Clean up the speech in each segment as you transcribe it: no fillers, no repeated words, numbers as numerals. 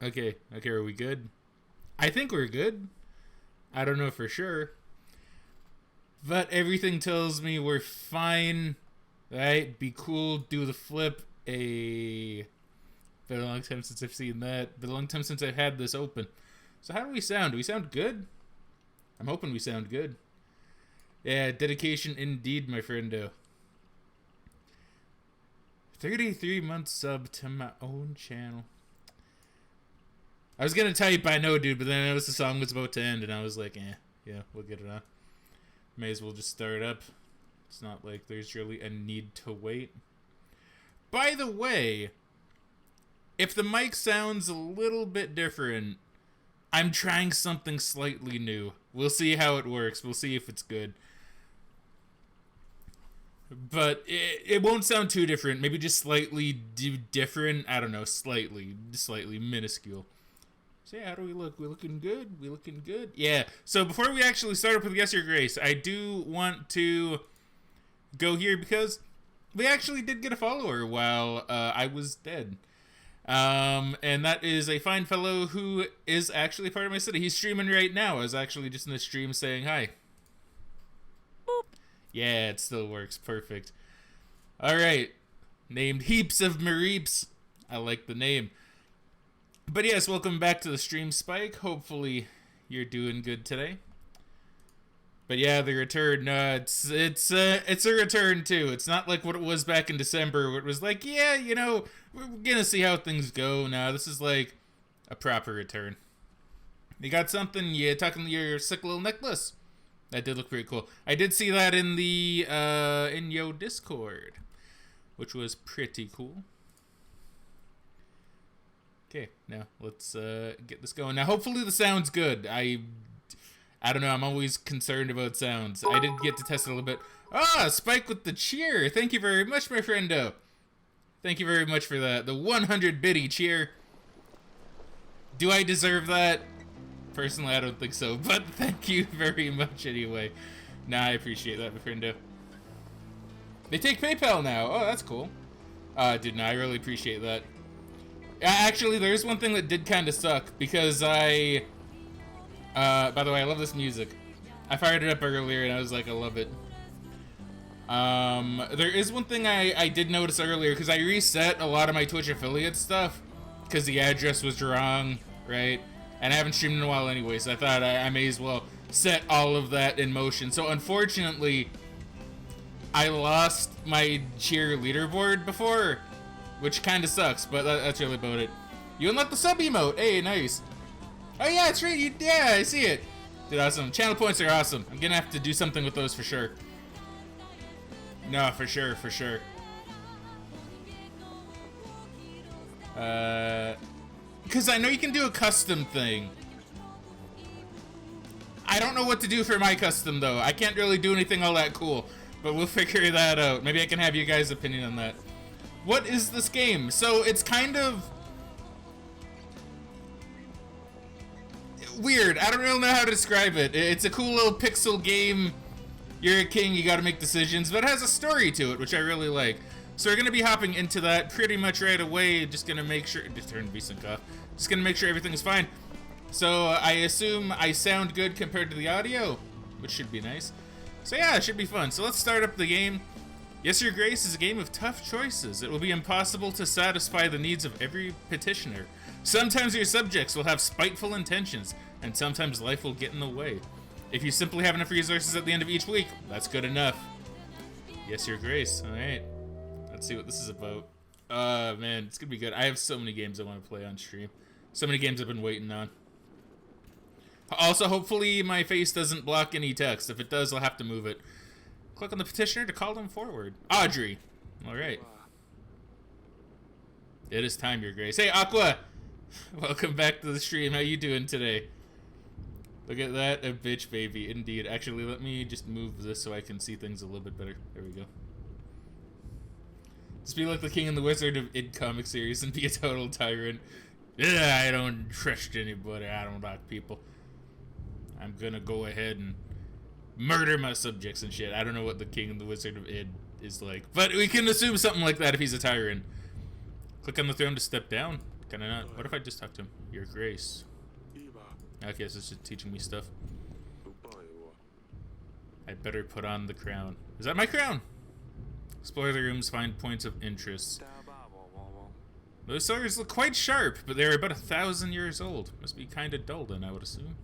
Okay, are we good? I think we're good. I don't know for sure. But everything tells me we're fine. Right? Be cool, do the flip. Been a long time since I've seen that. Been a long time since I've had this open. So how do we sound? Do we sound good? I'm hoping we sound good. Yeah, dedication indeed, my friendo. 33-month sub to my own channel. I was gonna type I know, dude, but then I noticed the song was about to end, and I was like, yeah, we'll get it on. May as well just start up. It's not like there's really a need to wait. By the way, if the mic sounds a little bit different, I'm trying something slightly new. We'll see how it works. We'll see if it's good. But it won't sound too different. Maybe just slightly different. I don't know, slightly minuscule. So yeah, how do we look? We looking good? We looking good? Yeah. So before we actually start up with Yes Your Grace, I do want to go here because we actually did get a follower while I was dead. And that is a fine fellow who is actually part of my city. He's streaming right now. I was actually just in the stream saying hi. Boop. Yeah, it still works. Perfect. Alright. Named Heaps of Mareeps. I like the name. But yes, welcome back to the stream, Spike. Hopefully you're doing good today. But yeah, the return, it's a return too. It's not like what it was back in December where it was like, yeah, you know, we're gonna see how things go. Now this is like a proper return. You got something, you tucking your sick little necklace. That did look pretty cool. I did see that in the, in Yo Discord, which was pretty cool. Okay, now let's get this going. Now, hopefully the sound's good. I don't know. I'm always concerned about sounds. I did get to test it a little bit. Ah, Spike with the cheer. Thank you very much, my friendo. Thank you very much for that. The 100 biddy cheer. Do I deserve that? Personally, I don't think so. But thank you very much anyway. Nah, I appreciate that, my friendo. They take PayPal now. Oh, that's cool. Dude, no, I really appreciate that. Actually, there's one thing that did kind of suck, because by the way, I love this music. I fired it up earlier, and I was like, I love it. There is one thing I did notice earlier, because I reset a lot of my Twitch affiliate stuff, because the address was wrong, right? And I haven't streamed in a while anyway, so I thought I may as well set all of that in motion. So, unfortunately, I lost my cheer leaderboard before, which kind of sucks, but that's really about it. You unlocked the sub emote. Hey, nice. Oh yeah, that's right. Yeah, I see it. Dude, awesome. Channel points are awesome. I'm gonna have to do something with those for sure. No, for sure. Because I know you can do a custom thing. I don't know what to do for my custom, though. I can't really do anything all that cool, but we'll figure that out. Maybe I can have you guys' opinion on that. What is this game? So it's kind of weird. I don't really know how to describe it. It's a cool little pixel game. You're a king, you gotta make decisions, but it has a story to it, which I really like. So we're gonna be hopping into that pretty much right away. Just gonna make sure, just turn VSync off. Just gonna make sure everything is fine. So I assume I sound good compared to the audio, which should be nice. So yeah, it should be fun. So let's start up the game. Yes Your Grace is a game of tough choices. It will be impossible to satisfy the needs of every petitioner. Sometimes your subjects will have spiteful intentions, and sometimes life will get in the way. If you simply have enough resources at the end of each week, that's good enough. Yes Your Grace. Alright. Let's see what this is about. Man, it's gonna be good. I have so many games I want to play on stream. So many games I've been waiting on. Also, hopefully my face doesn't block any text. If it does, I'll have to move it. Click on the petitioner to call them forward. Audrey. Alright. It is time, Your Grace. Hey, Aqua! Welcome back to the stream. How you doing today? Look at that. A bitch baby. Indeed. Actually, let me just move this so I can see things a little bit better. There we go. Just be like the King and the Wizard of id comic series and be a total tyrant. Yeah, I don't trust anybody. I don't like people. I'm gonna go ahead and murder my subjects and shit. I don't know what the King and the Wizard of id is like, but we can assume something like that if he's a tyrant. Click on the throne to step down. Can I not? What if I just talk to him? Your Grace. Okay, so it's just teaching me stuff. I better put on the crown. Is that my crown? Explore the rooms, find points of interest. Those swords look quite sharp, but they're about 1,000 years old. Must be kind of dull then, I would assume.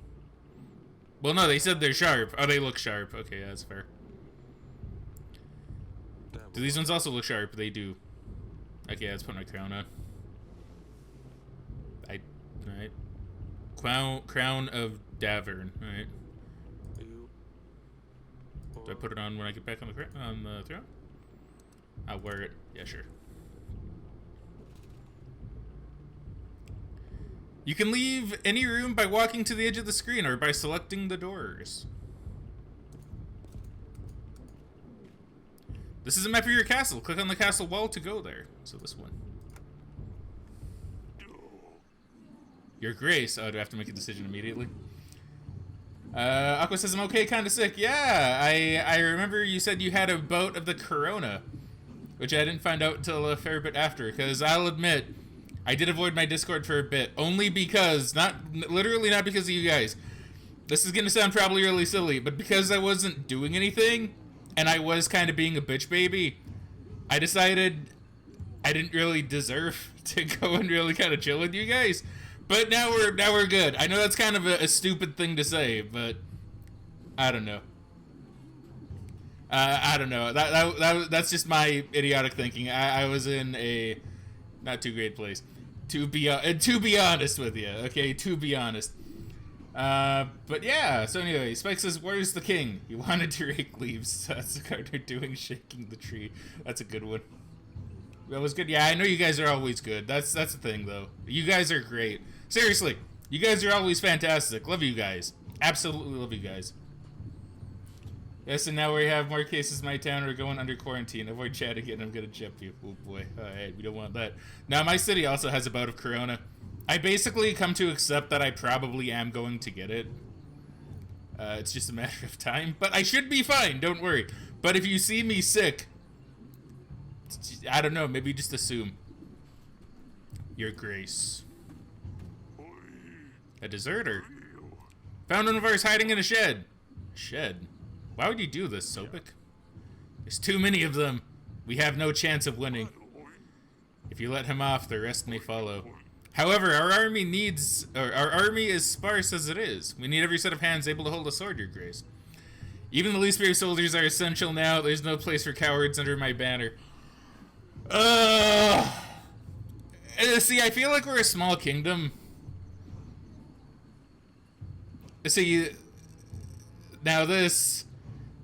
Well, no, they said they're sharp. Oh, they look sharp. Okay, yeah, that's fair. Do these ones also look sharp? They do. Okay, let's put my crown on. Alright. Crown of Davern. Alright. Do I put it on when I get back on the throne? I'll wear it. Yeah, sure. You can leave any room by walking to the edge of the screen or by selecting the doors. This is a map of your castle. Click on the castle wall to go there. So this one. Your Grace. Oh, do I have to make a decision immediately? Aqua says I'm okay, kinda sick. Yeah, I remember you said you had a bout of the corona, which I didn't find out until a fair bit after, because I'll admit, I did avoid my Discord for a bit, only because, literally not because of you guys. This is gonna sound probably really silly, but because I wasn't doing anything, and I was kind of being a bitch baby, I decided I didn't really deserve to go and really kind of chill with you guys. But now we're good. I know that's kind of a stupid thing to say, but I don't know. I don't know. That's just my idiotic thinking. I was in a not too great place. To be honest with you, okay. To be honest. But yeah. So anyway, Spike says, "Where's the king? He wanted to rake leaves." That's the card they're doing, shaking the tree. That's a good one. That was good. Yeah, I know you guys are always good. That's the thing, though. You guys are great. Seriously, you guys are always fantastic. Love you guys. Absolutely love you guys. Yes, and now we have more cases in my town. We're going under quarantine. Avoid chat again. I'm gonna jump you. Oh boy. Alright, we don't want that. Now, my city also has a bout of corona. I basically come to accept that I probably am going to get it. It's just a matter of time. But I should be fine. Don't worry. But if you see me sick, I don't know, maybe just assume. Your Grace. A deserter? Found one of ours hiding in a shed. Shed? Why would you do this, Sopic? There's too many of them. We have no chance of winning. If you let him off, the rest may follow. However, our army is sparse as it is. We need every set of hands able to hold a sword, Your Grace. Even the least brave soldiers are essential now. There's no place for cowards under my banner. See, I feel like we're a small kingdom. See, now this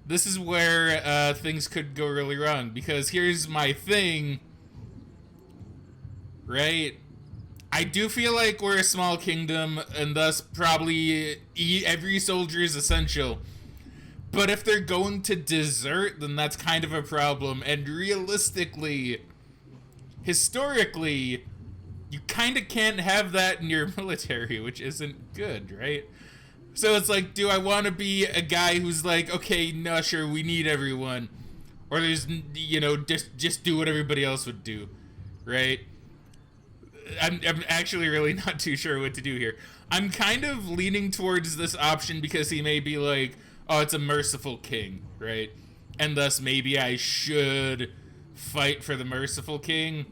is where things could go really wrong, because here's my thing, right? I do feel like we're a small kingdom, and thus probably every soldier is essential. But if they're going to desert, then that's kind of a problem. And realistically, historically, you kind of can't have that in your military, which isn't good, right? So it's like, do I want to be a guy who's like, okay, no, sure, we need everyone, or there's, you know, just do what everybody else would do, right? I'm actually really not too sure what to do here. I'm kind of leaning towards this option because he may be like, oh, it's a merciful king, right? And thus maybe I should fight for the merciful king.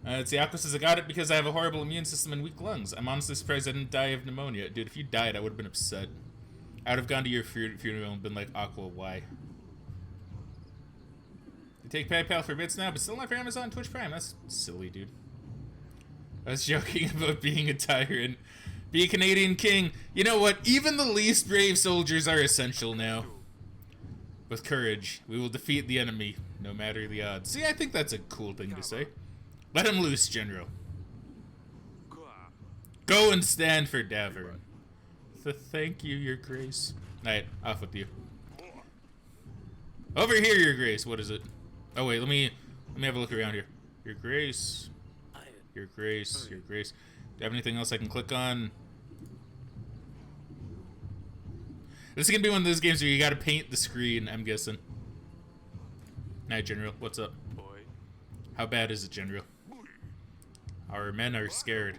Let's see, Aqua says, I got it because I have a horrible immune system and weak lungs. I'm honestly surprised I didn't die of pneumonia. Dude, if you died, I would have been upset. I would have gone to your funeral and been like, Aqua, why? You take PayPal for bits now, but still not for Amazon Twitch Prime. That's silly, dude. I was joking about being a tyrant. Be a Canadian king. You know what? Even the least brave soldiers are essential now. With courage, we will defeat the enemy, no matter the odds. See, I think that's a cool thing to say. Let him loose, General. Go and stand for Davern. Thank you, Your Grace. Alright, off with you. Over here, Your Grace. What is it? Oh wait, let me have a look around here. Your Grace. Your Grace. Your Grace. Do you have anything else I can click on? This is gonna be one of those games where you gotta paint the screen, I'm guessing. Night, General. What's up? How bad is it, General? Our men are scared.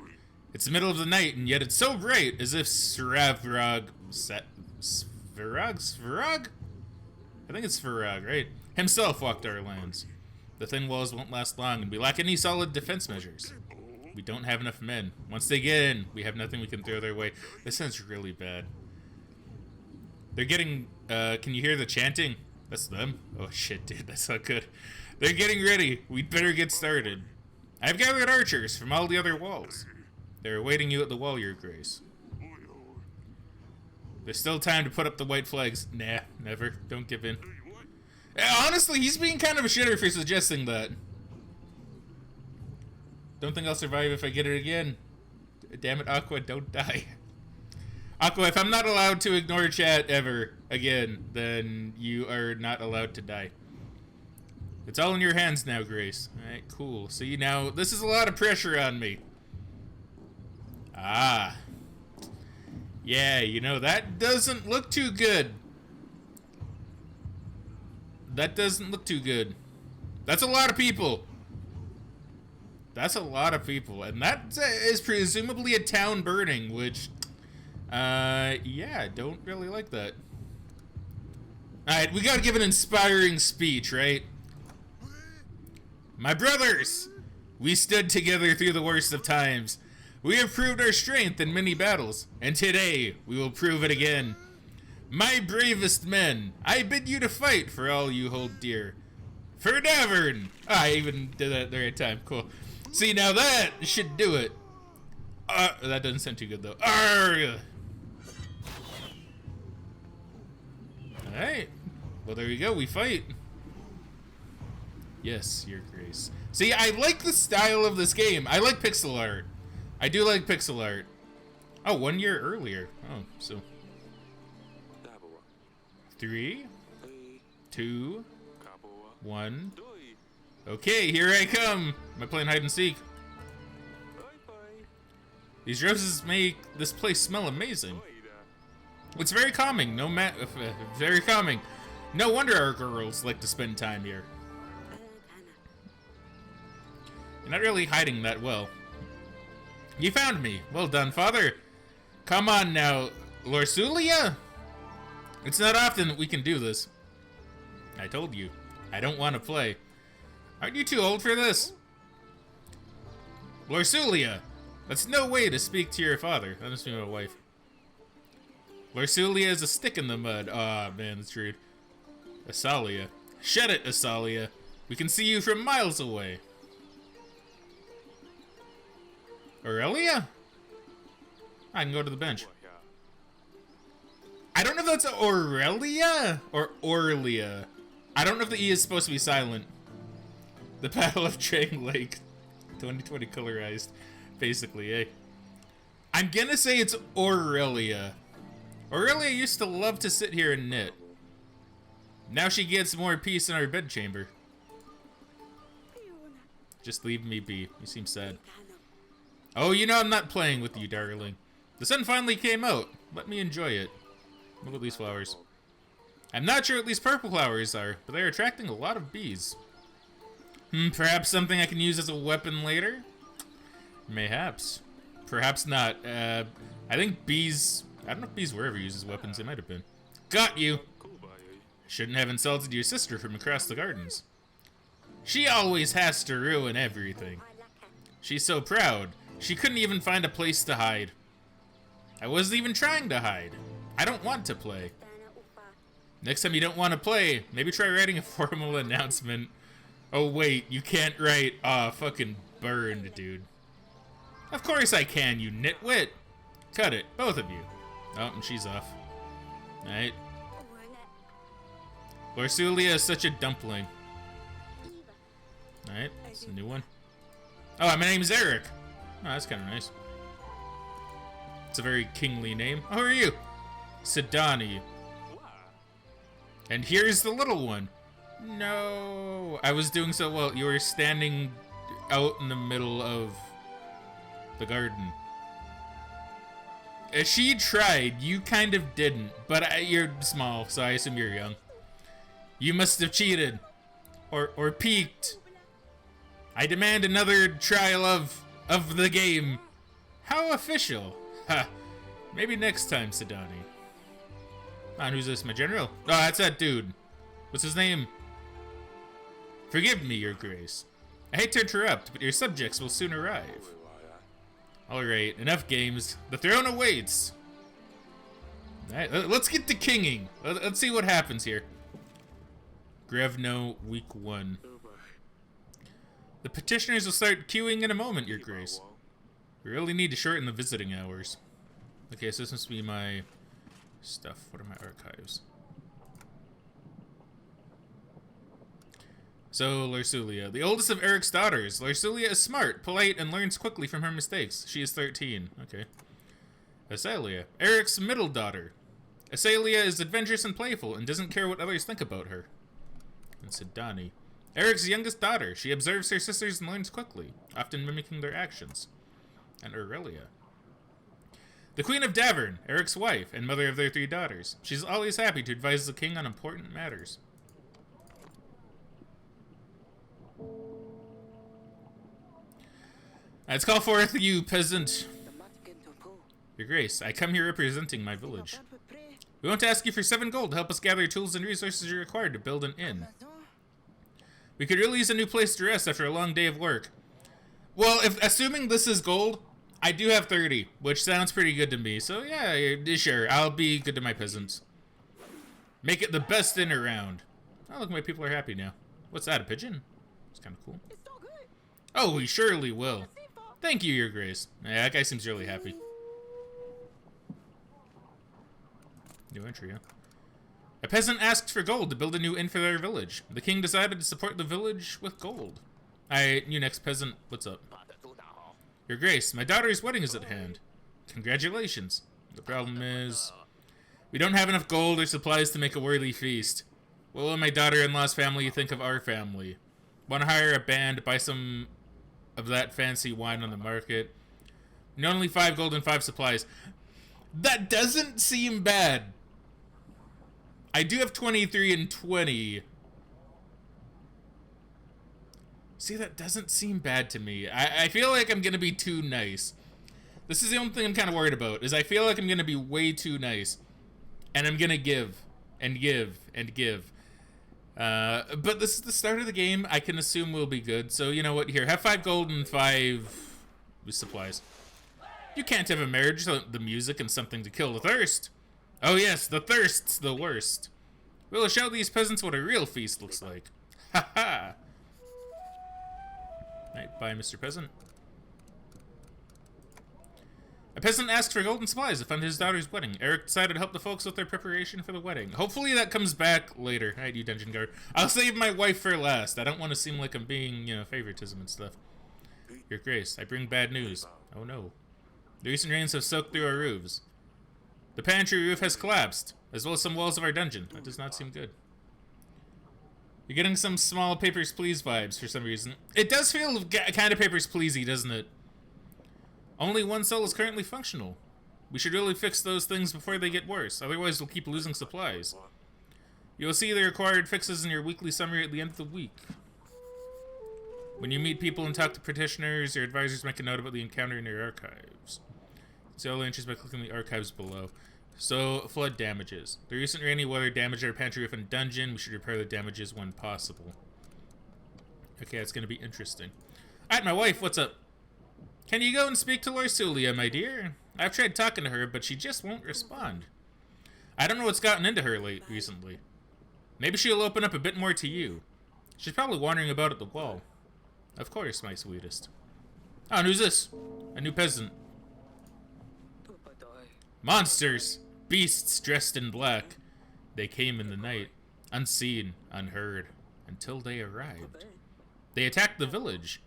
It's the middle of the night, and yet it's so bright, as if Svarog... Svarog? I think it's Svarog, right? Himself walked our lands. The thin walls won't last long, and we lack any solid defense measures. We don't have enough men. Once they get in, we have nothing we can throw their way. This sounds really bad. They're getting, can you hear the chanting? That's them. Oh shit, dude, that's not good. They're getting ready. We'd better get started. I've gathered archers from all the other walls. They're awaiting you at the wall, Your Grace. There's still time to put up the white flags. Nah, never. Don't give in. Honestly, he's being kind of a shitter for suggesting that. Don't think I'll survive if I get it again. Damn it, Aqua, don't die. Aqua, if I'm not allowed to ignore chat ever again, then you are not allowed to die. It's all in your hands now, Grace. Alright, cool. See, now, this is a lot of pressure on me. Ah. Yeah, you know, that doesn't look too good. That doesn't look too good. That's a lot of people. That's a lot of people. And that is presumably a town burning, which, yeah, don't really like that. Alright, we gotta give an inspiring speech, right? My brothers! We stood together through the worst of times. We have proved our strength in many battles, and today we will prove it again. My bravest men, I bid you to fight for all you hold dear. For Davern! I even did that at the right time. Cool. See, now that should do it. That doesn't sound too good, though. Arrgh! Alright. Well, there we go. We fight. Yes, Your Grace. See, I like the style of this game. I like pixel art. I do like pixel art. Oh, 1 year earlier. Oh, so... 3, 2, 1. Okay, here I come. Am I playing hide and seek? These roses make this place smell amazing. It's very calming. Very calming. No wonder our girls like to spend time here. You're not really hiding that well. You found me. Well done, Father. Come on now, Lorsulia? It's not often that we can do this. I told you. I don't want to play. Aren't you too old for this? Lorsulia! That's no way to speak to your father. That must be my wife. Lorsulia is a stick in the mud. Aw, man, that's rude. Asalia. Shed it, Asalia. We can see you from miles away. Aurelia? I can go to the bench. I don't know if that's Aurelia or Aurelia. I don't know if the E is supposed to be silent. The Battle of Chang Lake. 2020 colorized, basically, eh? I'm gonna say it's Aurelia. Aurelia used to love to sit here and knit. Now she gets more peace in our bedchamber. Just leave me be. You seem sad. Oh, you know I'm not playing with you, darling. The sun finally came out. Let me enjoy it. Look at these flowers. I'm not sure what these purple flowers are, but they're attracting a lot of bees. Perhaps something I can use as a weapon later? Mayhaps. Perhaps not. I think bees... I don't know if bees were ever used as weapons. They might have been. Got you! Shouldn't have insulted your sister from across the gardens. She always has to ruin everything. She's so proud. She couldn't even find a place to hide. I wasn't even trying to hide. I don't want to play. Next time you don't want to play, maybe try writing a formal announcement. Oh wait, you can't write. Aw, fucking burned, dude. Of course I can, you nitwit. Cut it, both of you. Oh, and she's off. Alright. Lorsulia is such a dumpling. Alright, that's a new one. Oh, my name's Eric. Oh, that's kind of nice. It's a very kingly name. Oh, who are you? Sidani. And here's the little one. No. I was doing so well. You were standing out in the middle of the garden. She tried. You kind of didn't. But you're small, so I assume you're young. You must have cheated. Or peeked. I demand another trial of of the game. How official. Ha. Maybe next time, Sidani. And who's this, my general? Oh, that's that dude. What's his name? Forgive me, your grace. I hate to interrupt, but your subjects will soon arrive. Alright, enough games. The throne awaits. Alright, let's get to kinging. Let's see what happens here. Grevno, week 1. The petitioners will start queuing in a moment, your grace. We really need to shorten the visiting hours. Okay, so this must be my stuff. What are my archives? So, Larsulia. The oldest of Eric's daughters. Larsulia is smart, polite, and learns quickly from her mistakes. She is 13. Okay. Asalia. Eric's middle daughter. Asalia is adventurous and playful, and doesn't care what others think about her. And Sidani. Eric's youngest daughter. She observes her sisters and learns quickly, often mimicking their actions. And Aurelia. The Queen of Davern, Eric's wife, and mother of their 3 daughters. She's always happy to advise the king on important matters. Let's call forth you, peasant. Your grace, I come here representing my village. We want to ask you for 7 gold to help us gather tools and resources required to build an inn. We could really use a new place to rest after a long day of work. Well, assuming this is gold, I do have 30, which sounds pretty good to me. So yeah, sure, I'll be good to my peasants. Make it the best inn around. Oh, look, my people are happy now. What's that, a pigeon? It's kind of cool. Oh, we surely will. Thank you, your grace. Yeah, that guy seems really happy. New entry, huh? A peasant asked for gold to build a new inn for their village. The king decided to support the village with gold. You next peasant, what's up? Your grace, my daughter's wedding is at hand. Congratulations. The problem is, we don't have enough gold or supplies to make a worthy feast. What will my daughter-in-law's family think of our family? Want to hire a band, buy some of that fancy wine on the market? And only 5 gold and 5 supplies. That doesn't seem bad. I do have 23 and 20. See, that doesn't seem bad to me. I feel like I'm going to be too nice. This is the only thing I'm kind of worried about, is I feel like I'm going to be way too nice. And I'm going to give, and give, and give. But this is the start of the game. I can assume we'll be good. So, you know what? Here, have 5 gold and 5 supplies. You can't have a marriage without the music and something to kill the thirst. Oh yes, the thirst's the worst. We'll show these peasants what a real feast looks like. Ha ha! Right, bye, Mr. Peasant. A peasant asked for golden supplies to fund his daughter's wedding. Eric decided to help the folks with their preparation for the wedding. Hopefully that comes back later. Alright, you dungeon guard. I'll save my wife for last. I don't want to seem like I'm being, favoritism and stuff. Your grace, I bring bad news. Oh no. The recent rains have soaked through our roofs. The pantry roof has collapsed, as well as some walls of our dungeon. That does not seem good. You're getting some small Papers, Please vibes for some reason. It does feel kind of Papers, Pleasey, doesn't it? Only 1 cell is currently functional. We should really fix those things before they get worse, otherwise we'll keep losing supplies. You'll see the required fixes in your weekly summary at the end of the week. When you meet people and talk to petitioners, your advisors make a note about the encounter in your archives. See all the entries by clicking the archives below. So, flood damages. The recent rainy weather damaged our pantry roof and dungeon. We should repair the damages when possible. Okay, that's going to be interesting. Alright, my wife, what's up? Can you go and speak to Larsulia, my dear? I've tried talking to her, but she just won't respond. I don't know what's gotten into her recently. Maybe she'll open up a bit more to you. She's probably wandering about at the wall. Of course, my sweetest. Oh, and who's this? A new peasant. Monsters! Beasts dressed in black. They came in the night, unseen, unheard, until they arrived. They attacked the village.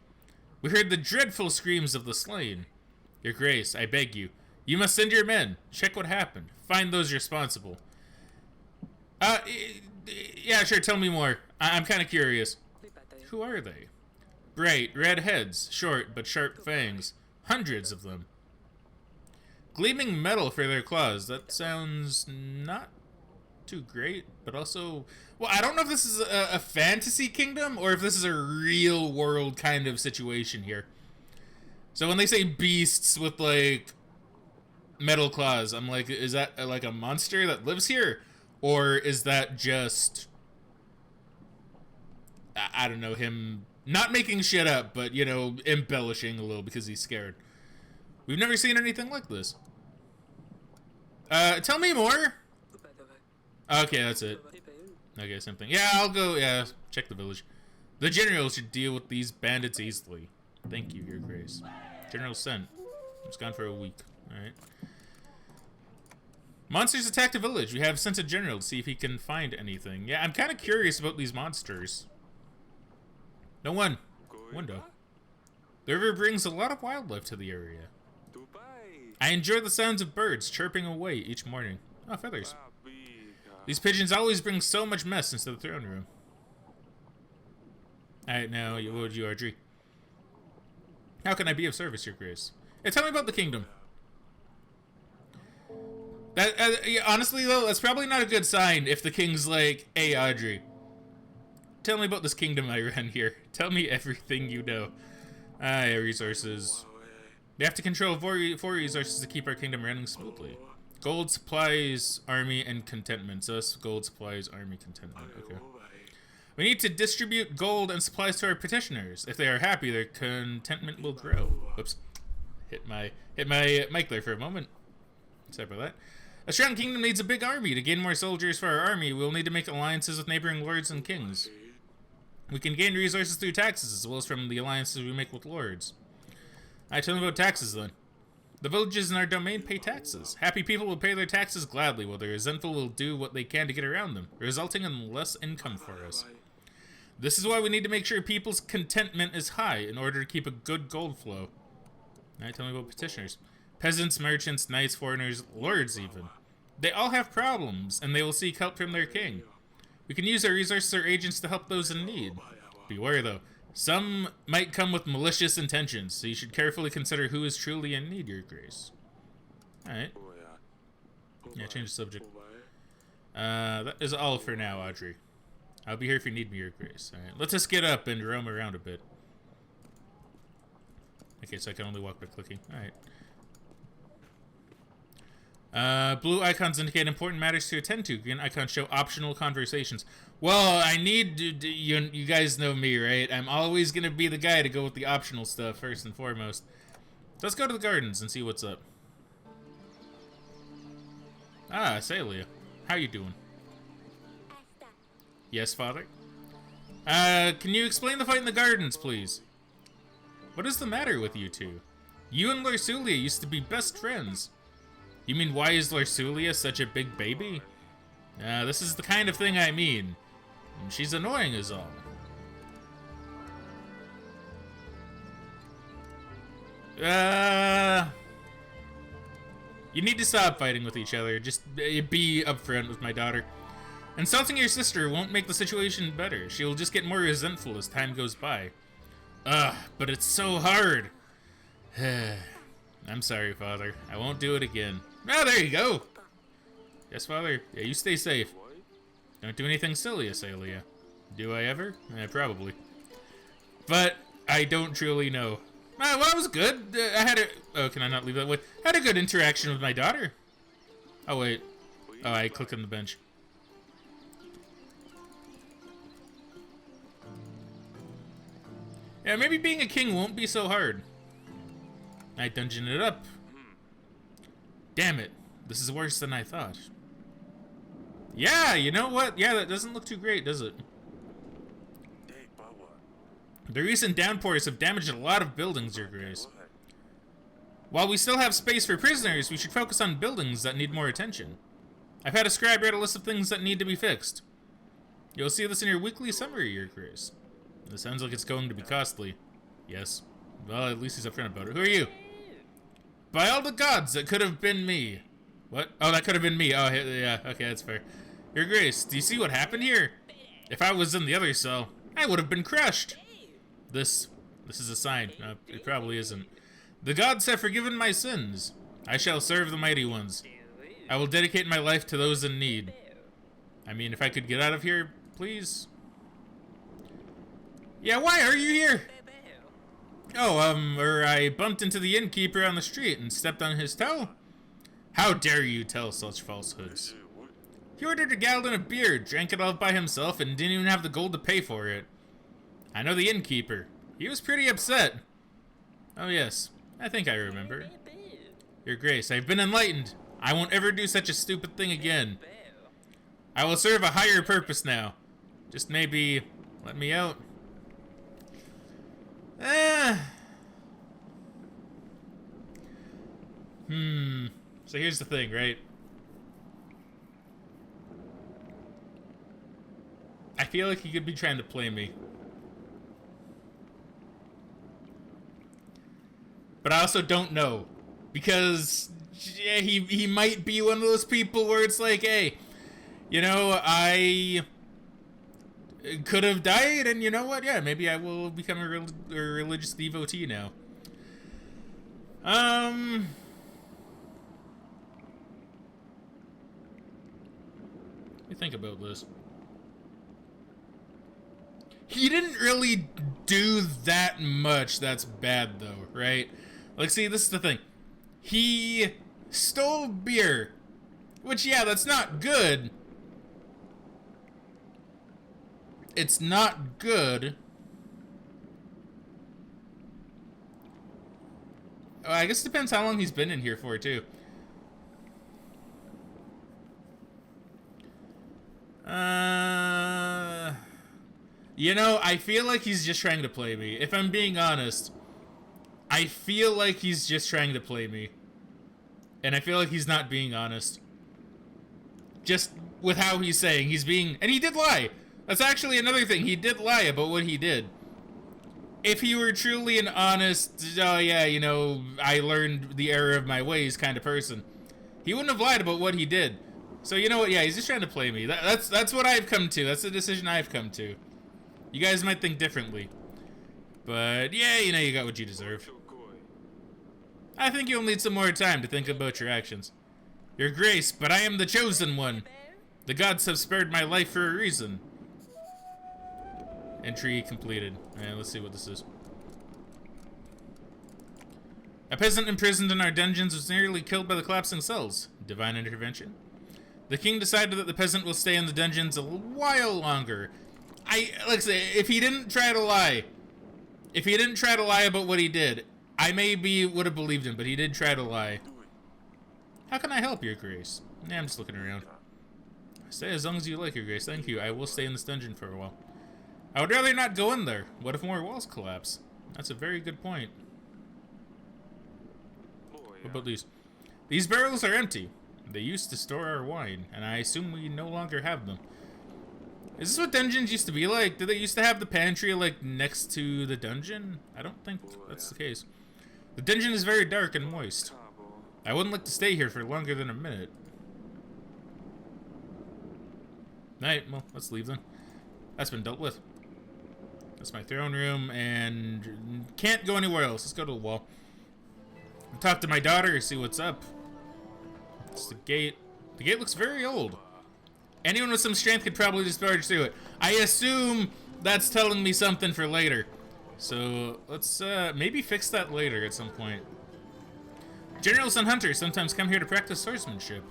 We heard the dreadful screams of the slain. Your grace, I beg you. You must send your men. Check what happened. Find those responsible. Yeah, sure, tell me more. I'm kind of curious. Who are they? Bright, red heads, short but sharp fangs. Hundreds of them. Gleaming metal for their claws. That sounds not too great, but also... Well, I don't know if this is a fantasy kingdom or if this is a real world kind of situation here. So when they say beasts with like metal claws, I'm like, is that like a monster that lives here? Or is that just, I don't know, him not making shit up, but, you know, embellishing a little because he's scared. We've never seen anything like this. Tell me more. Okay, that's it. Okay, same thing. Yeah, I'll go, yeah, check the village. The general should deal with these bandits easily. Thank you, Your Grace. General sent. It's gone for a week. Alright. Monsters attacked a village. We have sent a general to see if he can find anything. Yeah, I'm kind of curious about these monsters. No one. Window. The river brings a lot of wildlife to the area. I enjoy the sounds of birds chirping away each morning. Oh, feathers. These pigeons always bring so much mess into the throne room. Alright, now, what would you, Audrey? How can I be of service, Your Grace? Hey, tell me about the kingdom. That, yeah, honestly, though, that's probably not a good sign if the king's like, hey, Audrey, tell me about this kingdom I ran here. Tell me everything you know. Ah, yeah, resources. We have to control four resources to keep our kingdom running smoothly. Gold, supplies, army, and contentment. So that's gold, supplies, army, contentment. Okay. We need to distribute gold and supplies to our petitioners. If they are happy, their contentment will grow. Whoops. Hit my mic there for a moment. Sorry about that. A strong kingdom needs a big army. To gain more soldiers for our army, we'll need to make alliances with neighboring lords and kings. We can gain resources through taxes, as well as from the alliances we make with lords. Alright, tell me about taxes then. The villages in our domain pay taxes. Happy people will pay their taxes gladly, while the resentful will do what they can to get around them, resulting in less income for us. This is why we need to make sure people's contentment is high in order to keep a good gold flow. Alright, tell me about petitioners. Peasants, merchants, knights, foreigners, lords even. They all have problems, and they will seek help from their king. We can use our resources or agents to help those in need. Beware though. Some might come with malicious intentions, so you should carefully consider who is truly in need, Your Grace. Alright. Yeah, change the subject. That is all for now, Audrey. I'll be here if you need me, Your Grace. Alright, let's just get up and roam around a bit. Okay, so I can only walk by clicking. Alright. Blue icons indicate important matters to attend to. Green icons show optional conversations. Well, I need to, you guys know me, right? I'm always gonna be the guy to go with the optional stuff first and foremost. So let's go to the gardens and see what's up. Ah, Celia. How you doing? Yes, father? Can you explain the fight in the gardens, please? What is the matter with you two? You and Larsulia used to be best friends. You mean, why is Larsulia such a big baby? This is the kind of thing I mean. She's annoying is all. You need to stop fighting with each other. Just be upfront with my daughter. Insulting your sister won't make the situation better. She will just get more resentful as time goes by. But it's so hard. I'm sorry, Father. I won't do it again. Oh, there you go. Yes, Father. Yeah, you stay safe. Don't do anything silly, Celia. Do I ever? Probably. But I don't truly know. Well, that was good. I had a... Oh, can I not leave that way? I had a good interaction with my daughter. Oh, wait. Oh, I clicked on the bench. Yeah, maybe being a king won't be so hard. I dungeon it up. Damn it. This is worse than I thought. Yeah, you know what? Yeah, that doesn't look too great, does it? The recent downpours have damaged a lot of buildings, Your Grace. While we still have space for prisoners, we should focus on buildings that need more attention. I've had a scribe write a list of things that need to be fixed. You'll see this in your weekly summary, Your Grace. It sounds like it's going to be costly. Yes. Well, at least he's upfront about it. Who are you? By all the gods, it could have been me. What? Oh, that could have been me. Oh, yeah. Okay, that's fair. Your Grace, do you see what happened here? If I was in the other cell, I would have been crushed. This is a sign. No, it probably isn't. The gods have forgiven my sins. I shall serve the mighty ones. I will dedicate my life to those in need. I mean, if I could get out of here, please. Yeah, why are you here? Or I bumped into the innkeeper on the street and stepped on his toe? How dare you tell such falsehoods? He ordered a gallon of beer, drank it all by himself, and didn't even have the gold to pay for it. I know the innkeeper. He was pretty upset. Oh yes, I think I remember. Your Grace, I've been enlightened. I won't ever do such a stupid thing again. I will serve a higher purpose now. Just maybe let me out. So here's the thing, right? I feel like he could be trying to play me. But I also don't know. Because yeah, he might be one of those people where it's like, hey, you know, I could have died, and you know what? Yeah, maybe I will become a religious devotee now. Let me think about this. He didn't really do that much that's bad, though, right? Like, see, this is the thing. He stole beer. Which, yeah, that's not good. It's not good. Oh, I guess it depends how long he's been in here for, too. You know, I feel like he's just trying to play me. If I'm being honest, I feel like he's just trying to play me. And I feel like he's not being honest. Just with how he's saying. He's being... And he did lie. That's actually another thing. He did lie about what he did. If he were truly an honest, oh yeah, you know, I learned the error of my ways kind of person, he wouldn't have lied about what he did. So you know what? Yeah, he's just trying to play me. That's what I've come to. That's the decision I've come to. You guys might think differently. But yeah, you know, you got what you deserve. I think you'll need some more time to think about your actions. Your Grace, but I am the chosen one. The gods have spared my life for a reason. Entry completed. Alright, let's see what this is. A peasant imprisoned in our dungeons was nearly killed by the collapsing cells. Divine intervention. The king decided that the peasant will stay in the dungeons a while longer. Like I say, if he didn't try to lie about what he did, I maybe would have believed him, but he did try to lie. How can I help, Your Grace? Yeah, I'm just looking around. Stay as long as you like, Your Grace. Thank you. I will stay in this dungeon for a while. I would rather not go in there. What if more walls collapse? That's a very good point. What about these? These barrels are empty. They used to store our wine, and I assume we no longer have them. Is this what dungeons used to be like? Did they used to have the pantry, like, next to the dungeon? I don't think that's the case. The dungeon is very dark and moist. I wouldn't like to stay here for longer than a minute. Alright, well, let's leave then. That's been dealt with. That's my throne room, and can't go anywhere else. Let's go to the wall. Talk to my daughter, see what's up. It's the gate. The gate looks very old. Anyone with some strength could probably just barge through it. I assume that's telling me something for later. So let's maybe fix that later at some point. Generals and hunters sometimes come here to practice swordsmanship.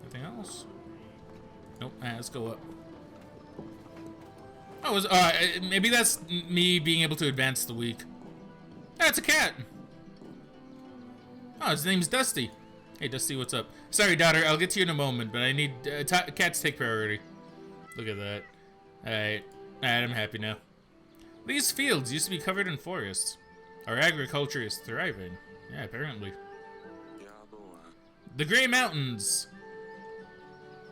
Anything else? Nope. Let's go up. Oh, maybe that's me being able to advance the week. That's a cat. Oh, his name's Dusty. Hey, Dusty, what's up? Sorry, daughter, I'll get to you in a moment, but I need cats take priority. Look at that. Alright, I'm happy now. These fields used to be covered in forests. Our agriculture is thriving. Yeah, apparently. The Grey Mountains.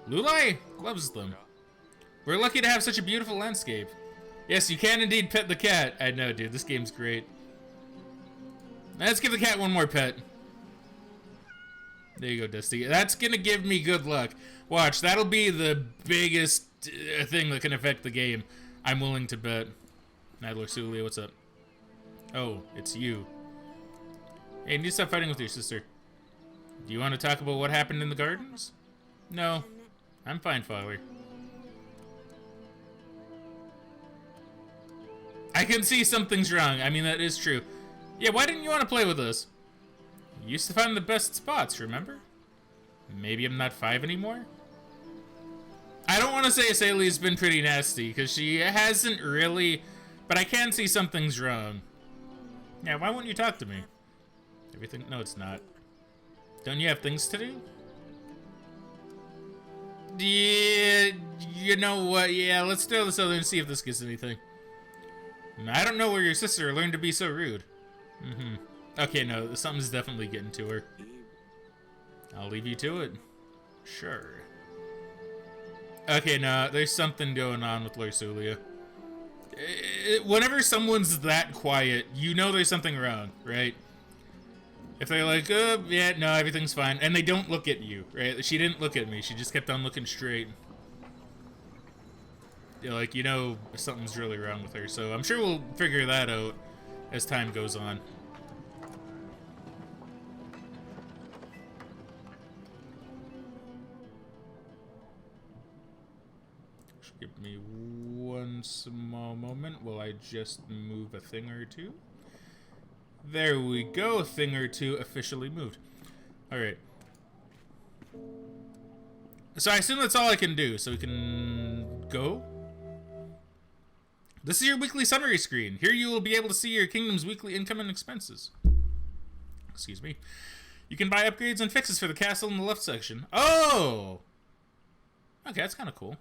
Lulai loves them. We're lucky to have such a beautiful landscape. Yes, you can indeed pet the cat. I know, dude, this game's great. Let's give the cat one more pet. There you go, Dusty. That's gonna give me good luck. Watch, that'll be the biggest thing that can affect the game. I'm willing to bet. Nadler Sulia, what's up? Oh, it's you. Hey, you need to stop fighting with your sister. Do you want to talk about what happened in the gardens? No. I'm fine, Father. I can see something's wrong. I mean, that is true. Yeah, why didn't you want to play with us? You used to find the best spots, remember? Maybe I'm not 5 anymore? I don't want to say Asalia's been pretty nasty, because she hasn't really, but I can see something's wrong. Yeah, why won't you talk to me? Everything? No, it's not. Don't you have things to do? Yeah, you know what? Yeah, let's throw this other and see if this gets anything. I don't know where your sister learned to be so rude. Okay, no, something's definitely getting to her. I'll leave you to it. Sure. Okay, no, there's something going on with Larsulia. Whenever someone's that quiet, you know there's something wrong, right? If they're like, yeah, no, everything's fine, and they don't look at you, right? She didn't look at me, she just kept on looking straight. You're like, you know, something's really wrong with her, so I'm sure we'll figure that out as time goes on. Give me one small moment while I just move a thing or two. There we go, a thing or two officially moved. Alright. So I assume that's all I can do, so we can go. This is your weekly summary screen. Here you will be able to see your kingdom's weekly income and expenses. Excuse me. You can buy upgrades and fixes for the castle in the left section. Oh! Okay, that's kind of cool.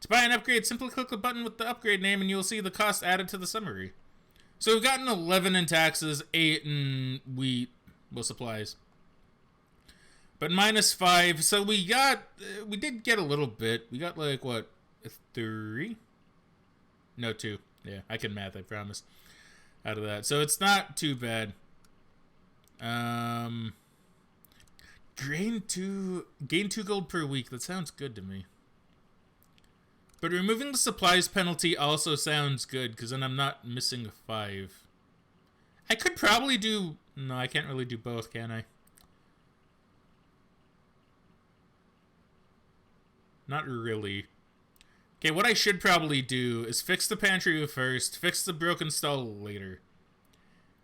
To buy an upgrade, simply click the button with the upgrade name and you'll see the cost added to the summary. So we've gotten 11 in taxes, 8 in wheat, well, supplies. But -5, so we did get a little bit. We got like, what, 3? No, 2. Yeah, I can math, I promise. Out of that. So it's not too bad. Gain 2 gold per week. That sounds good to me. But removing the supplies penalty also sounds good, because then I'm not missing a 5. I could probably do... No, I can't really do both, can I? Not really. Okay, what I should probably do is fix the pantry first, fix the broken stall later.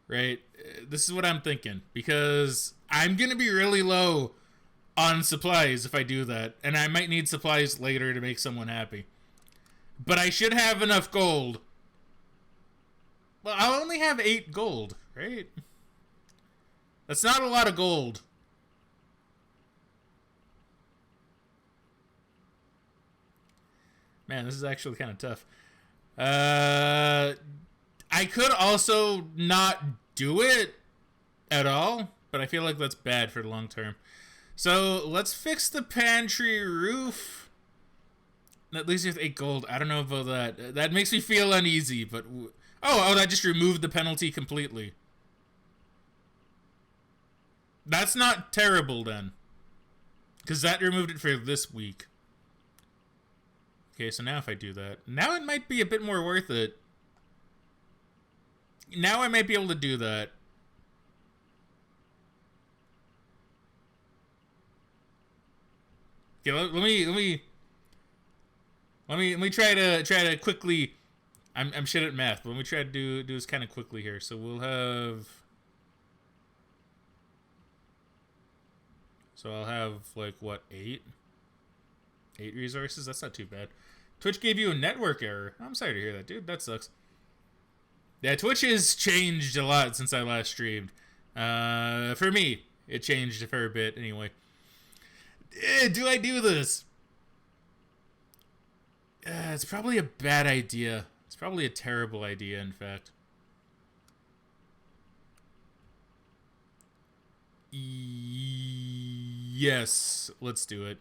Right? This is what I'm thinking, because I'm going to be really low on supplies if I do that, and I might need supplies later to make someone happy. But I should have enough gold. Well, I'll only have 8 gold, right? That's not a lot of gold. Man, this is actually kind of tough. I could also not do it at all, but I feel like that's bad for the long term. So let's fix the pantry roof. At least with 8 gold. I don't know about that. That makes me feel uneasy, but... Oh, that just removed the penalty completely. That's not terrible, then. Because that removed it for this week. Okay, so now if I do that... Now it might be a bit more worth it. Now I might be able to do that. Okay, let me try to quickly. I'm shit at math, but let me try to do this kind of quickly here. So we'll have. So I'll have like what 8 resources. That's not too bad. Twitch gave you a network error. I'm sorry to hear that, dude. That sucks. Yeah, Twitch has changed a lot since I last streamed. For me, it changed a fair bit. Anyway, do I do this? It's probably a bad idea. It's probably a terrible idea, in fact. Yes, let's do it.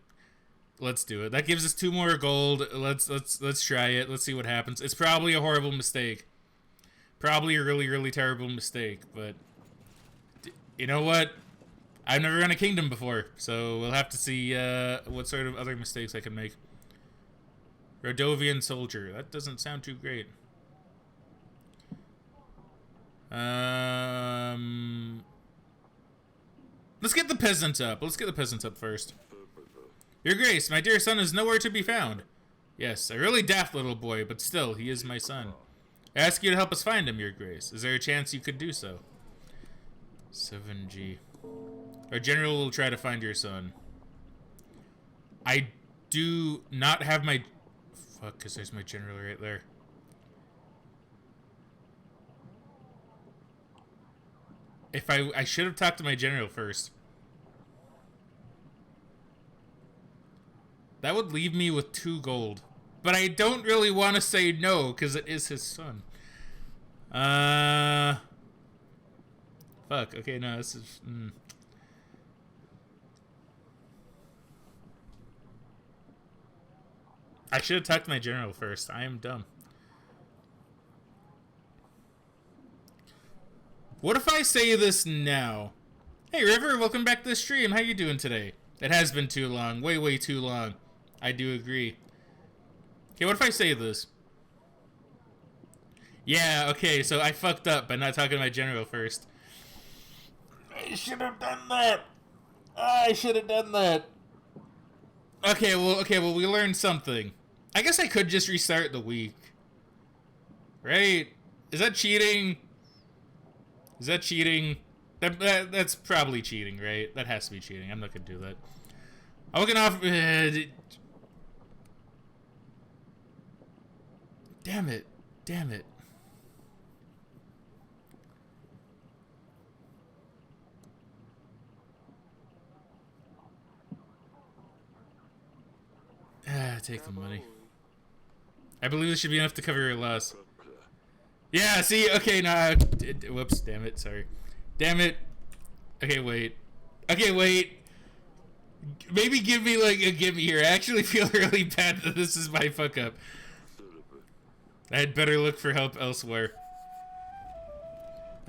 Let's do it. That gives us 2 more gold. Let's try it. Let's see what happens. It's probably a horrible mistake. Probably a really, really terrible mistake, but you know what? I've never run a kingdom before, so we'll have to see what sort of other mistakes I can make. Rodovian soldier. That doesn't sound too great. Let's get the peasant up. Let's get the peasant up first. Your Grace, my dear son is nowhere to be found. Yes, a really daft little boy, but still, he is my son. I ask you to help us find him, Your Grace. Is there a chance you could do so? 7G. Our general will try to find your son. I do not have my... Fuck, because there's my general right there. If I should have talked to my general first. That would leave me with 2 gold. But I don't really want to say no, because it is his son. Fuck, okay, no, this is... I should have talked to my general first. I am dumb. What if I say this now? Hey, River, welcome back to the stream. How you doing today? It has been too long. Way, way too long. I do agree. Okay, what if I say this? Yeah, okay, so I fucked up by not talking to my general first. I should have done that. I should have done that. Okay, well, we learned something. I guess I could just restart the week. Right? Is that cheating? Is that cheating? That's probably cheating, right? That has to be cheating. I'm not gonna do that. I'm looking off... Damn it. Damn it. Take the money. I believe this should be enough to cover your loss. Yeah, see? Okay, nah. Whoops, damn it. Sorry. Damn it. Okay, wait. Okay, wait. Maybe give me, like, a gimme here. I actually feel really bad that this is my fuck up. I had better look for help elsewhere.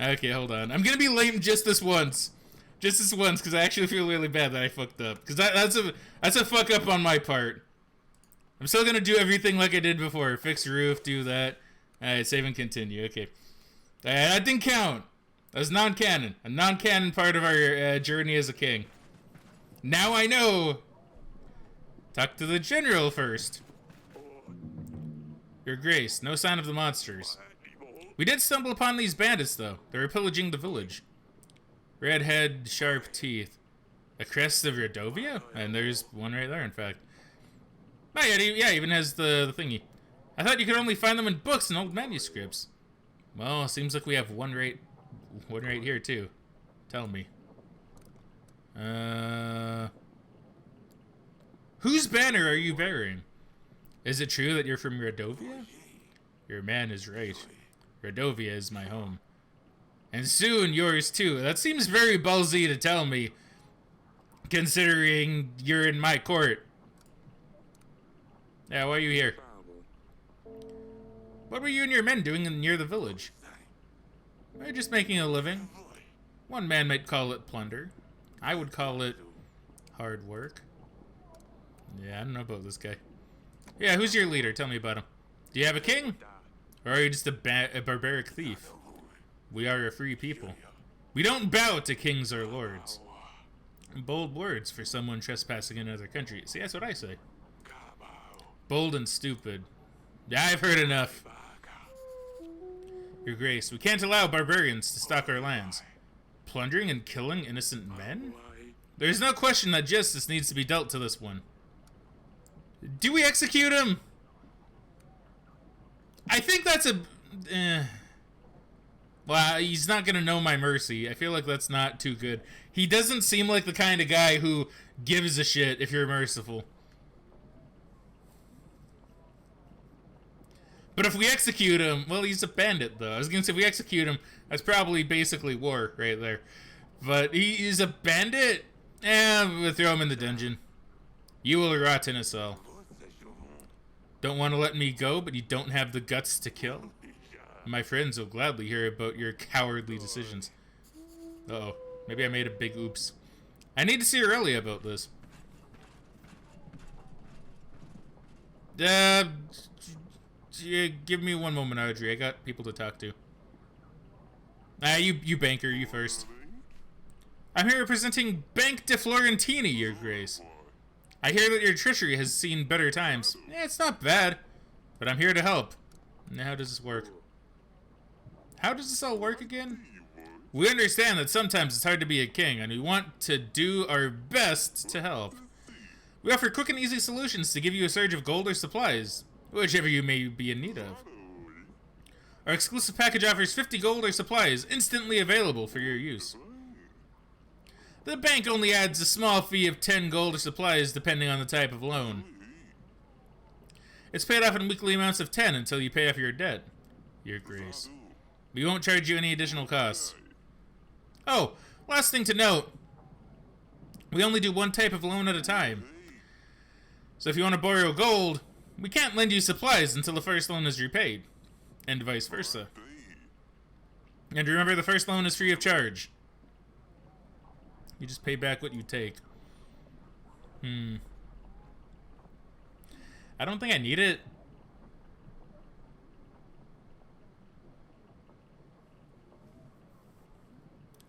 Okay, hold on. I'm gonna be lame just this once. Just this once, because I actually feel really bad that I fucked up. Because that's a fuck up on my part. I'm still gonna do everything like I did before. Fix roof, do that. Alright, save and continue. Okay. That didn't count. That was non-canon. A non-canon part of our journey as a king. Now I know. Talk to the general first. Your Grace, no sign of the monsters. We did stumble upon these bandits, though. They were pillaging the village. Red head, sharp teeth. A crest of Redovia? And there's one right there, in fact. Oh, yeah, even has the thingy. I thought you could only find them in books and old manuscripts. Well, seems like we have one right here, too. Tell me. Whose banner are you bearing? Is it true that you're from Redovia? Your man is right. Redovia is my home. And soon yours too. That seems very ballsy to tell me, considering you're in my court. Yeah, why are you here? What were you and your men doing near the village? We're just making a living. One man might call it plunder. I would call it hard work. Yeah, I don't know about this guy. Yeah, who's your leader? Tell me about him. Do you have a king? Or are you just a barbaric thief? We are a free people. We don't bow to kings or lords. Bold words for someone trespassing in another country. See, that's what I say. Bold and stupid. Yeah, I've heard enough. Your Grace, we can't allow barbarians to stalk our lands. Plundering and killing innocent men? There's no question that justice needs to be dealt to this one. Do we execute him? I think that's a... Well, he's not gonna know my mercy. I feel like that's not too good. He doesn't seem like the kind of guy who gives a shit if you're merciful. But if we execute him... Well, he's a bandit, though. I was gonna say, if we execute him, that's probably basically war right there. But he's a bandit? We'll throw him in the dungeon. You will rot in a cell. Don't want to let me go, but you don't have the guts to kill? My friends will gladly hear about your cowardly decisions. Uh-oh. Maybe I made a big oops. I need to see Aurelia about this. Give me one moment, Audrey. I got people to talk to. You banker, you first. I'm here representing Bank de Florentini, Your Grace. I hear that your treasury has seen better times. Yeah, it's not bad, but I'm here to help. Now, how does this work? How does this all work again? We understand that sometimes it's hard to be a king, and we want to do our best to help. We offer quick and easy solutions to give you a surge of gold or supplies, whichever you may be in need of. Our exclusive package offers 50 gold or supplies instantly available for your use. The bank only adds a small fee of 10 gold or supplies depending on the type of loan. It's paid off in weekly amounts of 10 until you pay off your debt, Your Grace. We won't charge you any additional costs. Oh, last thing to note. We only do one type of loan at a time. So if you want to borrow gold, we can't lend you supplies until the first loan is repaid. And vice versa. And remember, the first loan is free of charge. You just pay back what you take. I don't think I need it.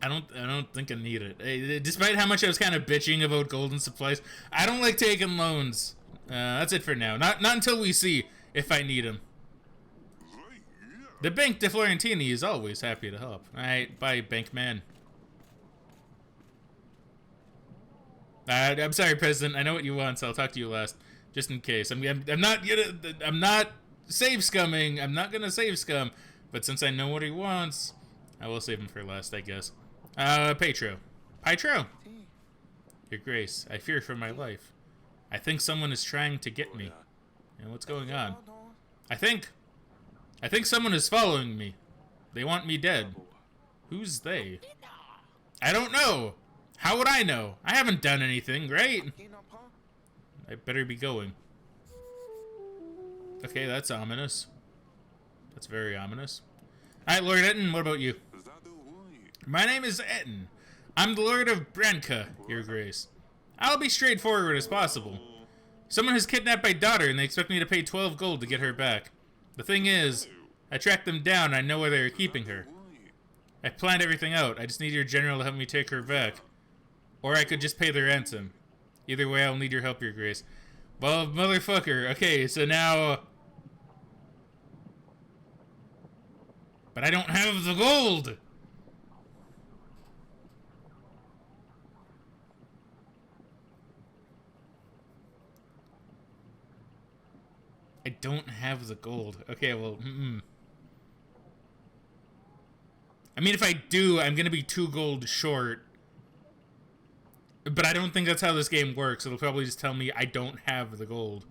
I don't think I need it. Despite how much I was kind of bitching about golden supplies, I don't like taking loans. That's it for now. Not until we see if I need them. The Bank de Florentini is always happy to help. Alright, bye, Bankman. I'm sorry, President. I know what you want, so I'll talk to you last, just in case. I'm not save scumming. I'm not gonna save scum, but since I know what he wants, I will save him for last, I guess. Petro. Your Grace, I fear for my life. I think someone is trying to get me. And what's going on? I think someone is following me. They want me dead. Who's they? I don't know. How would I know? I haven't done anything, right? I better be going. Okay, that's ominous. That's very ominous. Alright, Lord Etten, what about you? My name is Etten. I'm the Lord of Branca, Your Grace. I'll be straightforward as possible. Someone has kidnapped my daughter and they expect me to pay 12 gold to get her back. The thing is, I tracked them down and I know where they are keeping her. I planned everything out. I just need your general to help me take her back. Or I could just pay the ransom. Either way, I'll need your help, Your Grace. Well, motherfucker. Okay, so now... But I don't have the gold! I don't have the gold. Okay, well, I mean, if I do, I'm gonna be 2 gold short. But I don't think that's how this game works. It'll probably just tell me I don't have the gold.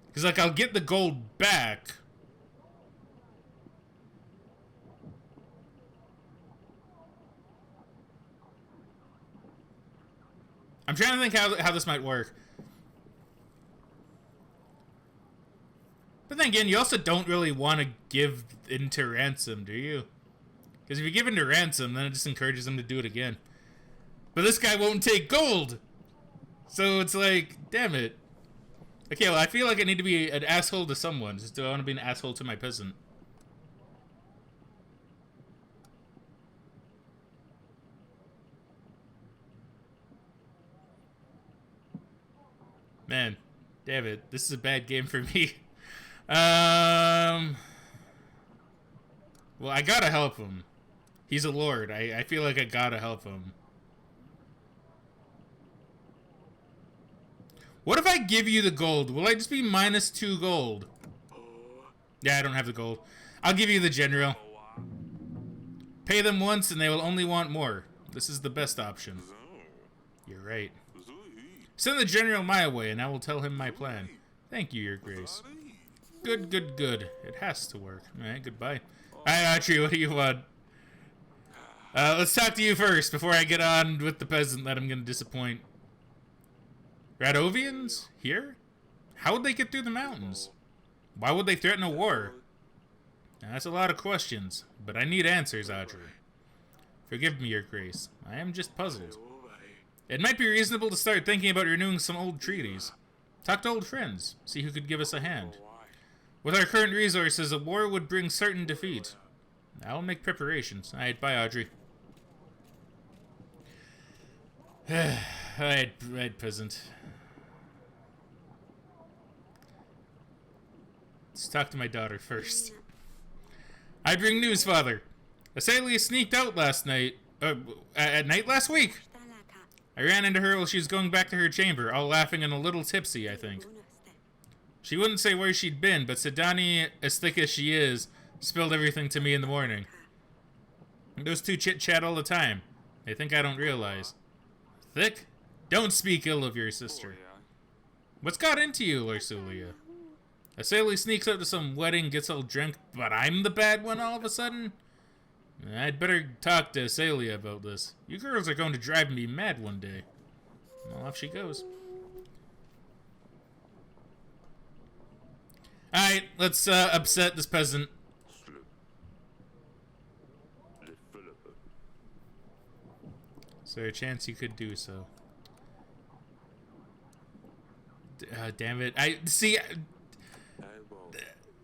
Because, like, I'll get the gold back. I'm trying to think how this might work. But then again, you also don't really want to give into ransom, do you? Because if you give into ransom, then it just encourages them to do it again. But this guy won't take gold! So it's like, damn it. Okay, well, I feel like I need to be an asshole to someone. Just do I want to be an asshole to my peasant? Man, damn it. This is a bad game for me. Well, I gotta help him. He's a lord. I feel like I gotta help him. What if I give you the gold? Will I just be minus 2 gold? Yeah, I don't have the gold. I'll give you the general. Pay them once and they will only want more. This is the best option. You're right. Send the general my way and I will tell him my plan. Thank you, Your Grace. Good, good, good. It has to work. Alright, goodbye. Alright, Archie, what do you want? Let's talk to you first before I get on with the peasant that I'm gonna disappoint. Radovians? Here? How would they get through the mountains? Why would they threaten a war? Now, that's a lot of questions, but I need answers, Audrey. Forgive me, Your Grace. I am just puzzled. It might be reasonable to start thinking about renewing some old treaties. Talk to old friends, see who could give us a hand. With our current resources, a war would bring certain defeat. I'll make preparations. Alright, bye, Audrey. Right, peasant. Let's talk to my daughter first. I bring news, father. Asalia sneaked out last night. At night last week. I ran into her while she was going back to her chamber, all laughing and a little tipsy, I think. She wouldn't say where she'd been, but Sidani, as thick as she is, spilled everything to me in the morning. Those two chit-chat all the time. They think I don't realize. Thick? Don't speak ill of your sister. What's got into you, Larsulia? Asalia sneaks out to some wedding, gets all drunk, but I'm the bad one all of a sudden? I'd better talk to Asalia about this. You girls are going to drive me mad one day. Well, off she goes. Alright, let's upset this peasant. Is there a chance you could do so? Damn it.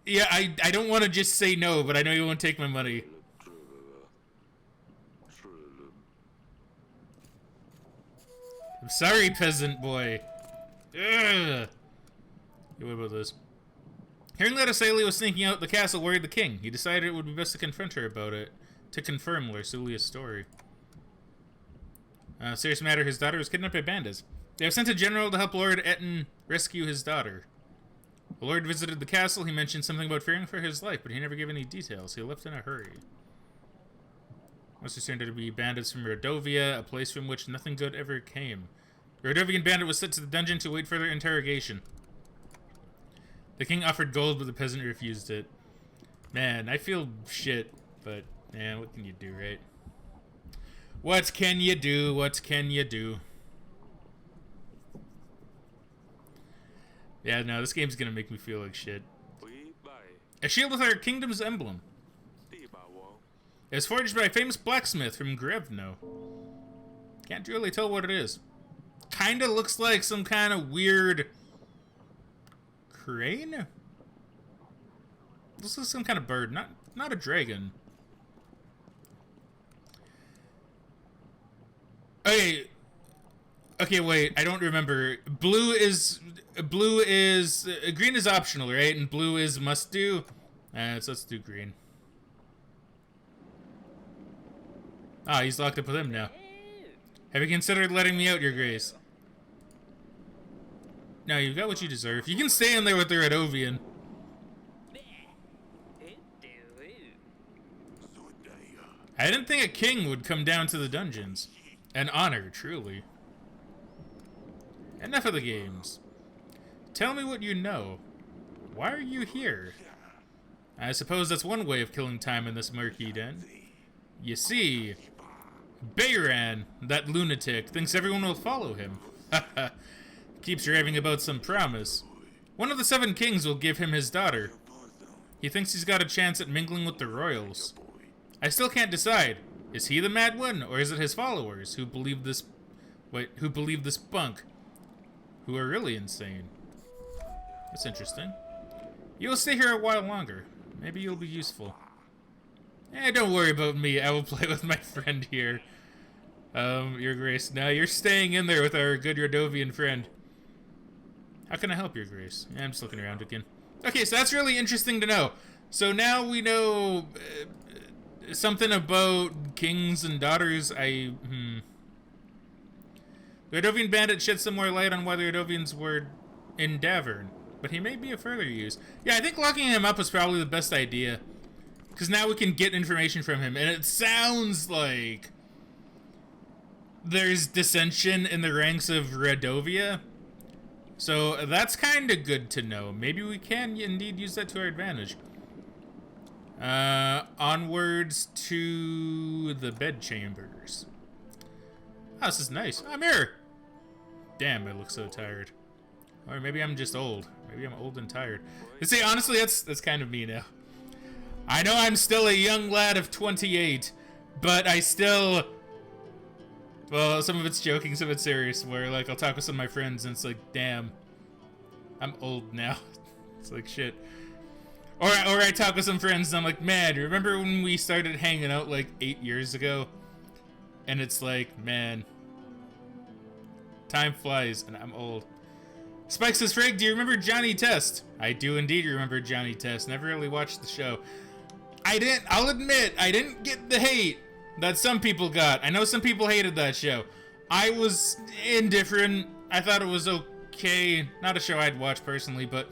Yeah, I don't want to just say no, but I know you won't take my money. I'm sorry, peasant boy. Ugh. What about this? Hearing that Asalia was sneaking out the castle worried the king. He decided it would be best to confront her about it, to confirm Larsulia's story. Serious matter, his daughter was kidnapped by bandits. They have sent a general to help Lord Etten rescue his daughter. The Lord visited the castle. He mentioned something about fearing for his life, but he never gave any details. He left in a hurry. Must assumed to be bandits from Rodovia, a place from which nothing good ever came. The Rodovian bandit was sent to the dungeon to wait further interrogation. The king offered gold, but the peasant refused it. Man, I feel shit, but, man, what can you do, right? What can you do? What can you do? Yeah, no, this game's gonna make me feel like shit. A shield with our kingdom's emblem. It was forged by a famous blacksmith from Grevno. Can't really tell what it is. Kinda looks like some kind of weird crane? This is some kind of bird, not a dragon. Okay, wait, I don't remember. Green is optional, right? And blue is must do. So let's do green. Ah, he's locked up with him now. Have you considered letting me out, Your Grace? No, you got what you deserve. You can stay in there with the Rodovian. I didn't think a king would come down to the dungeons. An honor, truly. Enough of the games. Tell me what you know. Why are you here? I suppose that's one way of killing time in this murky den. You see, Bayran, that lunatic, thinks everyone will follow him. Keeps raving about some promise. One of the 7 kings will give him his daughter. He thinks he's got a chance at mingling with the royals. I still can't decide. Is he the mad one, or is it his followers who believe this... who believe this bunk? Who are really insane. That's interesting. You'll stay here a while longer. Maybe you'll be useful. Don't worry about me. I will play with my friend here. Your Grace. Now you're staying in there with our good Rodovian friend. How can I help, Your Grace? I'm just looking around again. Okay, so that's really interesting to know. So now we know something about kings and daughters. The Rodovian bandit shed some more light on why the Rodovians were in Davern, but he may be of further use. Yeah, I think locking him up was probably the best idea, because now we can get information from him, and it sounds like there's dissension in the ranks of Rodovia, so that's kind of good to know. Maybe we can indeed use that to our advantage. Onwards to the bedchambers. Oh, this is nice. I'm here. Damn, I look so tired. Or maybe I'm just old. Maybe I'm old and tired. You see, honestly, that's kind of me now. I know I'm still a young lad of 28, but I still... Well, some of it's joking, some of it's serious, where, like, I'll talk with some of my friends, and it's like, damn, I'm old now. It's like, shit. Or I talk with some friends, and I'm like, man, remember when we started hanging out, like, 8 years ago? And it's like, man, Time flies, and I'm old. Spike says, Frank, do you remember Johnny Test? I do indeed remember Johnny Test. Never really watched the show. I'll admit, I didn't get the hate that some people got. I know some people hated that show. I was indifferent. I thought it was okay. Not a show I'd watch personally, but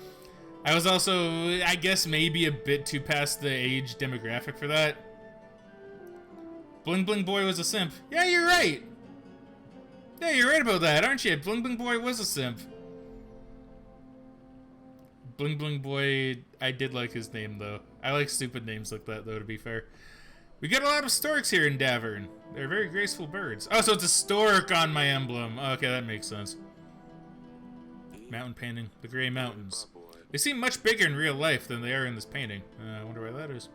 I was also, I guess, maybe a bit too past the age demographic for that. Bling Bling Boy was a simp. Yeah, you're right. Yeah, you're right about that, aren't you? Bling Bling Boy was a simp. Bling Bling Boy, I did like his name, though. I like stupid names like that, though, to be fair. We got a lot of storks here in Davern. They're very graceful birds. Oh, so it's a stork on my emblem. Okay, that makes sense. Mountain painting. The Grey Mountains. They seem much bigger in real life than they are in this painting. I wonder why that is.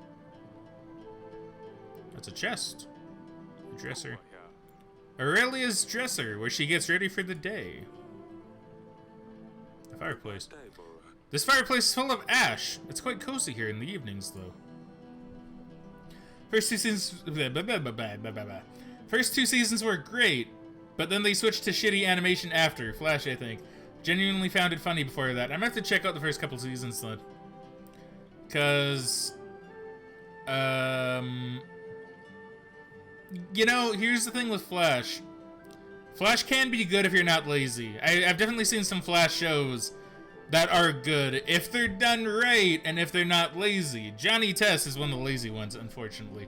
That's a chest. A dresser. Aurelia's dresser, where she gets ready for the day. A fireplace. This fireplace is full of ash. It's quite cozy here in the evenings, though. First two seasons were great, but then they switched to shitty animation after. Flash, I think. Genuinely found it funny before that. I'm gonna have to check out the first couple seasons, then. Because... you know, here's the thing with Flash. Flash can be good if you're not lazy. I've definitely seen some Flash shows that are good if they're done right and if they're not lazy. Johnny Test is one of the lazy ones, unfortunately.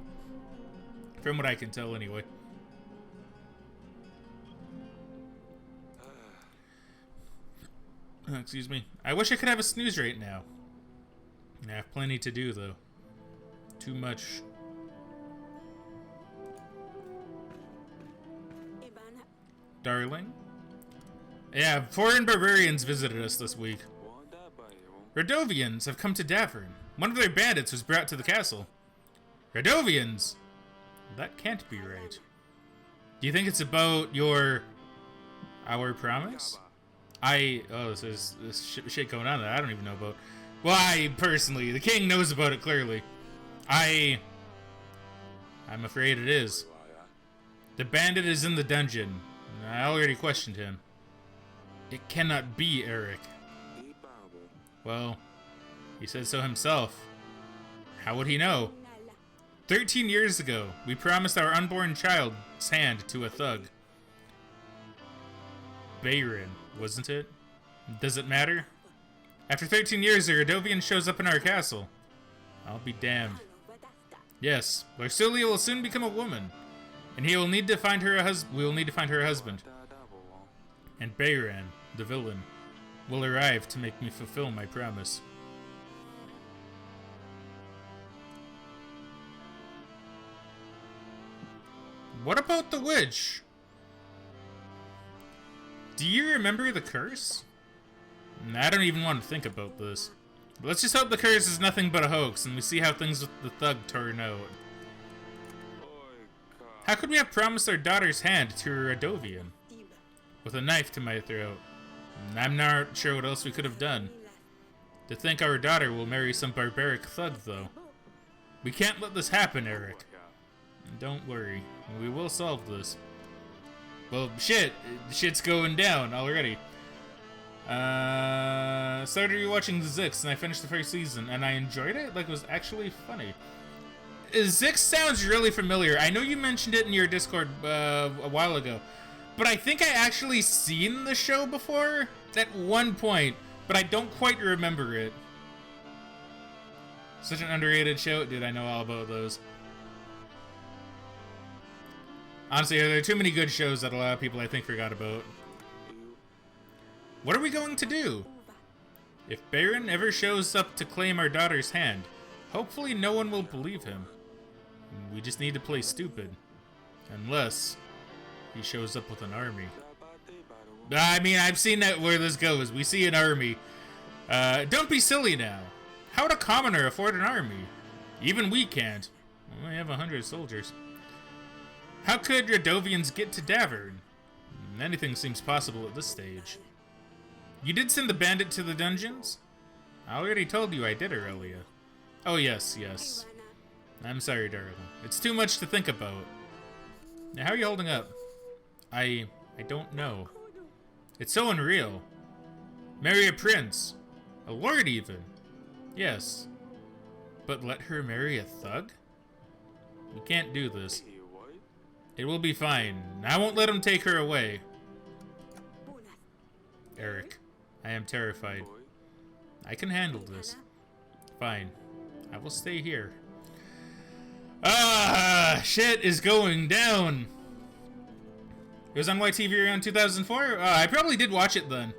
From what I can tell, anyway. Excuse me. I wish I could have a snooze right now. I have plenty to do, though. Too much. Darling? Yeah, foreign barbarians visited us this week. Radovians have come to Davern. One of their bandits was brought to the castle. Radovians? That can't be right. Do you think it's about our promise? Oh, so there's this shit going on that I don't even know about. Well, personally, the king knows about it clearly. I'm afraid it is. The bandit is in the dungeon. I already questioned him. It cannot be Eric. Well, he said so himself. How would he know? 13 years ago, we promised our unborn child's hand to a thug. Bayron, wasn't it? Does it matter? After 13 years, a Radovian shows up in our castle. I'll be damned. Yes, Larsulia will soon become a woman, and he will need to find her we will need to find her a husband. And Bayron, the villain, will arrive to make me fulfill my promise. What about the witch? Do you remember the curse? I don't even want to think about this. Let's just hope the curse is nothing but a hoax, and we see how things with the thug turn out. How could we have promised our daughter's hand to a Radovian? With a knife to my throat. I'm not sure what else we could have done. To think our daughter will marry some barbaric thug, though. We can't let this happen, Eric. Don't worry, we will solve this. Well, shit's going down already. Started rewatching Zix, and I finished the first season, and I enjoyed it. Like, it was actually funny. Zix sounds really familiar. I know you mentioned it in your Discord a while ago, but I think I actually seen the show before at one point, but I don't quite remember it. Such an underrated show. Dude, I know all about those. Honestly, there are too many good shows that a lot of people, I think, forgot about. What are we going to do? If Bayron ever shows up to claim our daughter's hand, hopefully no one will believe him. We just need to play stupid. Unless he shows up with an army. I mean, I've seen that where this goes. We see an army. Don't be silly now. How would a commoner afford an army? Even we can't. We only have 100 soldiers. How could Radovians get to Davern? Anything seems possible at this stage. You did send the bandit to the dungeons? I already told you I did, Aurelia. Oh, yes. I'm sorry, darling. It's too much to think about. Now, how are you holding up? I don't know. It's so unreal. Marry a prince. A lord even. Yes. But let her marry a thug? We can't do this. It will be fine. I won't let him take her away. Eric, I am terrified. I can handle this. Fine. I will stay here. Ah, shit is going down. It was on YTV around 2004? I probably did watch it then.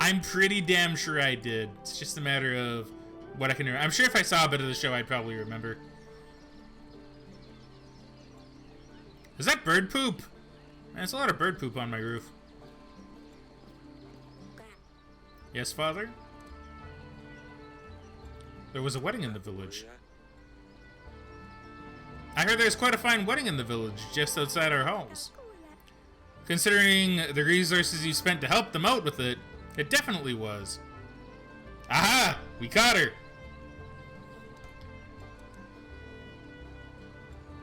I'm pretty damn sure I did. It's just a matter of what I can remember. I'm sure if I saw a bit of the show, I'd probably remember. Is that bird poop? Man, there's a lot of bird poop on my roof. Yes, father? There was a wedding in the village. I heard there's quite a fine wedding in the village, just outside our halls. Considering the resources you spent to help them out with it, it definitely was. Aha! We caught her!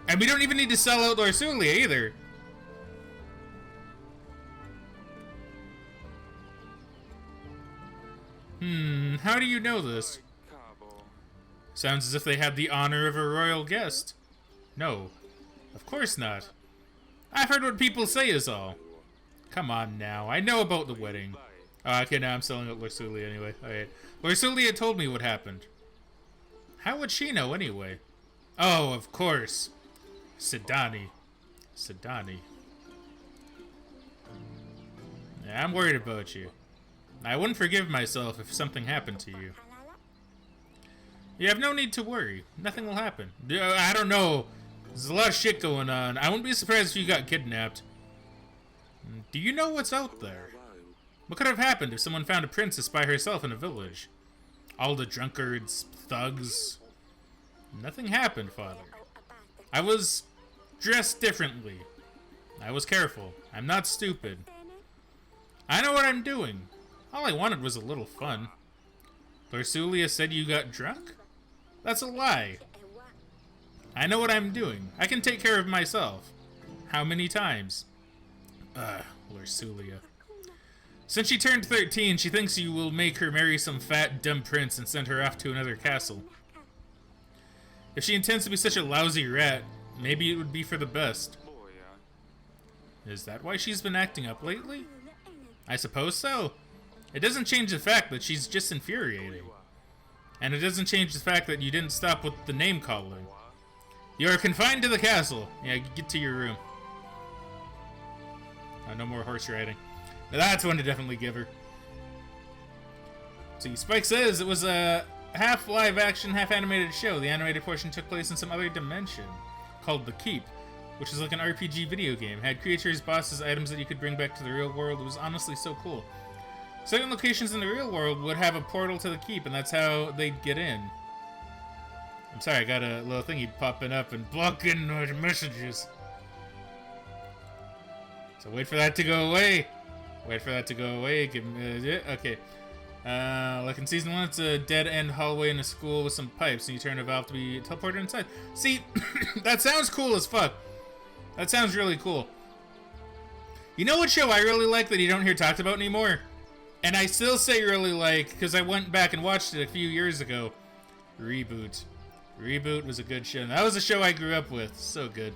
And we don't even need to sell out Lorsulia either. How do you know this? Sounds as if they had the honor of a royal guest. No, of course not. I've heard what people say is all. Come on now, I know about the wedding. Okay, now I'm selling out Lorsulia anyway. Alright. Lorsulia told me what happened. How would she know anyway? Oh, of course. Sidani. Sidani. Yeah, I'm worried about you. I wouldn't forgive myself if something happened to you. You have no need to worry. Nothing will happen. I don't know. There's a lot of shit going on. I wouldn't be surprised if you got kidnapped. Do you know what's out there? What could have happened if someone found a princess by herself in a village? All the drunkards, thugs. Nothing happened, father. I was dressed differently. I was careful. I'm not stupid. I know what I'm doing. All I wanted was a little fun. Lorsulia said you got drunk? That's a lie. I know what I'm doing. I can take care of myself. How many times? Lorsulia. Since she turned 13, she thinks you will make her marry some fat, dumb prince and send her off to another castle. If she intends to be such a lousy rat, maybe it would be for the best. Is that why she's been acting up lately? I suppose so. It doesn't change the fact that she's just infuriating. And it doesn't change the fact that you didn't stop with the name calling. You are confined to the castle. Yeah, get to your room. No more horse riding. Now that's one to definitely give her. See, Spike says it was a half live action, half animated show. The animated portion took place in some other dimension called The Keep, which is like an RPG video game. It had creatures, bosses, items that you could bring back to the real world. It was honestly so cool. Certain locations in the real world would have a portal to the Keep, and that's how they'd get in. I'm sorry, I got a little thingy popping up and blocking my messages. So wait for that to go away. Wait for that to go away. Give me, okay. Like in season 1, it's a dead-end hallway in a school with some pipes, and you turn a valve to be teleported inside. See, that sounds cool as fuck. That sounds really cool. You know what show I really like that you don't hear talked about anymore? And I still say really like, because I went back and watched it a few years ago. Reboot. Reboot was a good show. That was a show I grew up with. So good.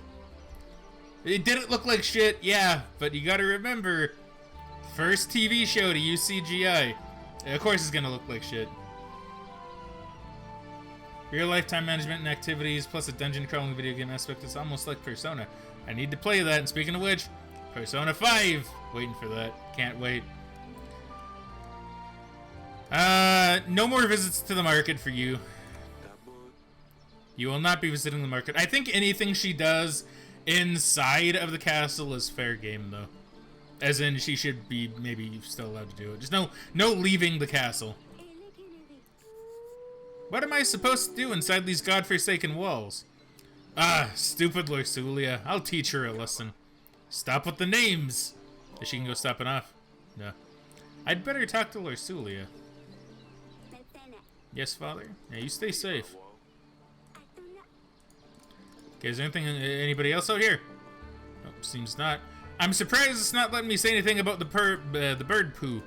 It didn't look like shit, yeah, but you gotta remember, first TV show to use CGI. Of course it's gonna look like shit. Real life time management and activities, plus a dungeon crawling video game aspect. It's almost like Persona. I need to play that, and speaking of which, Persona 5! Waiting for that. Can't wait. No more visits to the market for you. You will not be visiting the market. I think anything she does inside of the castle is fair game, though. As in, she should be maybe still allowed to do it. Just no leaving the castle. What am I supposed to do inside these godforsaken walls? Ah, stupid Lorsulia. I'll teach her a lesson. Stop with the names. If she can go stopping off. No. I'd better talk to Lorsulia. Yes, father? Yeah, you stay safe. Okay, is there anything, anybody else out here? Nope, seems not. I'm surprised it's not letting me say anything about the bird poo.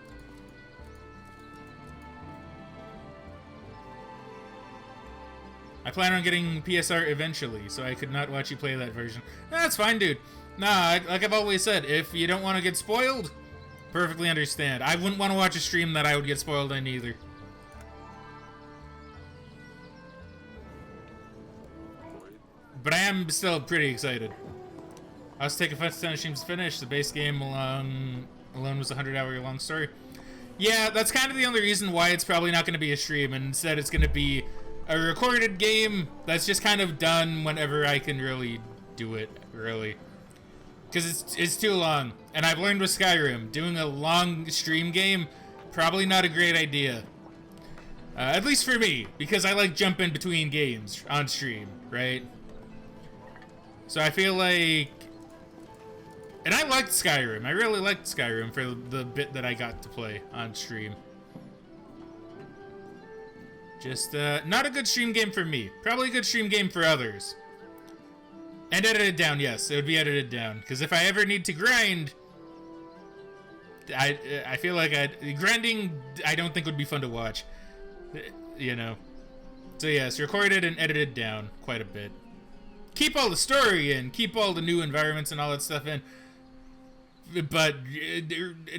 I plan on getting PSR eventually, so I could not watch you play that version. That's fine, dude. Nah, like I've always said, if you don't want to get spoiled, perfectly understand. I wouldn't want to watch a stream that I would get spoiled in either. But I am still pretty excited. I was taking 5 to 10 streams to finish. The base game alone was a 100-hour long story. Yeah, that's kind of the only reason why it's probably not going to be a stream, and instead it's going to be a recorded game that's just kind of done whenever I can really do it, really. Because it's too long. And I've learned with Skyrim, doing a long stream game, probably not a great idea. At least for me, because I like jumping between games on stream, right? So I feel like... And I liked Skyrim. I really liked Skyrim for the bit that I got to play on stream. Just, not a good stream game for me. Probably a good stream game for others. And edited down, yes. It would be edited down. Because if I ever need to grind... I feel like grinding, I don't think would be fun to watch. You know. So yes, recorded and edited down quite a bit. Keep all the story in. Keep all the new environments and all that stuff in. But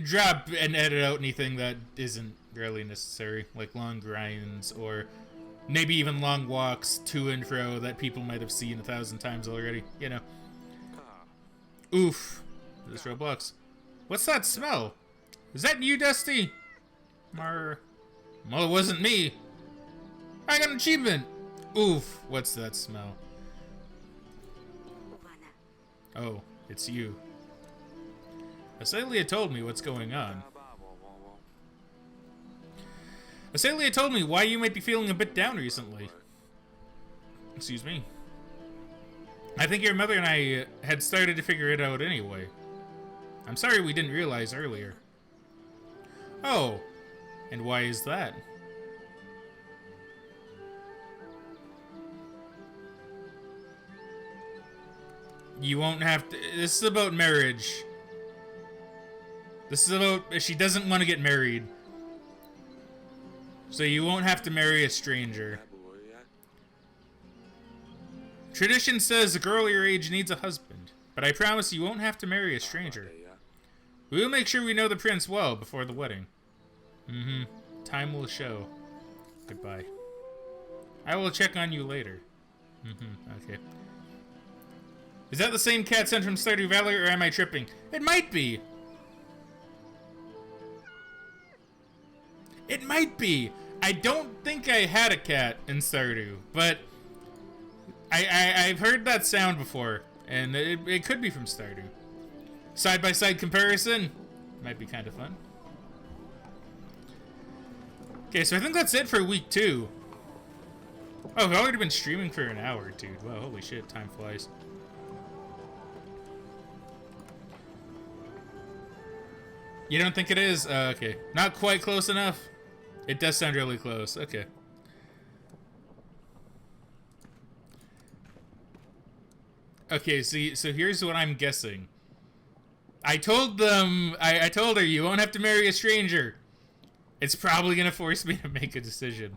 drop and edit out anything that isn't really necessary, like long grinds or maybe even long walks to and fro that people might have seen 1,000 times already, you know. Oof. This Roblox. What's that smell? Is that you, Dusty? Well, it wasn't me. I got an achievement. Oof. What's that smell? Oh, it's you. Asalia told me what's going on. Asalia told me why you might be feeling a bit down recently. Excuse me. I think your mother and I had started to figure it out anyway. I'm sorry we didn't realize earlier. Oh, and why is that? You won't have to... This is about marriage. This is about... She doesn't want to get married. So you won't have to marry a stranger. Tradition says a girl your age needs a husband, but I promise you won't have to marry a stranger. We will make sure we know the prince well before the wedding. Mm-hmm. Time will show. Goodbye. I will check on you later. Mm-hmm. Okay. Is that the same cat sent from Stardew Valley, or am I tripping? It might be. It might be. I don't think I had a cat in Stardew, but I've heard that sound before, and it could be from Stardew. Side-by-side comparison might be kind of fun. Okay, so I think that's it for week 2. Oh, I've already been streaming for an hour, dude. Wow, holy shit, time flies. You don't think it is? Okay. Not quite close enough? It does sound really close. Okay. Okay, see, so here's what I'm guessing. I told them, I told her, you won't have to marry a stranger. It's probably gonna force me to make a decision.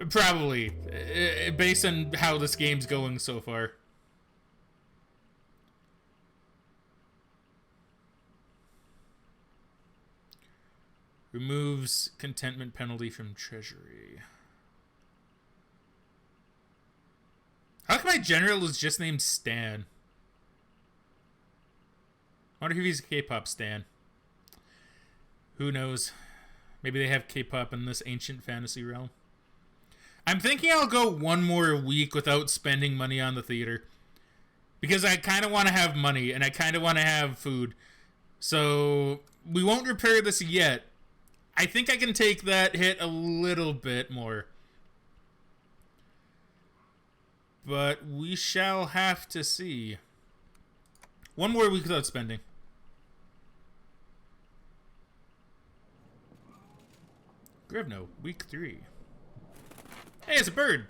Probably. Based on how this game's going so far. Removes contentment penalty from treasury. How come my general is just named Stan? I wonder if he's a K-pop stan. Who knows? Maybe they have K-pop in this ancient fantasy realm. I'm thinking I'll go one more week without spending money on the theater. Because I kind of want to have money, and I kind of want to have food. So, we won't repair this yet. I think I can take that hit a little bit more. But we shall have to see. One more week without spending. Grivno, week 3. Hey, it's a bird.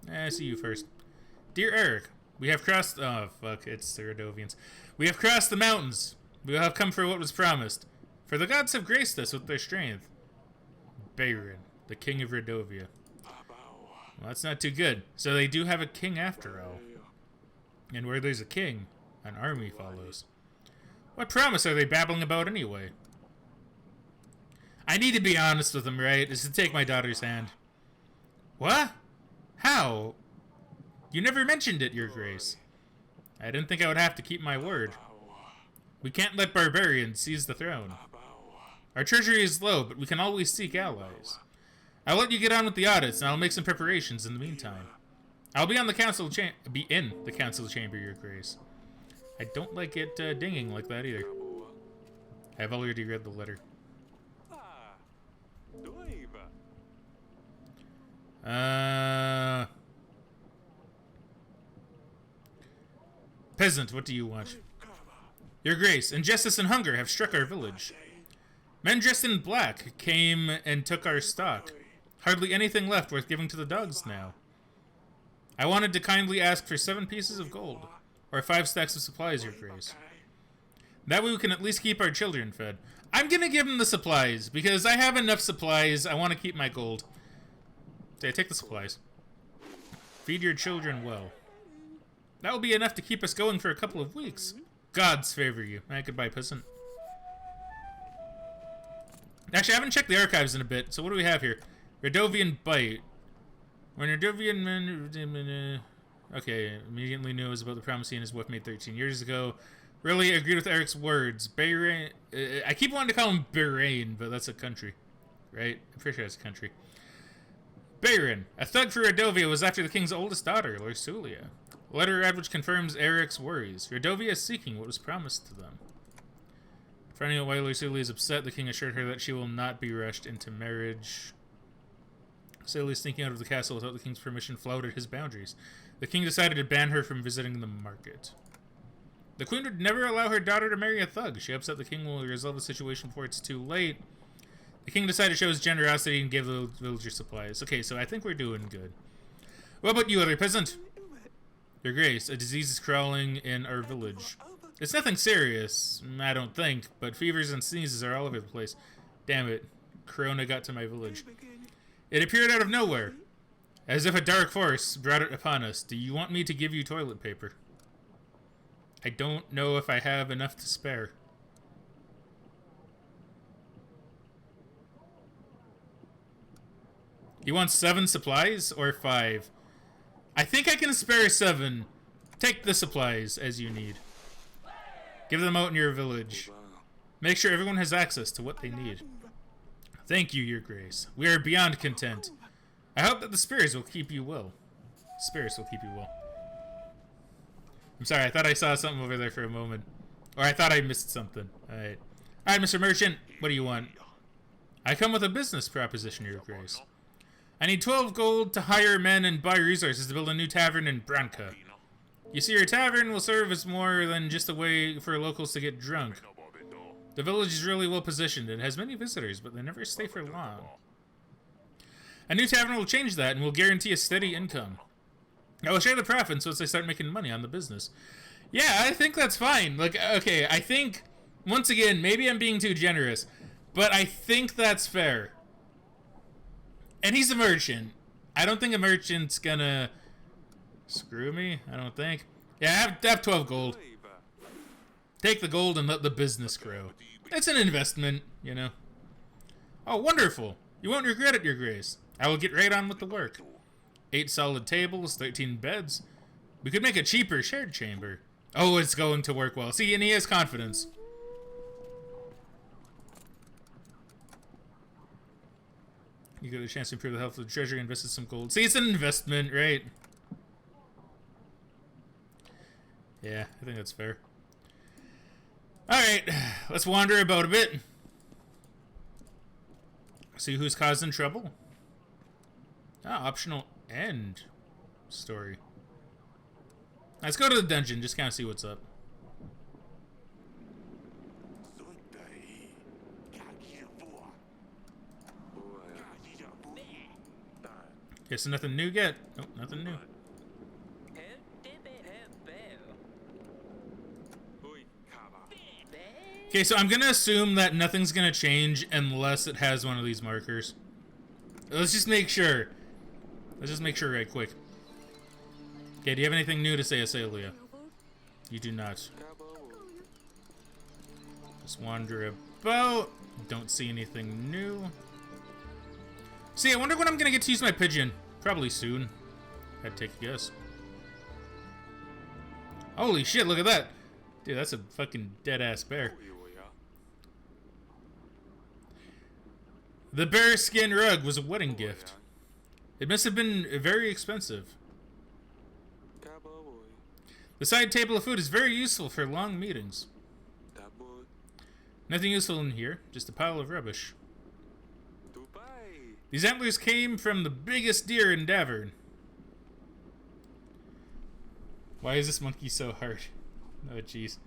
I see you first. Dear Eric, We have crossed... Oh, fuck. It's the Radovians. We have crossed the mountains. We have come for what was promised. For the gods have graced us with their strength. Bayron, the king of Radovia. Well, that's not too good. So they do have a king after all. And where there's a king, an army follows. What promise are they babbling about anyway? I need to be honest with them, right? Is to take my daughter's hand. What? How? You never mentioned it, Your Grace. I didn't think I would have to keep my word. We can't let barbarians seize the throne. Our treasury is low, but we can always seek allies. I'll let you get on with the audits, and I'll make some preparations in the meantime. I'll be in the council chamber, Your Grace. I don't like it dinging like that either. I've already read the letter. Peasant, what do you want? Your Grace, injustice and hunger have struck our village. Men dressed in black came and took our stock. Hardly anything left worth giving to the dogs now. I wanted to kindly ask for 7 pieces of gold, or 5 stacks of supplies, Your Grace. That way we can at least keep our children fed. I'm gonna give them the supplies, because I have enough supplies. I want to keep my gold. So take the supplies. Feed your children well. That will be enough to keep us going for a couple of weeks. Gods favor you. Goodbye, peasant. Actually, I haven't checked the archives in a bit, so what do we have here? Radovian Bite. When Radovian men... Okay, immediately knows about the promise he and his wife made 13 years ago. Really agreed with Eric's words. Bahrain... I keep wanting to call him Bahrain, but that's a country. Right? I'm pretty sure it's a country. Bayron, a thug for Radovia, was after the king's oldest daughter, Lorsulia. A letter read which confirms Eric's worries. Radovia is seeking what was promised to them. Finding out why Lorsulia is upset, the king assured her that she will not be rushed into marriage. Celia, sneaking out of the castle without the king's permission, flouted his boundaries. The king decided to ban her from visiting the market. The queen would never allow her daughter to marry a thug. She upset the king will resolve the situation before it's too late. The king decided to show his generosity and gave the villagers supplies. Okay, so I think we're doing good. What about you, other peasant? Your Grace, a disease is crawling in our village. It's nothing serious, I don't think, but fevers and sneezes are all over the place. Damn it, Corona got to my village. It appeared out of nowhere, as if a dark force brought it upon us. Do you want me to give you toilet paper? I don't know if I have enough to spare. You want 7 supplies or 5? I think I can spare 7. Take the supplies as you need. Give them out in your village. Make sure everyone has access to what they need. Thank you, Your Grace. We are beyond content. I hope that the spirits will keep you well. Spirits will keep you well. I'm sorry, I thought I saw something over there for a moment. Or I thought I missed something. Alright. Alright, Mr. Merchant, what do you want? I come with a business proposition, Your Grace. I need 12 gold to hire men and buy resources to build a new tavern in Branca. You see, your tavern will serve as more than just a way for locals to get drunk. The village is really well positioned. It has many visitors, but they never stay for long. A new tavern will change that and will guarantee a steady income. I will share the profits once I start making money on the business. Yeah, I think that's fine. Like, okay, I think, once again, maybe I'm being too generous, but I think that's fair. And he's a merchant. I don't think a merchant's gonna screw me. I don't think. Yeah, have 12 gold. Take the gold and let the business grow. It's an investment, you know. Oh, wonderful. You won't regret it, Your Grace. I will get right on with the work. 8 solid tables, 13 beds. We could make a cheaper shared chamber. Oh, it's going to work well. See, and he has confidence. You get a chance to improve the health of the treasury, invested some gold. See, it's an investment, right? Yeah, I think that's fair. Alright, let's wander about a bit. See who's causing trouble. Ah, optional end story. Let's go to the dungeon, just kind of see what's up. Okay, so nothing new yet. Nope, nothing new. Okay, so I'm gonna assume that nothing's gonna change unless it has one of these markers. Let's just make sure. Let's just make sure right quick. Okay, do you have anything new to say, Asalia? You do not. Just wander about. Don't see anything new. See, I wonder when I'm gonna get to use my pigeon. Probably soon. I'd take a guess. Holy shit, look at that. Dude, that's a fucking dead-ass bear. The bear skin rug was a wedding gift. It must have been very expensive. The side table of food is very useful for long meetings. Nothing useful in here, just a pile of rubbish. These antlers came from the biggest deer in Davern. Why is this monkey so hard? Oh, jeez.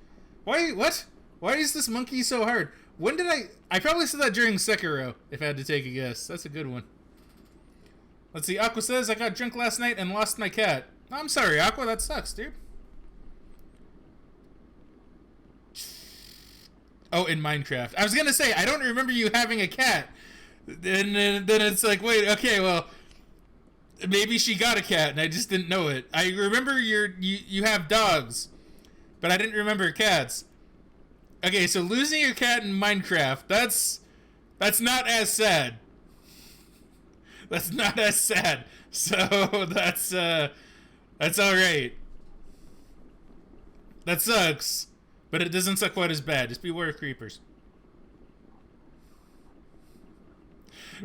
Why? What? Why is this monkey so hard? When did I probably said that during Sekiro, if I had to take a guess. That's a good one. Let's see. Aqua says, I got drunk last night and lost my cat. I'm sorry, Aqua. That sucks, dude. Oh, in Minecraft. I was going to say, I don't remember you having a cat. And then it's like, wait, okay, well, maybe she got a cat and I just didn't know it. I remember you have dogs, but I didn't remember cats. Okay, so losing your cat in Minecraft, that's not as sad. That's not as sad. So that's alright. That sucks, but it doesn't suck quite as bad. Just beware of creepers.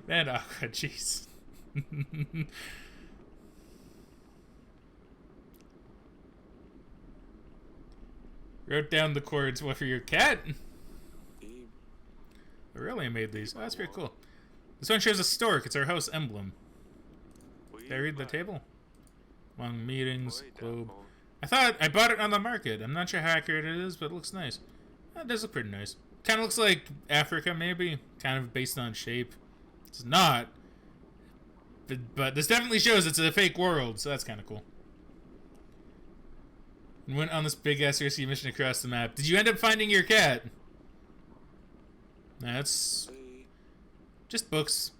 Man, Aqua, jeez. Wrote down the chords for your cat. I really made these. Oh, that's pretty cool. This one shows a stork. It's our house emblem. Did I read the table? Long meetings, globe. I bought it on the market. I'm not sure how accurate it is, but it looks nice. It does look pretty nice. Kind of looks like Africa, maybe. Kind of based on shape. It's not. But this definitely shows it's a fake world, so that's kind of cool. And went on this big-ass rescue mission across the map. Did you end up finding your cat? That's just books.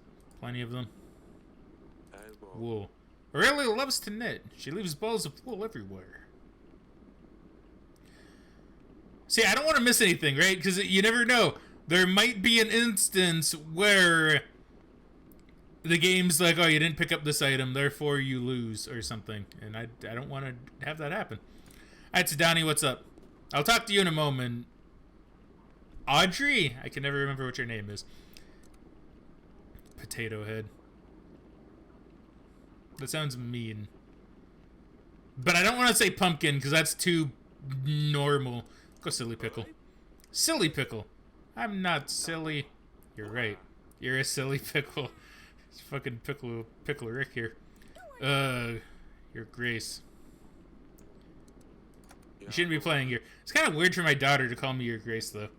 Plenty of them. Wool. Aurelia loves to knit. She leaves balls of wool everywhere. See, I don't want to miss anything, right? Because you never know. There might be an instance where the game's like, oh, you didn't pick up this item, therefore you lose, or something. And I don't want to have that happen. Alright, so Donnie, what's up? I'll talk to you in a moment. Audrey? I can never remember what your name is. Potato head. That sounds mean. But I don't want to say pumpkin, because that's too normal. Go silly pickle. Silly pickle. I'm not silly. You're right. You're a silly pickle. It's fucking pickle Rick here. Your Grace. You shouldn't be playing here. It's kind of weird for my daughter to call me Your Grace, though.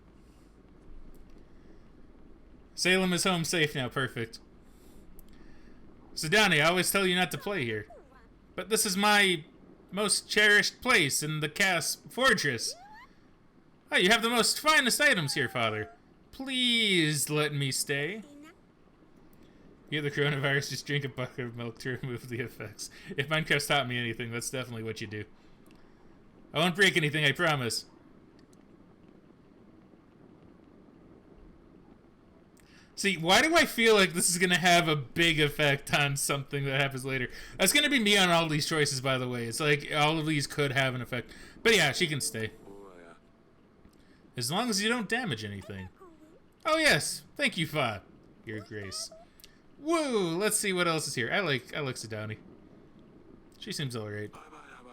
Salem is home safe now. Perfect. So, Donnie, I always tell you not to play here. But this is my most cherished place in the Cass Fortress. Oh, you have the most finest items here, Father. Please let me stay. You have the coronavirus, just drink a bucket of milk to remove the effects. If Minecraft's taught me anything, that's definitely what you do. I won't break anything, I promise. See, why do I feel like this is going to have a big effect on something that happens later? That's going to be me on all these choices, by the way. It's like all of these could have an effect. But yeah, she can stay. As long as you don't damage anything. Oh yes, thank you, Fa. Your Grace. Woo! Let's see what else is here. I like Sidani. She seems alright.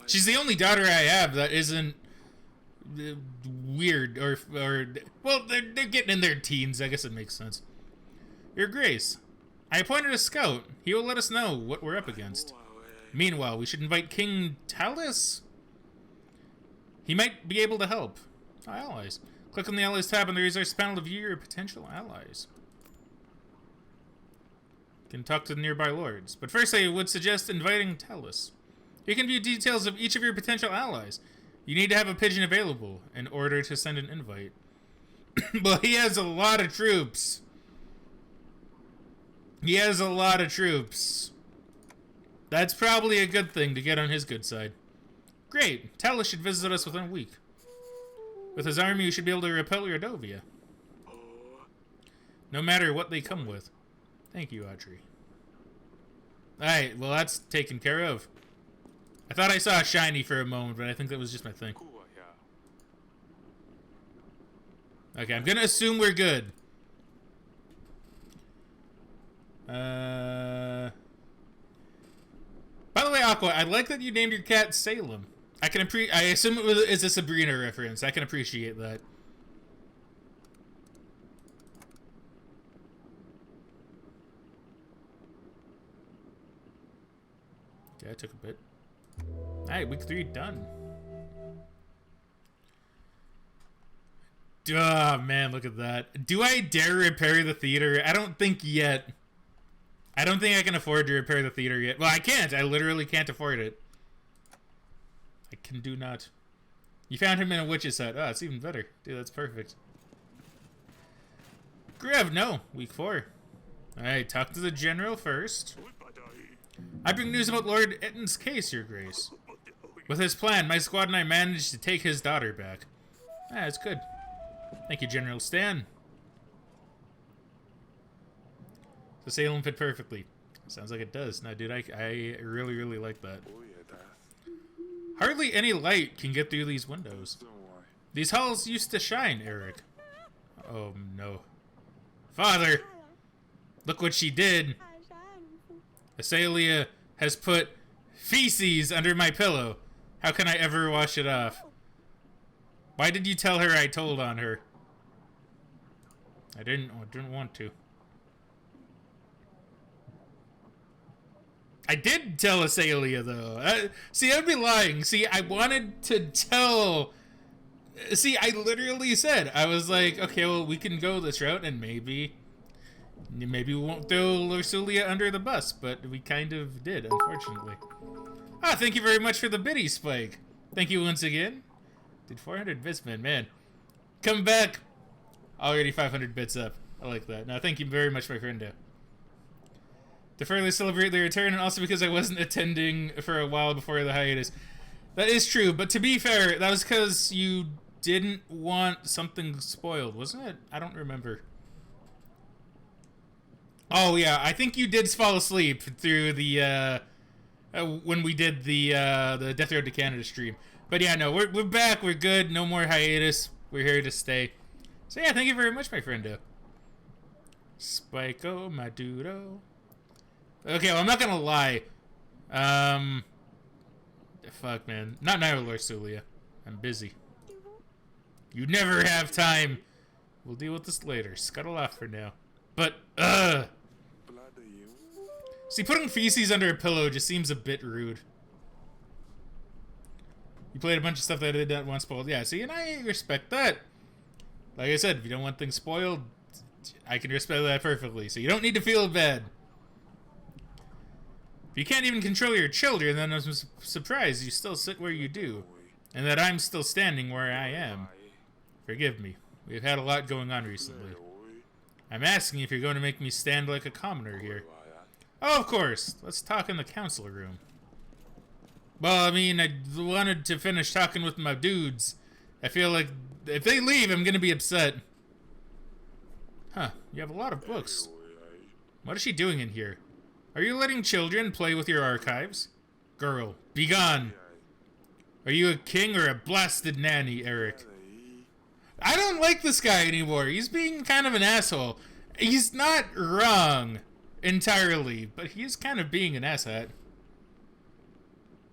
She's the only daughter I have that isn't weird or well, they're getting in their teens. I guess it makes sense. Your Grace, I appointed a scout. He will let us know what we're up against. Meanwhile, we should invite King Talus. He might be able to help. Oh, allies. Click on the Allies tab on the Resource panel to view your potential allies. You can talk to the nearby lords. But first, I would suggest inviting Talus. You can view details of each of your potential allies. You need to have a pigeon available in order to send an invite. But he has a lot of troops. He has a lot of troops. That's probably a good thing to get on his good side. Great. Talus should visit us within a week. With his army, you should be able to repel Rodovia. No matter what they come with. Thank you, Audrey. Alright, well that's taken care of. I thought I saw a shiny for a moment, but I think that was just my thing. Okay, I'm gonna assume we're good. By the way, Aqua, I like that you named your cat Salem. I assume it's a Sabrina reference. I can appreciate that. Okay, I took a bit. Alright, week 3 done. Oh man, look at that. Do I dare repair the theater? I don't think yet. I don't think I can afford to repair the theater yet. Well, I can't. I literally can't afford it. I can do not. You found him in a witch's hut. Oh, it's even better. Dude, that's perfect. Grev, no. Week 4. Alright, talk to the general first. I bring news about Lord Etton's case, Your Grace. With his plan, my squad and I managed to take his daughter back. Ah, it's good. Thank you, General Stan. The Salem fit perfectly. Sounds like it does. No, dude, I really, really like that. Hardly any light can get through these windows. These halls used to shine, Eric. Oh, no. Father! Look what she did! Asalia has put feces under my pillow. How can I ever wash it off? Why did you tell her I told on her? I didn't want to. I did tell Asalia, though. See, I'd be lying. See, I wanted to tell... See, I literally said, I was like, okay, well, we can go this route, and maybe we won't throw Lorsulia under the bus, but we kind of did, unfortunately. Ah, thank you very much for the biddy, Spike. Thank you once again. Did 400 bits, man. Come back. Already 500 bits up. I like that. Now, thank you very much, my friendo. To further celebrate the return, and also because I wasn't attending for a while before the hiatus. That is true, but to be fair, that was because you didn't want something spoiled, wasn't it? I don't remember. Oh, yeah, I think you did fall asleep through the, when we did the Death Road to Canada stream. But yeah, no, we're back, we're good, no more hiatus, we're here to stay. So yeah, thank you very much, my friendo. Spike-o, my dudo. Okay, well, I'm not gonna lie. Fuck, man. Not now, Lorsulia. I'm busy. You never have time. We'll deal with this later. Scuttle off for now. But, see, putting feces under a pillow just seems a bit rude. You played a bunch of stuff that I did not want spoiled. Yeah, see, and I respect that. Like I said, if you don't want things spoiled, I can respect that perfectly. So you don't need to feel bad. If you can't even control your children, then I'm surprised you still sit where you do. And that I'm still standing where I am. Forgive me. We've had a lot going on recently. I'm asking if you're going to make me stand like a commoner here. Oh, of course. Let's talk in the council room. Well, I mean, I wanted to finish talking with my dudes. I feel like if they leave, I'm going to be upset. Huh. You have a lot of books. What is she doing in here? Are you letting children play with your archives? Girl, be gone. Are you a king or a blasted nanny, Eric? I don't like this guy anymore. He's being kind of an asshole. He's not wrong entirely, but he's kind of being an asshat.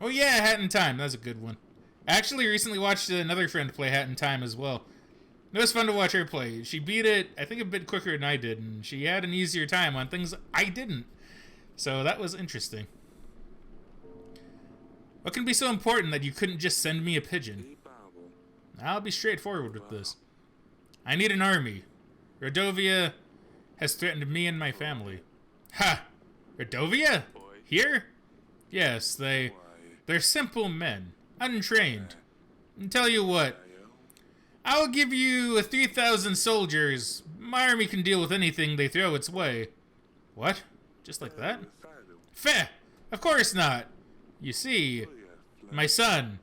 Oh yeah, Hat in Time. That was a good one. I actually recently watched another friend play Hat in Time as well. It was fun to watch her play. She beat it, I think, a bit quicker than I did, and she had an easier time on things I didn't. So that was interesting. What can be so important that you couldn't just send me a pigeon? I'll be straightforward with this. I need an army. Rodovia has threatened me and my family. Ha! Rodovia? Here? Yes, they're simple men. Untrained. And tell you what, I'll give you 3,000 soldiers. My army can deal with anything they throw its way. What? Just like that? Feh! Of course not. You see, my son,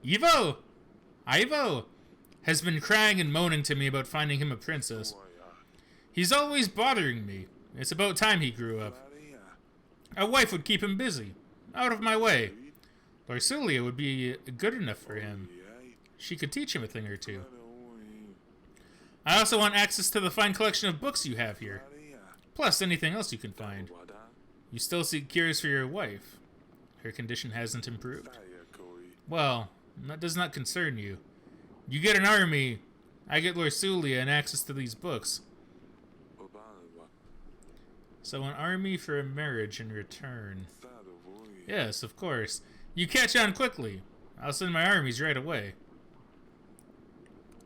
Ivo, has been crying and moaning to me about finding him a princess. He's always bothering me. It's about time he grew up. A wife would keep him busy. Out of my way. Lorsulia would be good enough for him. She could teach him a thing or two. I also want access to the fine collection of books you have here. Plus anything else you can find. You still seek cures for your wife. Her condition hasn't improved. Well, that does not concern you. You get an army, I get Lorsulia and access to these books. So an army for a marriage in return. Yes, of course. You catch on quickly. I'll send my armies right away.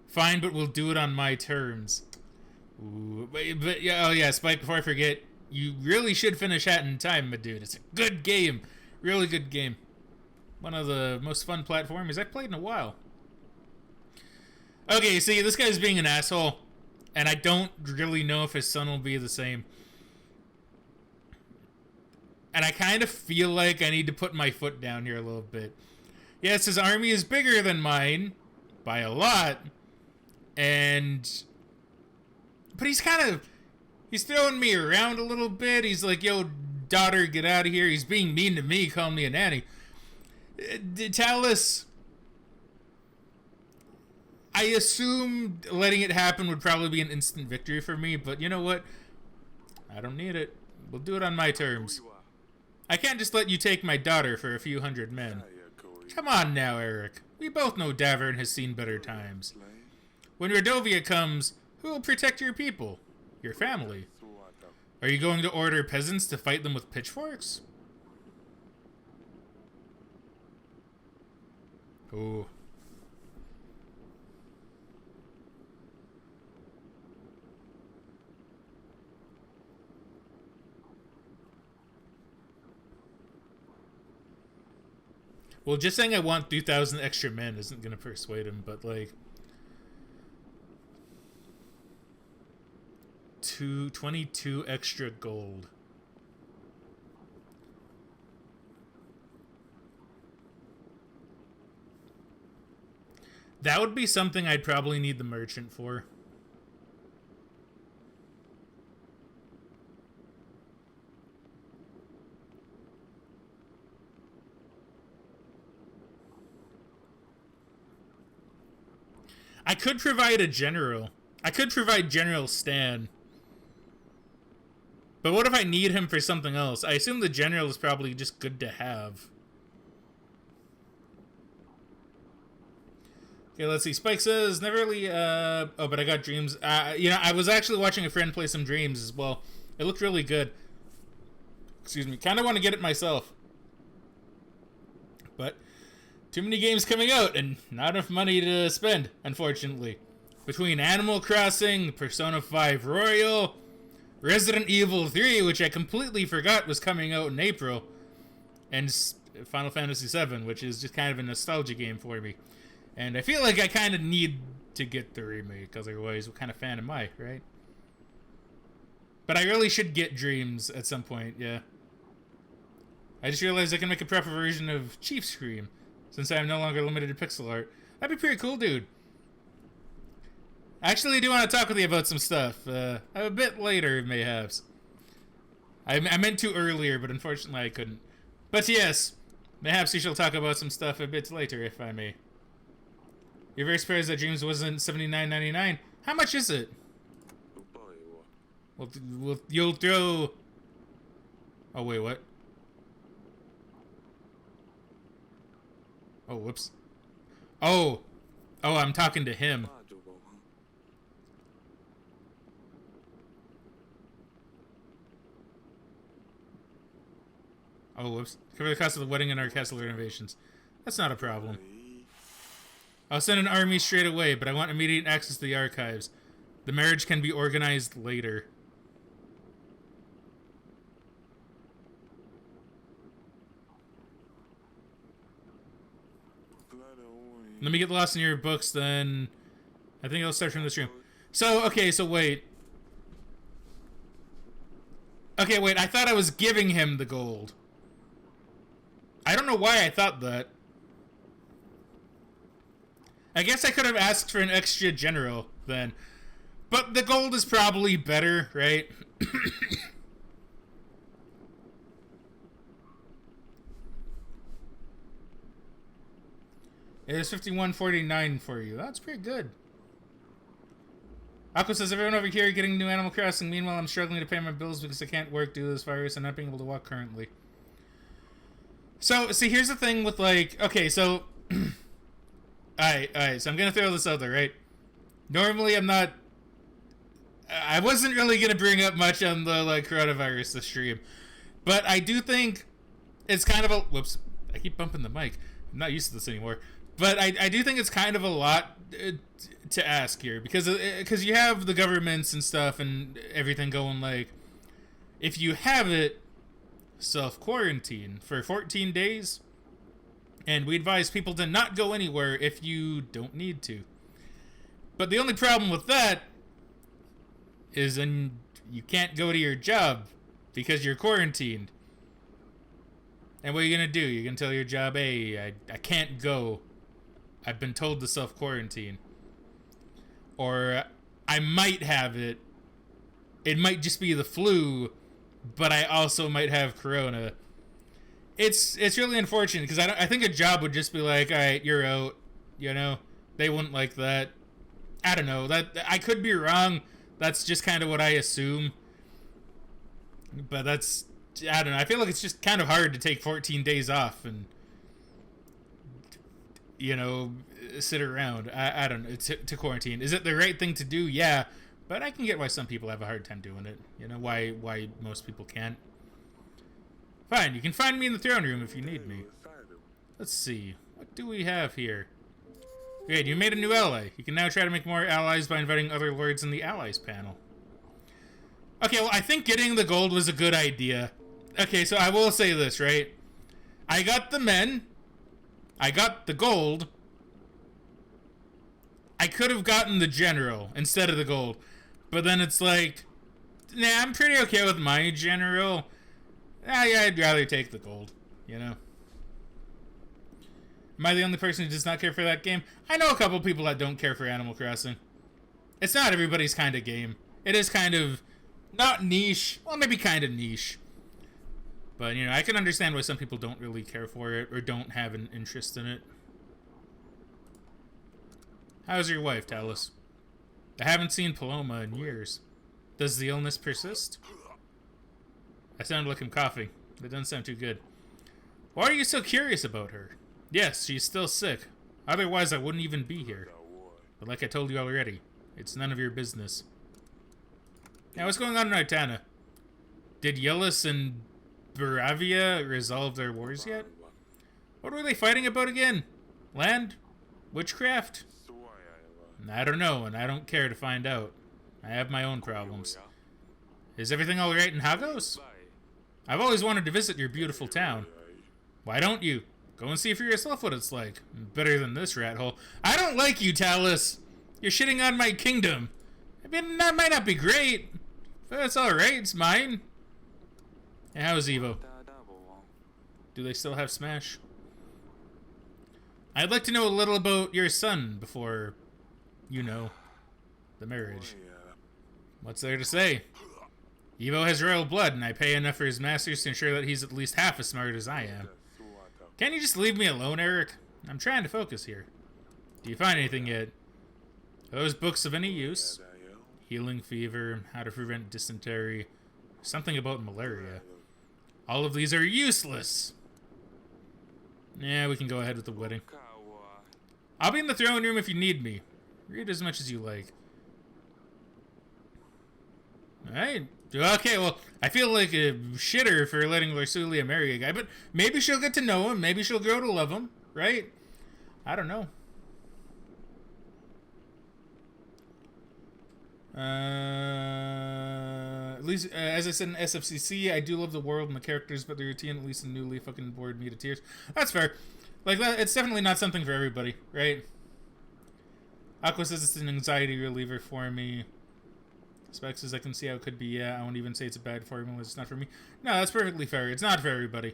Fine, but we'll do it on my terms. Ooh, but yeah, oh yeah, Spike, before I forget, you really should finish Hat in time, my dude. It's a good game. Really good game. One of the most fun platformers I've played in a while. Okay, see, this guy's being an asshole, and I don't really know if his son will be the same. And I kind of feel like I need to put my foot down here a little bit. Yes, his army is bigger than mine, by a lot, but he's he's throwing me around a little bit. He's like, yo, daughter, get out of here. He's being mean to me, calling me a nanny. Talus, I assume letting it happen would probably be an instant victory for me, but you know what? I don't need it. We'll do it on my terms. I can't just let you take my daughter for a few hundred men. Come on now, Eric. We both know Davern has seen better times. When Redovia comes, who will protect your people? Your family. Are you going to order peasants to fight them with pitchforks? Ooh. Well, just saying I want 2,000 extra men isn't going to persuade him, but like 22 extra gold. That would be something I'd probably need the merchant for. I could provide a general. I could provide General Stan. But what if I need him for something else? I assume the general is probably just good to have. Okay, let's see. Spike says, never really, oh, but I got Dreams. You know, I was actually watching a friend play some Dreams as well. It looked really good. Excuse me. Kind of want to get it myself. But too many games coming out and not enough money to spend, unfortunately. Between Animal Crossing, Persona 5 Royal, Resident Evil 3, which I completely forgot was coming out in April, and Final Fantasy 7, which is just kind of a nostalgia game for me. And I feel like I kind of need to get the remake, because otherwise, what kind of fan am I, right? But I really should get Dreams at some point, yeah. I just realized I can make a proper version of Chief Scream, since I am no longer limited to pixel art. That'd be pretty cool, dude. I actually do want to talk with you about some stuff. A bit later, mayhaps. I meant to earlier, but unfortunately I couldn't. But yes, mayhaps we shall talk about some stuff a bit later, if I may. You're very surprised that Dreams wasn't $79.99. How much is it? Well, you'll throw... Oh, wait, what? Oh, whoops. Oh, I'm talking to him. Oh, whoops. Cover the cost of the wedding and our castle renovations. That's not a problem. I'll send an army straight away, but I want immediate access to the archives. The marriage can be organized later. Let me get lost in your books, then I think it'll start from this room. So, okay, so wait. Okay, wait, I thought I was giving him the gold. I don't know why I thought that. I guess I could have asked for an extra general then. But the gold is probably better, right? It is 51.49 for you. That's pretty good. Aqua says, everyone over here getting new Animal Crossing. Meanwhile, I'm struggling to pay my bills because I can't work due to this virus and not being able to walk currently. So, see, here's the thing with, like... Okay, so... Alright, so I'm gonna throw this out there, right? Normally, I'm not... I wasn't really gonna bring up much on the, like, coronavirus this stream. But I do think it's kind of a... Whoops. I keep bumping the mic. I'm not used to this anymore. But I do think it's kind of a lot to ask here. Because you have the governments and stuff and everything going, like... If you have it, self-quarantine for 14 days... And we advise people to not go anywhere if you don't need to. But the only problem with that is then you can't go to your job because you're quarantined. And what are you going to do? You're going to tell your job, hey, I can't go. I've been told to self-quarantine. Or I might have it. It might just be the flu, but I also might have corona. It's really unfortunate because I think a job would just be like, all right, you're out. You know, they wouldn't like that. I don't know. That I could be wrong. That's just kind of what I assume. But that's, I don't know. I feel like it's just kind of hard to take 14 days off and, you know, sit around. I don't know, to quarantine. Is it the right thing to do? Yeah, but I can get why some people have a hard time doing it. You know, why most people can't. Fine, you can find me in the throne room if you need me. Let's see. What do we have here? Great, you made a new ally. You can now try to make more allies by inviting other lords in the allies panel. Okay, well, I think getting the gold was a good idea. Okay, so I will say this, right? I got the men. I got the gold. I could have gotten the general instead of the gold. But then it's like, nah, I'm pretty okay with my general. Yeah, I'd rather take the gold, you know? Am I the only person who does not care for that game? I know a couple people that don't care for Animal Crossing. It's not everybody's kind of game. It is kind of, not niche, well, maybe kind of niche. But, you know, I can understand why some people don't really care for it or don't have an interest in it. How's your wife, Talus? I haven't seen Paloma in years. Does the illness persist? I sound like I'm coughing. That doesn't sound too good. Why are you so curious about her? Yes, she's still sick. Otherwise, I wouldn't even be here. But like I told you already, it's none of your business. Now, what's going on in Artana? Did Yellis and Baravia resolve their wars yet? What were they fighting about again? Land? Witchcraft? I don't know, and I don't care to find out. I have my own problems. Is everything alright in Hagos? I've always wanted to visit your beautiful town. Why don't you? Go and see for yourself what it's like. Better than this rat hole. I don't like you, Talus. You're shitting on my kingdom. I mean, that might not be great, but it's alright. It's mine. Hey, how's Evo? Do they still have Smash? I'd like to know a little about your son before, you know, the marriage. What's there to say? Evo has royal blood, and I pay enough for his masters to ensure that he's at least half as smart as I am. Can't you just leave me alone, Eric? I'm trying to focus here. Do you find anything yet? Are those books of any use? Healing fever, how to prevent dysentery, something about malaria. All of these are useless. Yeah, we can go ahead with the wedding. I'll be in the throne room if you need me. Read as much as you like. Alright. Okay, well, I feel like a shitter for letting Larsulia marry a guy, but maybe she'll get to know him. Maybe she'll grow to love him, right? I don't know. At least, as I said in SFCC, I do love the world and the characters, but the routine, at least in Newly, fucking bored me to tears. That's fair. Like, that, it's definitely not something for everybody, right? Aqua says it's an anxiety reliever for me. Specs says I can see how it could be. Yeah, I won't even say it's a bad formula. It's not for me. No, that's perfectly fair. It's not for everybody.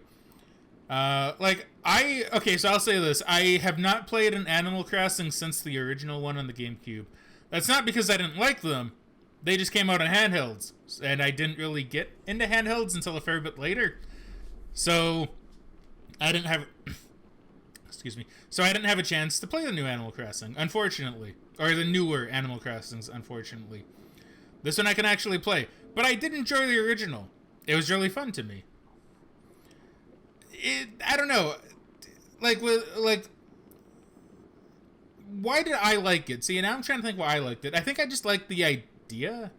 Okay, so I'll say this. I have not played an Animal Crossing since the original one on the GameCube. That's not because I didn't like them. They just came out on handhelds. And I didn't really get into handhelds until a fair bit later. So, I didn't have... excuse me. So I didn't have a chance to play the new Animal Crossing, unfortunately. Or the newer Animal Crossings, unfortunately. This one I can actually play. But I did enjoy the original. It was really fun to me. I don't know. Why did I like it? See, now I'm trying to think why I liked it. I think I just liked the idea.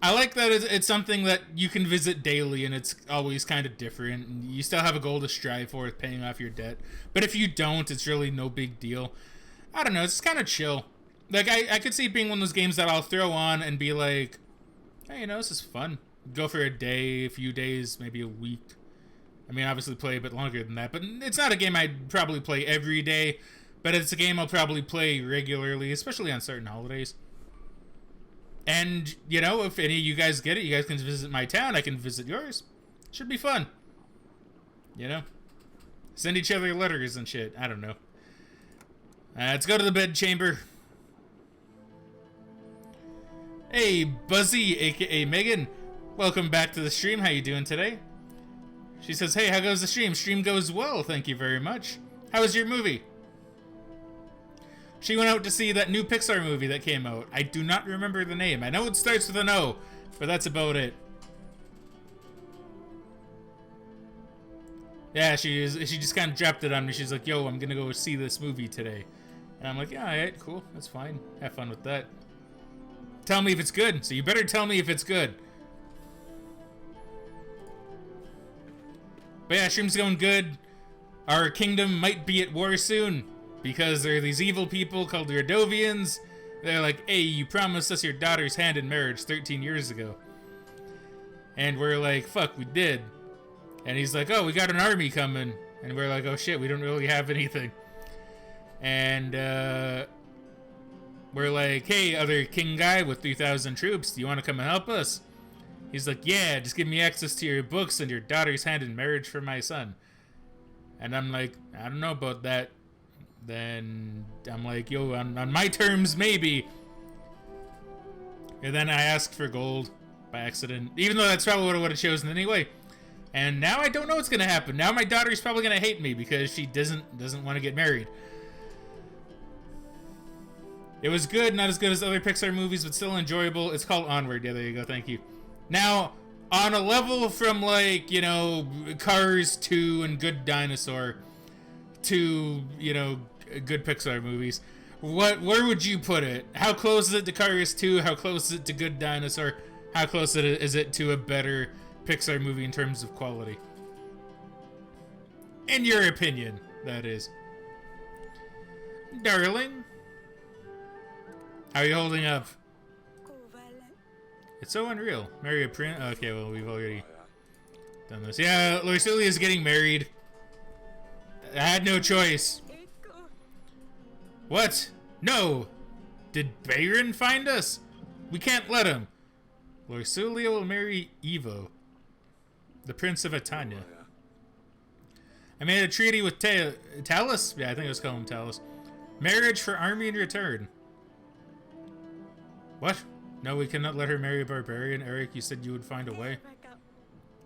I like that it's something that you can visit daily and it's always kind of different. And you still have a goal to strive for with paying off your debt. But if you don't, it's really no big deal. I don't know, it's kind of chill. Like, I could see it being one of those games that I'll throw on and be like, hey, this is fun. Go for a day, a few days, maybe a week. I mean, obviously play a bit longer than that, but it's not a game I'd probably play every day, but it's a game I'll probably play regularly, especially on certain holidays. And, if any of you guys get it, you guys can visit my town, I can visit yours. Should be fun. Send each other letters and shit. I don't know. Let's go to the bed chamber. Hey, Buzzy, aka Megan. Welcome back to the stream. How you doing today? She says, hey, how goes the stream? Stream goes well, thank you very much. How was your movie? She went out to see that new Pixar movie that came out. I do not remember the name. I know it starts with an O, but that's about it. Yeah, she just kind of dropped it on me. She's like, yo, I'm gonna go see this movie today. And I'm like, yeah, alright, cool, that's fine. Have fun with that. Tell me if it's good. So you better tell me if it's good. But yeah, stream's going good. Our kingdom might be at war soon. Because there are these evil people called the Erdovians. They're like, hey, you promised us your daughter's hand in marriage 13 years ago. And we're like, fuck, we did. And he's like, oh, we got an army coming. And we're like, oh shit, we don't really have anything. And we're like, hey, other king guy with 3,000 troops, do you want to come and help us? He's like, yeah, just give me access to your books and your daughter's hand in marriage for my son. And I'm like, I don't know about that. Then I'm like, yo, on my terms, maybe. And then I asked for gold by accident, even though that's probably what I would have chosen anyway. And now I don't know what's gonna happen. Now my daughter's probably gonna hate me because she doesn't want to get married. It was good, not as good as other Pixar movies, but still enjoyable. It's called Onward. Yeah, there you go. Thank you. Now, on a level from like, Cars 2 and Good Dinosaur to, good Pixar movies, where would you put it? How close is it to Cars 2? How close is it to Good Dinosaur? How close is it to a better Pixar movie in terms of quality? In your opinion, that is. Darling, how are you holding up? It's so unreal. Marry a prince? Okay, well, we've already done this. Yeah, Lorsulia is getting married. I had no choice. What? No! Did Bayron find us? We can't let him. Lorsulia will marry Evo, the Prince of Atanya. I made a treaty with Talus? Yeah, I think it was called him Talus. Marriage for army in return. What? No, we cannot let her marry a barbarian. Eric, you said you would find a way.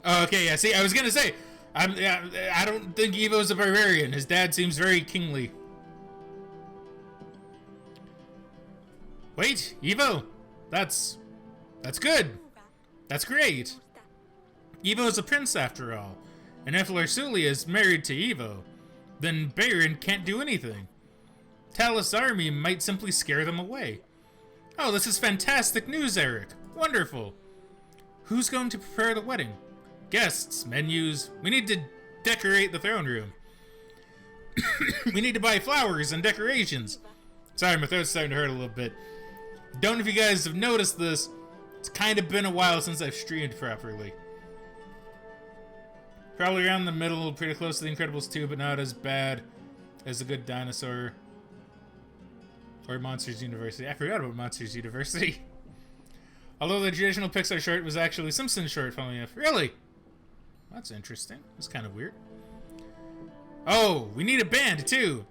Oh, okay, yeah, see, I was gonna say, I don't think Evo's a barbarian. His dad seems very kingly. Wait, Evo? That's good. That's great. Evo's a prince after all. And if Lorsulia is married to Evo, then Bayron can't do anything. Talus' army might simply scare them away. Oh, this is fantastic news, Eric. Wonderful. Who's going to prepare the wedding? Guests, menus. We need to decorate the throne room. We need to buy flowers and decorations. Sorry, my throat's starting to hurt a little bit. Don't know if you guys have noticed this. It's kind of been a while since I've streamed properly. Probably around the middle, pretty close to The Incredibles 2, but not as bad as A Good Dinosaur. Or Monsters University. I forgot about Monsters University. Although the traditional Pixar short was actually Simpsons short, funnily enough. Really? That's interesting. That's kind of weird. Oh, we need a band, too.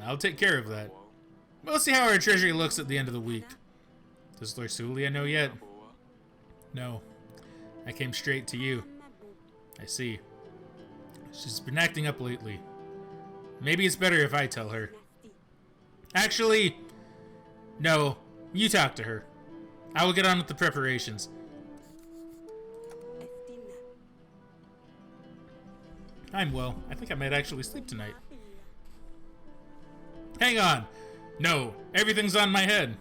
I'll take care of that. We'll see how our treasury looks at the end of the week. Does Lorsulia know yet? No. I came straight to you. I see. She's been acting up lately. Maybe it's better if I tell her. Actually, no. You talk to her. I will get on with the preparations. I'm well. I think I might actually sleep tonight. Hang on. No, everything's on my head.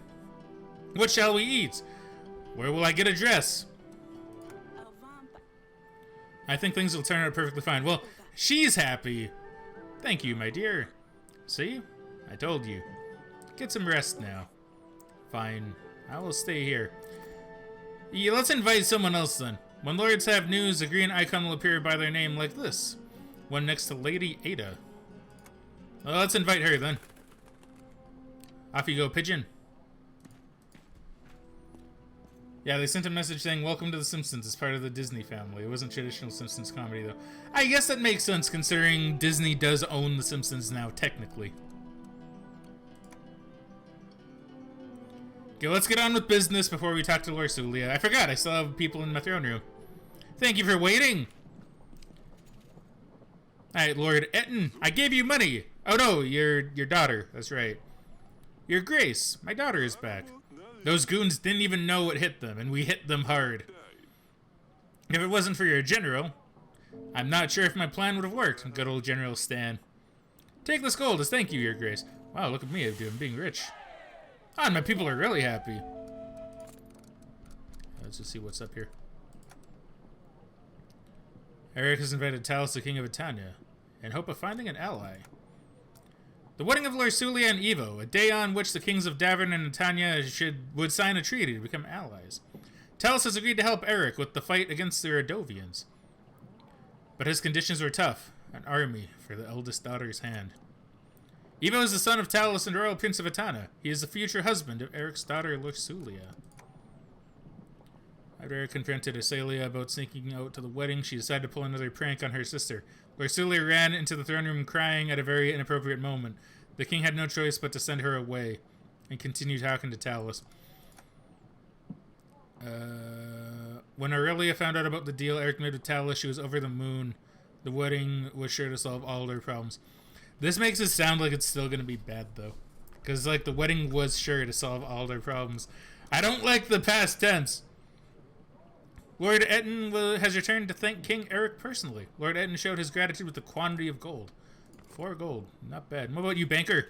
What shall we eat? Where will I get a dress? I think things will turn out perfectly fine. Well, she's happy. Thank you, my dear. See? I told you. Get some rest now. Fine. I will stay here. Yeah, let's invite someone else then. When lords have news, a green icon will appear by their name like this. One next to Lady Ada. Well, let's invite her then. Off you go, pigeon. Yeah, they sent a message saying, welcome to The Simpsons as part of the Disney family. It wasn't traditional Simpsons comedy, though. I guess that makes sense, considering Disney does own The Simpsons now, technically. Okay, let's get on with business before we talk to Lorsulia. I forgot, I still have people in my throne room. Thank you for waiting! Alright, Lord Etten, I gave you money! Oh no, your daughter, that's right. Your Grace, my daughter is back. Those goons didn't even know what hit them, and we hit them hard. If it wasn't for your general, I'm not sure if my plan would have worked. Good old General Stan. Take this gold as thank you, Your Grace. Wow, look at me, I'm being rich. Ah, and my people are really happy. Let's just see what's up here. Eric has invited Talos, the King of Etania, in hope of finding an ally. The wedding of Lorsulia and Evo, a day on which the kings of Davern and Etania would sign a treaty to become allies. Talos has agreed to help Eric with the fight against the Radovians. But his conditions were tough. An army for the eldest daughter's hand. Evo is the son of Talos and Royal Prince of Etana. He is the future husband of Eric's daughter, Lorsulia. After Eric confronted Asalia about sneaking out to the wedding, she decided to pull another prank on her sister. Lorsulia ran into the throne room crying at a very inappropriate moment. The king had no choice but to send her away, and continued talking to Talos. When Aurelia found out about the deal Eric made with Talos, she was over the moon. The wedding was sure to solve all their problems. This makes it sound like it's still going to be bad, though. Because, like, the wedding was sure to solve all their problems. I don't like the past tense. Lord Etten has returned to thank King Eric personally. Lord Etten showed his gratitude with the quantity of gold. 4 gold. Not bad. What about you, banker?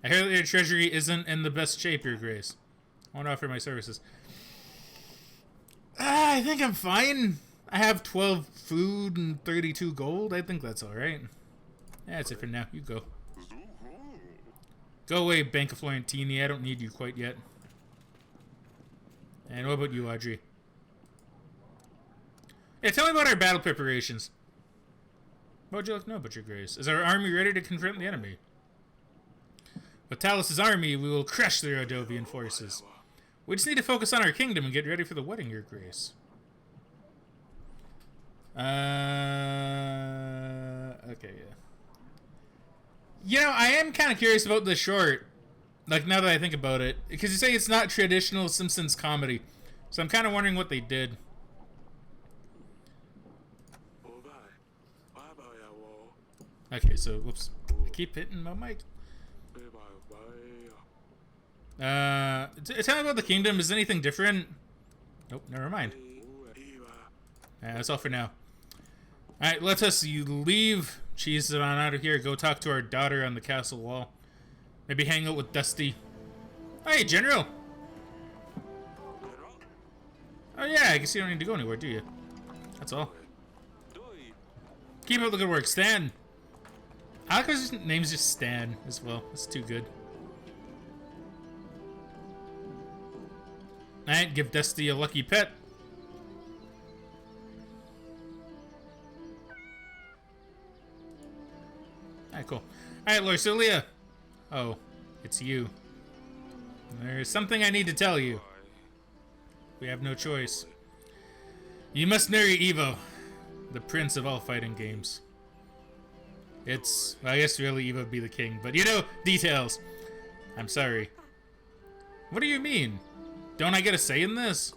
I hear that your treasury isn't in the best shape, Your Grace. I want to offer my services. I think I'm fine. I have 12 food and 32 gold. I think that's alright. Yeah, that's it for now. You go. Go away, Bank of Florentini. I don't need you quite yet. And what about you, Audrey? Yeah, tell me about our battle preparations. What would you like to know about, Your Grace? Is our army ready to confront the enemy? With Talos' army, we will crush the Radovian forces. We just need to focus on our kingdom and get ready for the wedding, Your Grace. Okay, yeah. You know, I am kind of curious about the short. Like, now that I think about it. Because you say it's not traditional Simpsons comedy. So I'm kind of wondering what they did. Okay, so, whoops. I keep hitting my mic. Tell me about the kingdom. Is anything different? Nope, never mind. That's all for now. Alright, let us leave. Cheese on out of here. Go talk to our daughter on the castle wall. Maybe hang out with Dusty. Hey, General! Oh yeah, I guess you don't need to go anywhere, do you? That's all. Keep up the good work, Stan! I like his name's just Stan as well. That's too good. Alright, give Dusty a lucky pet. Alright, cool. Alright, Lorsulia. Oh. It's you. There's something I need to tell you. We have no choice. You must marry Evo, the prince of all fighting games. It's, well, I guess really Evo would be the king, but you know, details. I'm sorry. What do you mean? Don't I get a say in this?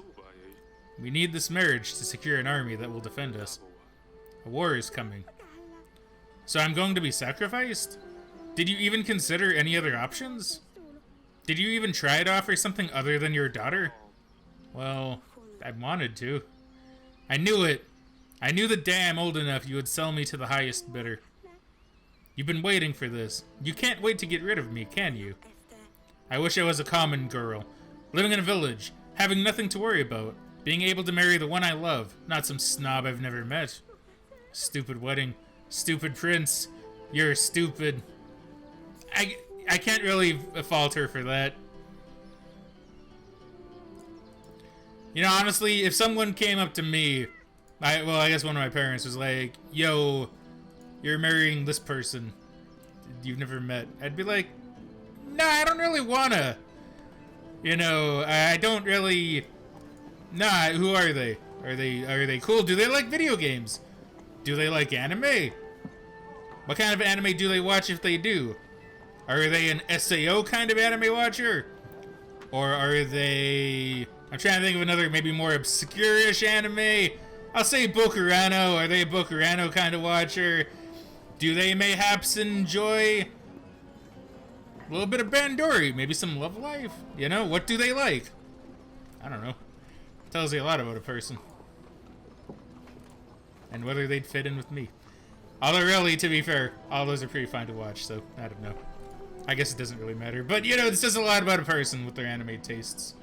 We need this marriage to secure an army that will defend us. A war is coming. So I'm going to be sacrificed? Did you even consider any other options? Did you even try to offer something other than your daughter? Well, I wanted to. I knew it. I knew the day I'm old enough you would sell me to the highest bidder. You've been waiting for this. You can't wait to get rid of me, can you? I wish I was a common girl, living in a village, having nothing to worry about, being able to marry the one I love, not some snob I've never met. Stupid wedding. Stupid prince. You're stupid. I can't really fault her for that. You know, honestly, if someone came up to me, I guess one of my parents was like, yo, you're marrying this person you've never met. I'd be like, nah, I don't really wanna. You know, I don't really. Nah, who are they? Are they cool? Do they like video games? Do they like anime? What kind of anime do they watch if they do? Are they an SAO kind of anime watcher? Or are they... I'm trying to think of another, maybe more obscure-ish anime. I'll say Bokurano. Are they a Bokurano kind of watcher? Do they mayhaps enjoy a little bit of Bandori? Maybe some Love Life? You know, what do they like? I don't know. Tells you a lot about a person. And whether they'd fit in with me. Although really, to be fair, all those are pretty fun to watch, so I don't know. I guess it doesn't really matter. But, you know, this says a lot about a person with their anime tastes.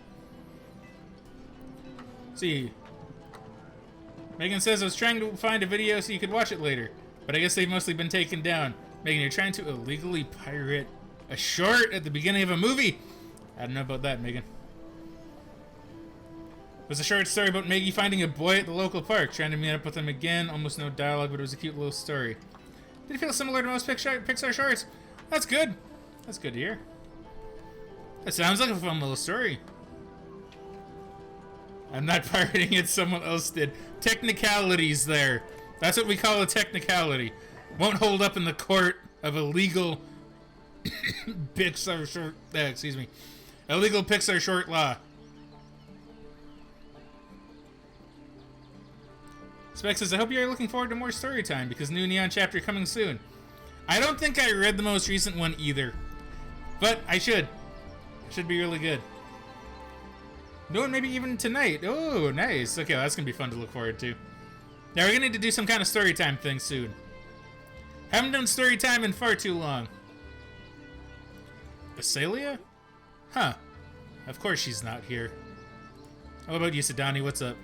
See. Megan says, I was trying to find a video so you could watch it later. But I guess they've mostly been taken down. Megan, you're trying to illegally pirate a short at the beginning of a movie? I don't know about that, Megan. It was a short story about Maggie finding a boy at the local park, trying to meet up with him again. Almost no dialogue, but it was a cute little story. Did it feel similar to most Pixar shorts? That's good. That's good to hear. That sounds like a fun little story. I'm not pirating it, someone else did. Technicalities there. That's what we call a technicality. Won't hold up in the court of illegal Pixar short... excuse me. Illegal Pixar short law. Spec says, I hope you're looking forward to more story time because new Neon chapter coming soon. I don't think I read the most recent one either. But I should. It should be really good. No, maybe even tonight. Oh, nice. Okay, well, that's going to be fun to look forward to. Now, we're going to need to do some kind of story time thing soon. Haven't done story time in far too long. Asalia? Huh. Of course she's not here. How about you, Sidani? What's up?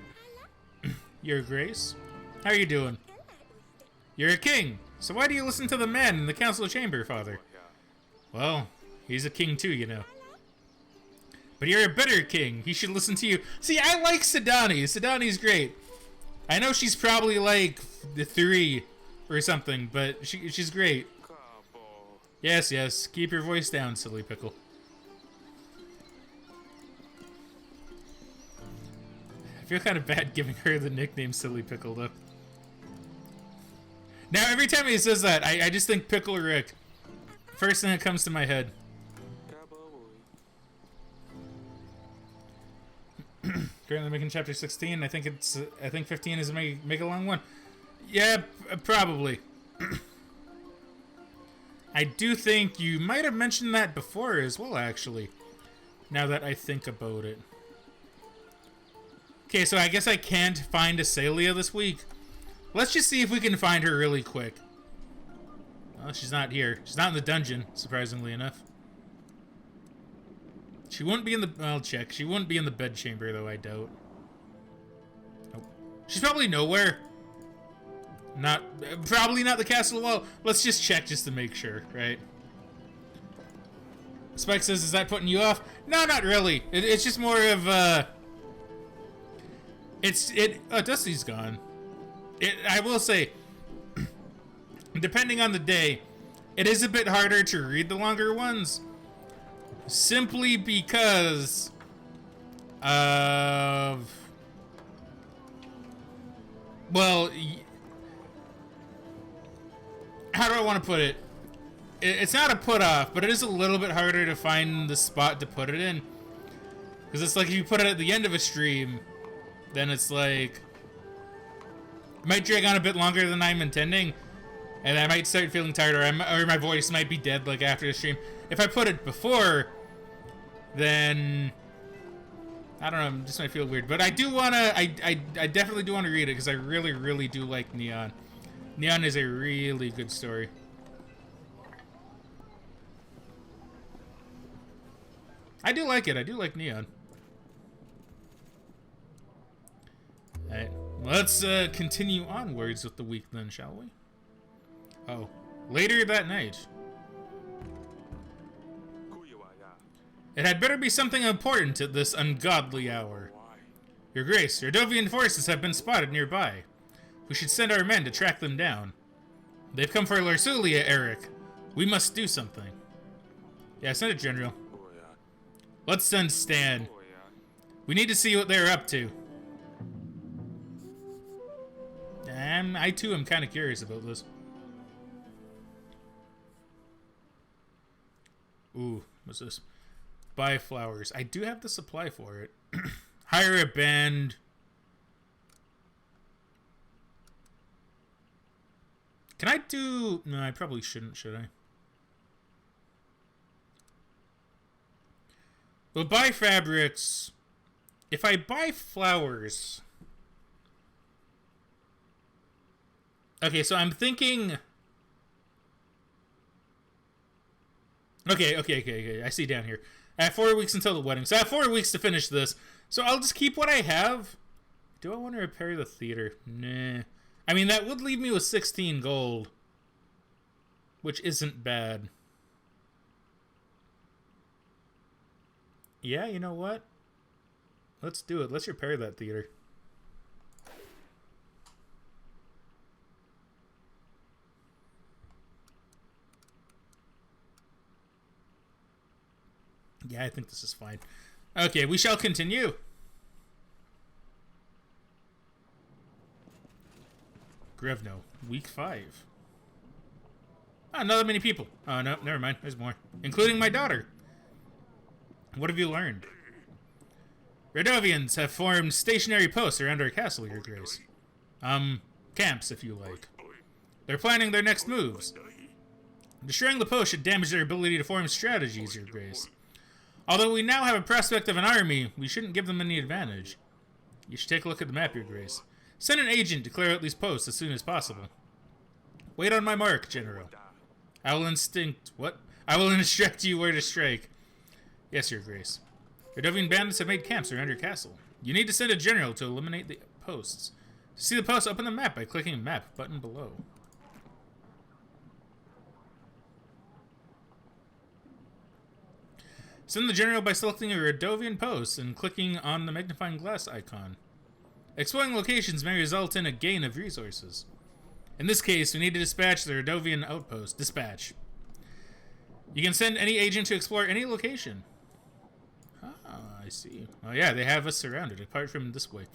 Your Grace? How are you doing? You're a king, so why do you listen to the man in the council chamber, Father? Well, he's a king too, you know. But you're a better king. He should listen to you. See, I like Sidani. Sidani's great. I know she's probably like the 3 or something, but she's great. Yes, yes. Keep your voice down, silly pickle. I feel kind of bad giving her the nickname Silly Pickle, though. Now, every time he says that, I just think Pickle Rick. First thing that comes to my head. Currently making chapter 16. I think 15 is make a long one. Yeah, probably. I do think you might have mentioned that before as well, actually. Now that I think about it. Okay, so I guess I can't find Asalia this week. Let's just see if we can find her really quick. Well, she's not here. She's not in the dungeon, surprisingly enough. She wouldn't be in the... I'll check. She wouldn't be in the bedchamber, though, I doubt. Nope. She's probably nowhere. Probably not the castle wall. Let's just check just to make sure, right? Spike says, is that putting you off? No, not really. It's just more of, oh, Dusty's gone. I will say, depending on the day, it is a bit harder to read the longer ones. simply because of, well, how do I want to put it? It's not a put off, but it is a little bit harder to find the spot to put it in. Because it's like if you put it at the end of a stream, then it's like, it might drag on a bit longer than I'm intending, and I might start feeling tired, or my voice might be dead like after the stream. If I put it before, then I don't know, it just might feel weird. But I do wanna, I definitely do want to read it because I really, really do like Neon. Neon is a really good story. I do like it. I do like Neon. Alright, let's continue onwards with the week then, shall we? Oh, later that night. It had better be something important at this ungodly hour. Your Grace, Erdovian forces have been spotted nearby. We should send our men to track them down. They've come for Larsulia, Eric. We must do something. Yeah, send it, General. Let's send Stan. We need to see what they're up to. I too am kind of curious about this. Ooh, what's this? Buy flowers. I do have the supply for it. Hire a band. Can I do... No, I probably shouldn't, should I? Well, buy fabrics. If I buy flowers... Okay, so I'm thinking... Okay. I see down here. I have 4 weeks until the wedding. So I have 4 weeks to finish this. So I'll just keep what I have. Do I want to repair the theater? Nah. I mean, that would leave me with 16 gold. Which isn't bad. Yeah, you know what? Let's do it. Let's repair that theater. Yeah, I think this is fine. Okay, we shall continue. Grevno, week 5. Ah, not that many people. Oh, no, never mind. There's more. Including my daughter. What have you learned? Radovians have formed stationary posts around our castle, Your Grace. Camps, if you like. They're planning their next moves. Destroying the post should damage their ability to form strategies, Your Grace. Although we now have a prospect of an army, we shouldn't give them any advantage. You should take a look at the map, Your Grace. Send an agent to clear out these posts as soon as possible. Wait on my mark, General. I will instruct you where to strike. Yes, Your Grace. Erdovian bandits have made camps around your castle. You need to send a general to eliminate the posts. To see the posts, open the map by clicking map button below. Send the general by selecting a Radovian post and clicking on the magnifying glass icon. Exploring locations may result in a gain of resources. In this case, we need to dispatch the Radovian outpost. Dispatch. You can send any agent to explore any location. Ah, I see. Oh yeah, they have us surrounded, apart from this way.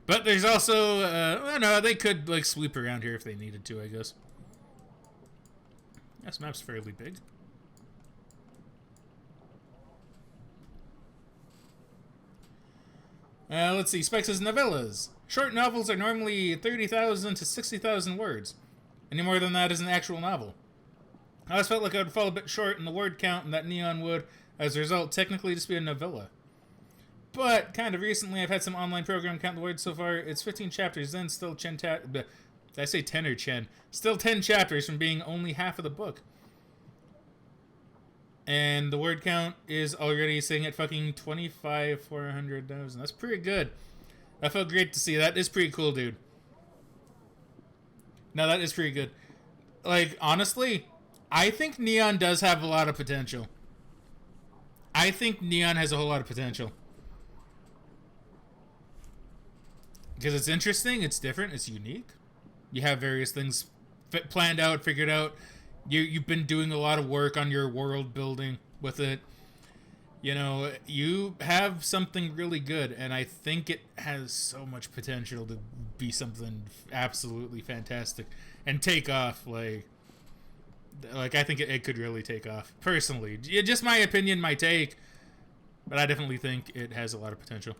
But there's also, well, no, they could, like, sweep around here if they needed to, I guess. This map's fairly big. Let's see, Spike says novellas. Short novels are normally 30,000 to 60,000 words. Any more than that is an actual novel. I always felt like I would fall a bit short in the word count and that Neon would, as a result, technically just be a novella. But, kind of recently, I've had some online program count the words so far. It's 15 chapters, then still did I say 10 or Chen? Still 10 chapters from being only half of the book. And the word count is already sitting at fucking 400,000. That's pretty good. That felt great to see. That is pretty cool, dude. No, that is pretty good. Like, honestly, I think Neon does have a lot of potential. I think Neon has a whole lot of potential. Because it's interesting, it's different, it's unique. You have various things planned out, figured out. You've been doing a lot of work on your world building with it. You know, you have something really good, and I think it has so much potential to be something absolutely fantastic and take off. Like I think it could really take off. Personally, just my opinion, my take, but I definitely think it has a lot of potential.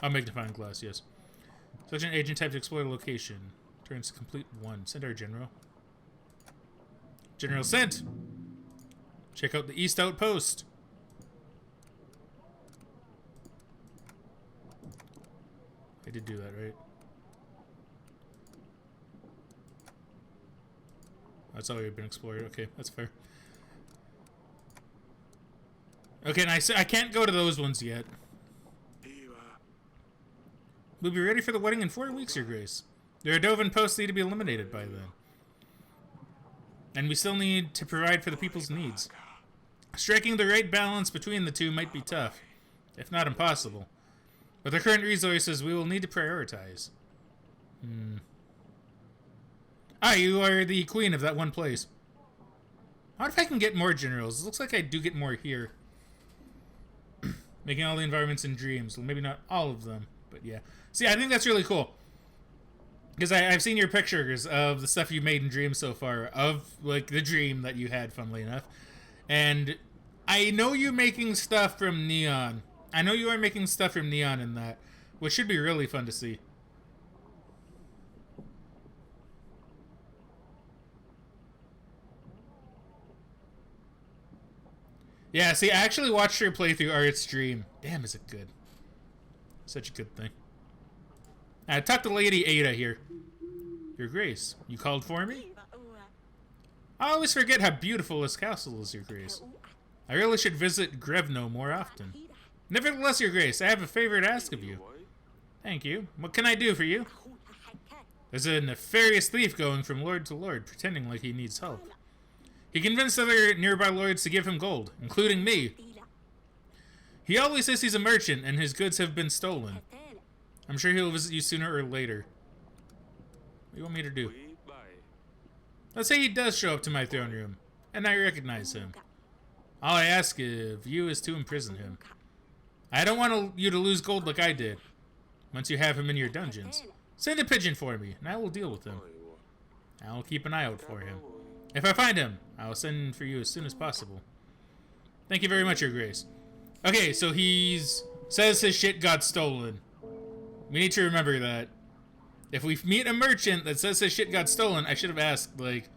Magnifying glass, yes. Select an agent type to explore the location. Turns complete 1. Send our general. General sent! Check out the East Outpost. I did do that, right? That's already been explored. Okay, that's fair. Okay, and I can't go to those ones yet. We'll be ready for the wedding in 4 weeks, Your Grace. The Erdovan posts need to be eliminated by then. And we still need to provide for the people's needs. Striking the right balance between the two might be tough, if not impossible. With our current resources, we will need to prioritize. Ah, you are the queen of that one place. I wonder if I can get more generals. It looks like I do get more here. Making all the environments in dreams. Well, maybe not all of them, but yeah. See, I think that's really cool. Because I've seen your pictures of the stuff you made in dreams so far. Of, like, the dream that you had, funnily enough. And I know you're making stuff from Neon. I know you are making stuff from Neon in that. Which should be really fun to see. Yeah, see, I actually watched your playthrough or its stream. Damn, is it good. Such a good thing. I talked to Lady Ada here. Your Grace, you called for me? I always forget how beautiful this castle is, Your Grace. I really should visit Grevno more often. Nevertheless, Your Grace, I have a favor to ask of you. Thank you. What can I do for you? There's a nefarious thief going from lord to lord, pretending like he needs help. He convinced other nearby lords to give him gold, including me. He always says he's a merchant and his goods have been stolen. I'm sure he'll visit you sooner or later. What do you want me to do? Let's say he does show up to my throne room, and I recognize him. All I ask of you is to imprison him. I don't want you to lose gold like I did. Once you have him in your dungeons, send a pigeon for me, and I will deal with him. I will keep an eye out for him. If I find him, I will send for you as soon as possible. Thank you very much, Your Grace. Okay, so says his shit got stolen. We need to remember that. If we meet a merchant that says his shit got stolen, I should have asked, like,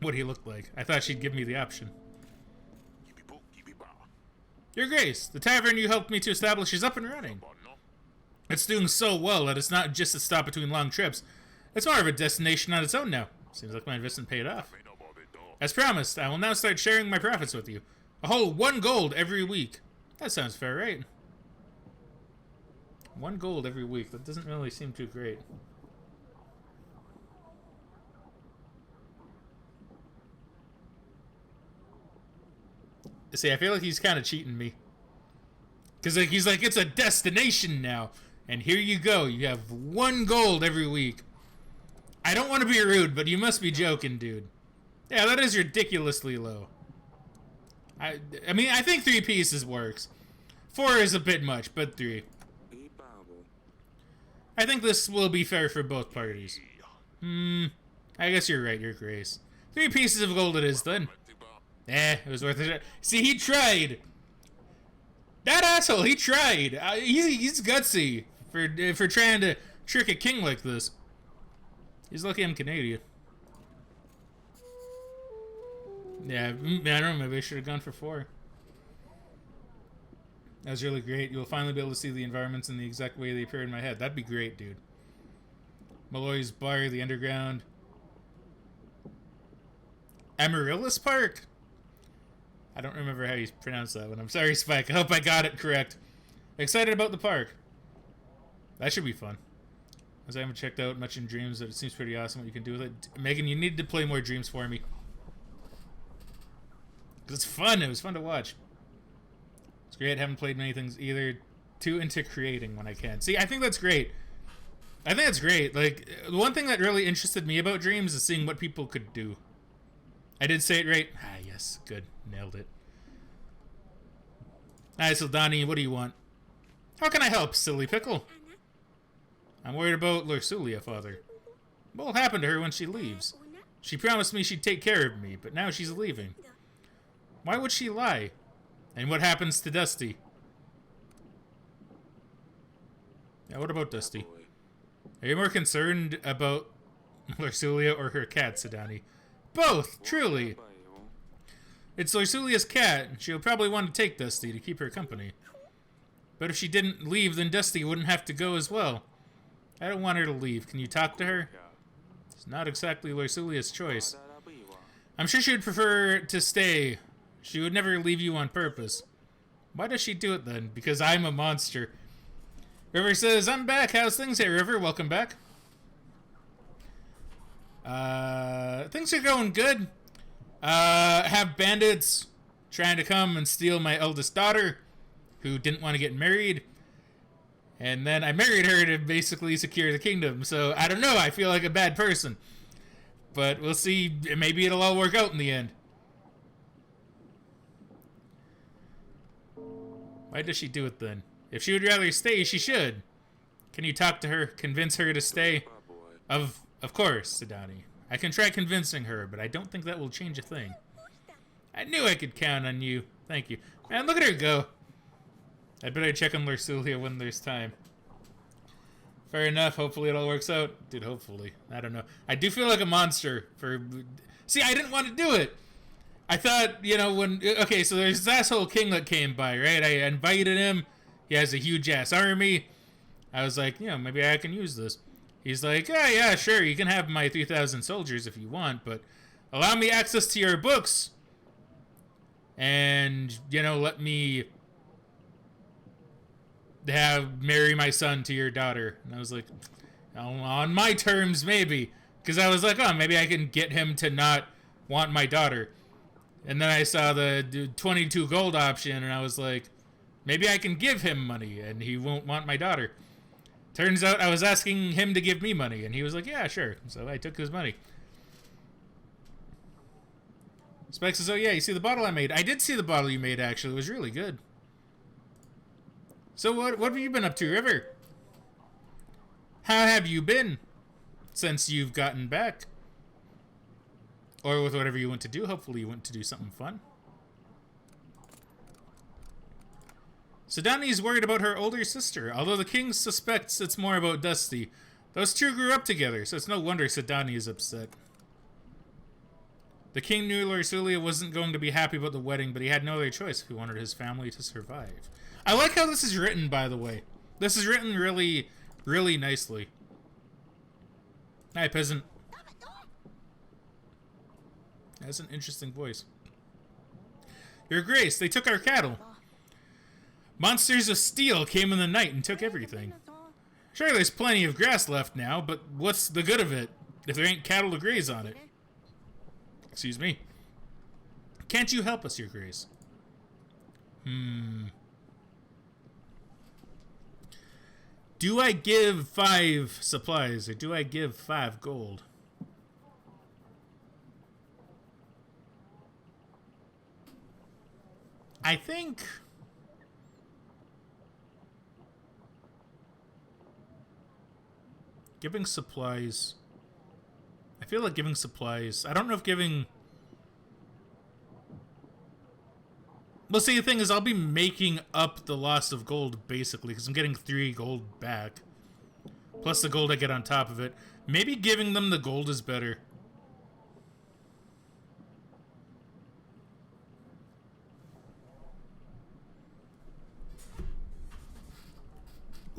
what he looked like. I thought she'd give me the option. Your Grace, the tavern you helped me to establish is up and running. It's doing so well that it's not just a stop between long trips. It's more of a destination on its own now. Seems like my investment paid off. As promised, I will now start sharing my profits with you. A whole 1 gold every week. That sounds fair, right? 1 gold every week. That doesn't really seem too great. See, I feel like he's kind of cheating me. Because like, he's like, it's a destination now. And here you go. You have 1 gold every week. I don't want to be rude, but you must be joking, dude. Yeah, that is ridiculously low. I mean, I think 3 pieces works. 4 is a bit much, but 3. I think this will be fair for both parties. I guess you're right, Your Grace. 3 pieces of gold it is, then. It was worth it. See, he tried. That asshole, he tried. He's gutsy for trying to trick a king like this. He's lucky I'm Canadian. Yeah, I don't know, maybe I should have gone for 4. That was really great. You'll finally be able to see the environments in the exact way they appear in my head. That'd be great, dude. Malloy's Bar, the Underground. Amaryllis Park? I don't remember how you pronounce that one. I'm sorry, Spike. I hope I got it correct. Excited about the park. That should be fun. As I haven't checked out much in Dreams, but it seems pretty awesome what you can do with it. Megan, you need to play more Dreams for me. Because it's fun. It was fun to watch. It's great. I haven't played many things either. Too into creating when I can. See, I think that's great. I think that's great. Like, the one thing that really interested me about Dreams is seeing what people could do. I did say it right. Ah, yes. Good. Nailed it. Alright, Sildani, what do you want? How can I help, silly pickle? I'm worried about Lursulia, father. What will happen to her when she leaves? She promised me she'd take care of me, but now she's leaving. Why would she lie? And what happens to Dusty? Yeah, what about Dusty? Are you more concerned about Lursulia or her cat, Sidani? Both, truly. It's Lursulia's cat, and she'll probably want to take Dusty to keep her company. But if she didn't leave, then Dusty wouldn't have to go as well. I don't want her to leave. Can you talk to her? It's not exactly Lursulia's choice. I'm sure she would prefer to stay. She would never leave you on purpose. Why does she do it then? Because I'm a monster. River says, I'm back. How's things? Hey, River. Welcome back. Things are going good. Have bandits trying to come and steal my eldest daughter, who didn't want to get married. And then I married her to basically secure the kingdom. So, I don't know. I feel like a bad person. But we'll see. Maybe it'll all work out in the end. Why does she do it then? If she would rather stay, she should. Can you talk to her, convince her to stay? Of course, Sidani. I can try convincing her, but I don't think that will change a thing. I knew I could count on you. Thank you. Man, look at her go. I better check on Lursulia when there's time. Fair enough. Hopefully it all works out. Dude, hopefully. I don't know. I do feel like a monster for... See, I didn't want to do it. I thought, you know, when... Okay, so there's this asshole king that came by, right? I invited him. He has a huge-ass army. I was like, you know, maybe I can use this. He's like, yeah, sure, you can have my 3,000 soldiers if you want, but allow me access to your books. And, you know, let me marry my son to your daughter. And I was like, on my terms, maybe. Because I was like, oh, maybe I can get him to not want my daughter. And then I saw the 22 gold option, and I was like, maybe I can give him money, and he won't want my daughter. Turns out I was asking him to give me money, and he was like, yeah, sure. So I took his money. Spike says, oh yeah, you see the bottle I made? I did see the bottle you made, actually. It was really good. So what have you been up to, River? How have you been since you've gotten back? Or with whatever you want to do. Hopefully you went to do something fun. Sidani's worried about her older sister, although the king suspects it's more about Dusty. Those two grew up together, so it's no wonder Sidani is upset. The king knew Lursulia wasn't going to be happy about the wedding, but he had no other choice if he wanted his family to survive. I like how this is written, by the way. This is written really, really nicely. Hi, peasant. That's an interesting voice. Your Grace, they took our cattle. Monsters of steel came in the night and took everything. Sure, there's plenty of grass left now, but what's the good of it if there ain't cattle to graze on it? Excuse me. Can't you help us, Your Grace? Do I give 5 supplies, or do I give 5 gold? I think... giving supplies... I feel like giving supplies... I don't know if giving... Well, see, the thing is, I'll be making up the loss of gold, basically, because I'm getting 3 gold back. Plus the gold I get on top of it. Maybe giving them the gold is better.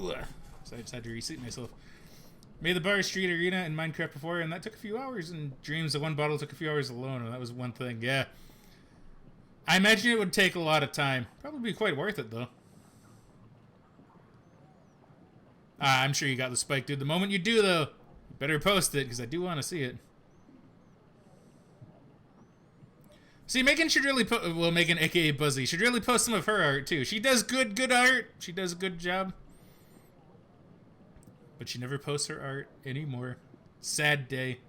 Ugh. So I just had to reseat myself. Made the Bar Street Arena in Minecraft before, and that took a few hours. In Dreams, the one bottle took a few hours alone, and that was one thing. Yeah. I imagine it would take a lot of time. Probably be quite worth it, though. I'm sure you got the spike, dude. The moment you do, though, you better post it, because I do want to see it. See, Megan should really put... Well, Megan, a.k.a. Buzzy, should really post some of her art, too. She does good art. She does a good job. But she never posts her art anymore. Sad day.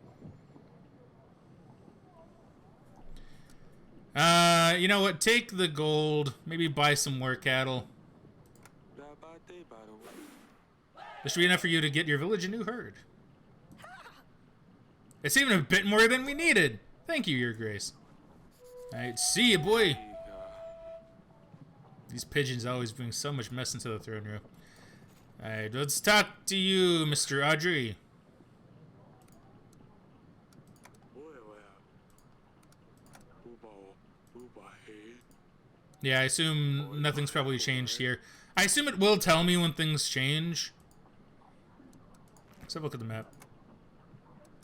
You know what? Take the gold. Maybe buy some more cattle. This should be enough for you to get your village a new herd. It's even a bit more than we needed. Thank you, Your Grace. Alright, see you, boy. These pigeons always bring so much mess into the throne room. Alright, let's talk to you, Mr. Audrey. Yeah, I assume nothing's probably changed here. I assume it will tell me when things change. Let's have a look at the map.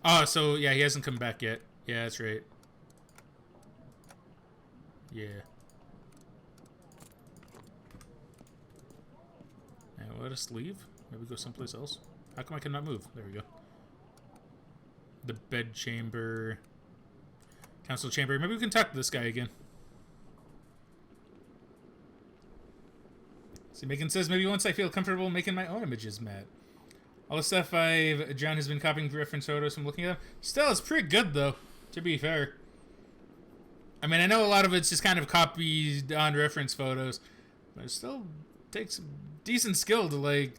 Oh, so yeah, he hasn't come back yet. Yeah, that's right. Yeah. And let us leave. Maybe go someplace else. How come I cannot move? There we go. The bed chamber. Council chamber. Maybe we can talk to this guy again. See, Megan says, maybe once I feel comfortable making my own images, Matt. All the stuff John has been copying reference photos from looking at them. Still, it's pretty good, though, to be fair. I mean, I know a lot of it's just kind of copied on reference photos, but it still takes decent skill to, like,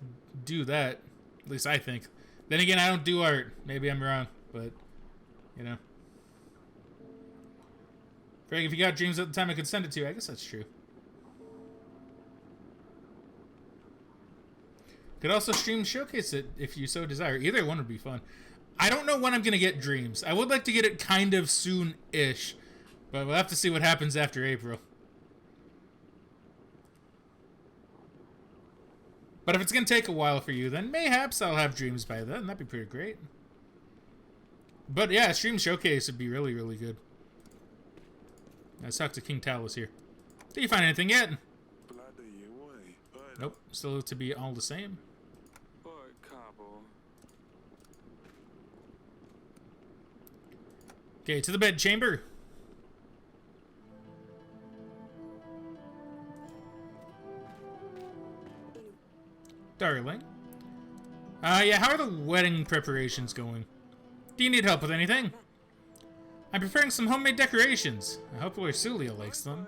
do that. At least I think. Then again, I don't do art. Maybe I'm wrong, but, you know. Greg, if you got dreams at the time I could send it to you, I guess that's true. Could also stream showcase it if you so desire. Either one would be fun. I don't know when I'm going to get dreams. I would like to get it kind of soon-ish. But we'll have to see what happens after April. But if it's going to take a while for you, then mayhaps I'll have dreams by then. That'd be pretty great. But yeah, stream showcase would be really, really good. Let's talk to King Talus here. Did you find anything yet? Nope. Still to be all the same. Okay, to the bed chamber. Darling. Yeah, how are the wedding preparations going? Do you need help with anything? I'm preparing some homemade decorations. I hope Lord Sulia likes them.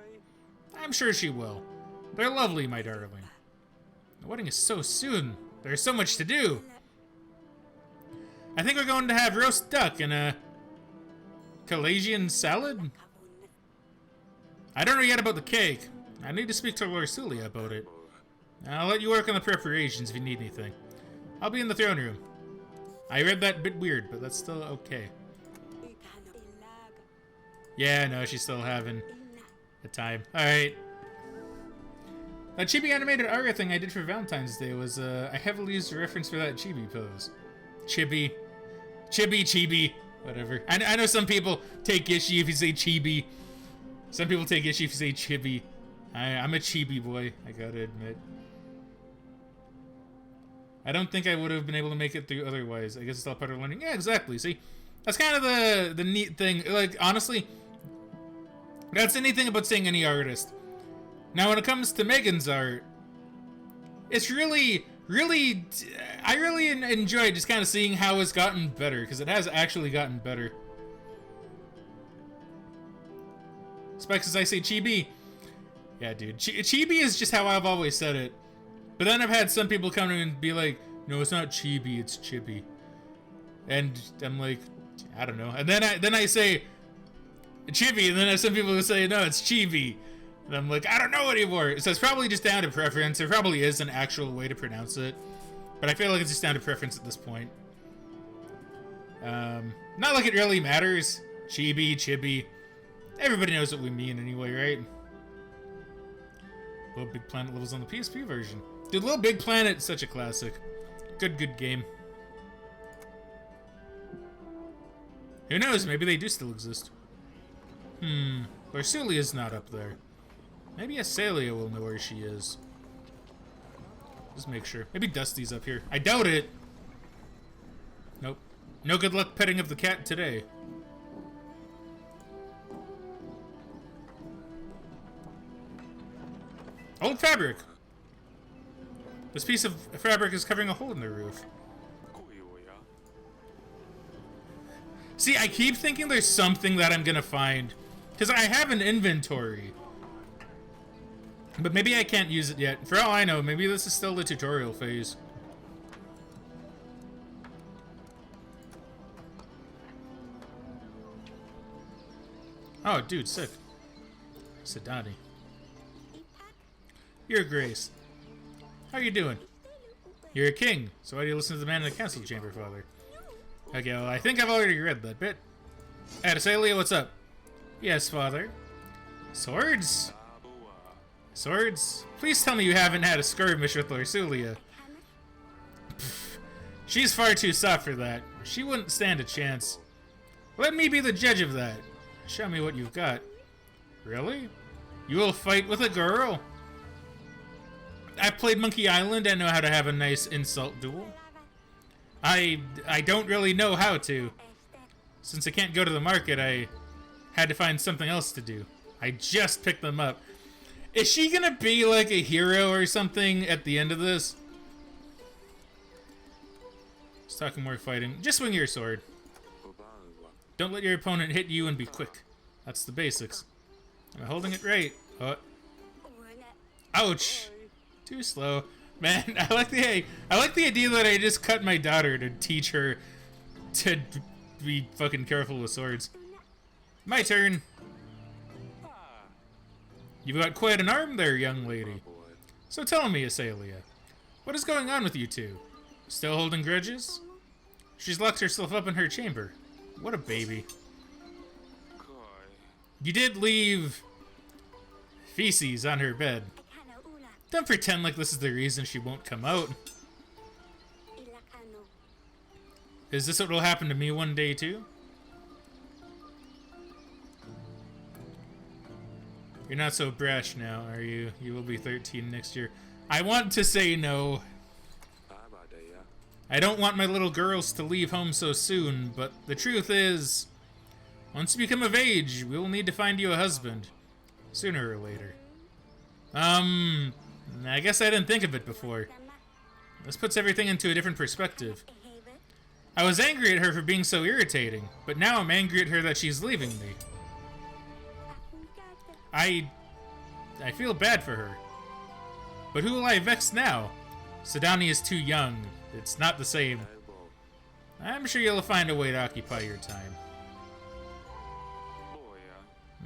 I'm sure she will. They're lovely, my darling. The wedding is so soon. There's so much to do. I think we're going to have roast duck and a Calasian salad? I don't know yet about the cake. I need to speak to Lord Sulia about it. I'll let you work on the preparations if you need anything. I'll be in the throne room. I read that bit weird, but that's still okay. Yeah, no, she's still having a time. Alright. That chibi animated Aria thing I did for Valentine's Day was, I heavily used a reference for that chibi pose. Chibi. Chibi. Whatever. I know some people take issue if you say chibi. Some people take issue if you say chibi. I'm a chibi boy, I gotta admit. I don't think I would have been able to make it through otherwise. I guess it's all part of learning. Yeah, exactly. See? That's kind of the neat thing. Like, honestly, that's anything about saying any artist. Now, when it comes to Megan's art, it's really, I really enjoy just kind of seeing how it's gotten better, because it has actually gotten better. Spikes as I say chibi. Yeah, dude. Chibi is just how I've always said it. But then I've had some people come in and be like, no, it's not chibi, it's chibi. And I'm like, I don't know. And then I say chibi, and then some people will say, no, it's chibi. And I'm like, I don't know anymore. So it's probably just down to preference. There probably is an actual way to pronounce it. But I feel like it's just down to preference at this point. Not like it really matters. Chibi. Everybody knows what we mean anyway, right? Little Big Planet levels on the PSP version. Dude, Little Big Planet, such a classic. Good game. Who knows? Maybe they do still exist. Barsulia's not up there. Maybe Asalia will know where she is. Just make sure. Maybe Dusty's up here. I doubt it. Nope. No good luck petting of the cat today. Old fabric. This piece of fabric is covering a hole in the roof. See, I keep thinking there's something that I'm gonna find Because I have an inventory. But maybe I can't use it yet. For all I know, maybe this is still the tutorial phase. Oh, dude, sick. Sidani. Your Grace. How are you doing? You're a king, so why do you listen to the man in the council chamber, Father? Okay, well, I think I've already read that bit. Atasalia, what's up? Yes, Father. Swords? Swords? Please tell me you haven't had a skirmish with Lorsulia. She's far too soft for that. She wouldn't stand a chance. Let me be the judge of that. Show me what you've got. Really? You will fight with a girl? I played Monkey Island and know how to have a nice insult duel. I don't really know how to. Since I can't go to the market, I had to find something else to do. I just picked them up. Is she gonna be like a hero or something at the end of this? Let's talk more fighting. Just swing your sword. Don't let your opponent hit you and be quick. That's the basics. Am I holding it right? Oh. Ouch! Too slow. Man, I like the idea that I just cut my daughter to teach her to be fucking careful with swords. My turn. You've got quite an arm there, young lady. So tell me, Asalia, what is going on with you two? Still holding grudges? She's locked herself up in her chamber. What a baby. You did leave feces on her bed. Don't pretend like this is the reason she won't come out. Is this what will happen to me one day too? You're not so brash now, are you? You will be 13 next year. I want to say no. I don't want my little girls to leave home so soon, but the truth is, once you become of age, we will need to find you a husband. Sooner or later. I guess I didn't think of it before. This puts everything into a different perspective. I was angry at her for being so irritating, but now I'm angry at her that she's leaving me. I feel bad for her. But who will I vex now? Sidani is too young. It's not the same. I'm sure you'll find a way to occupy your time.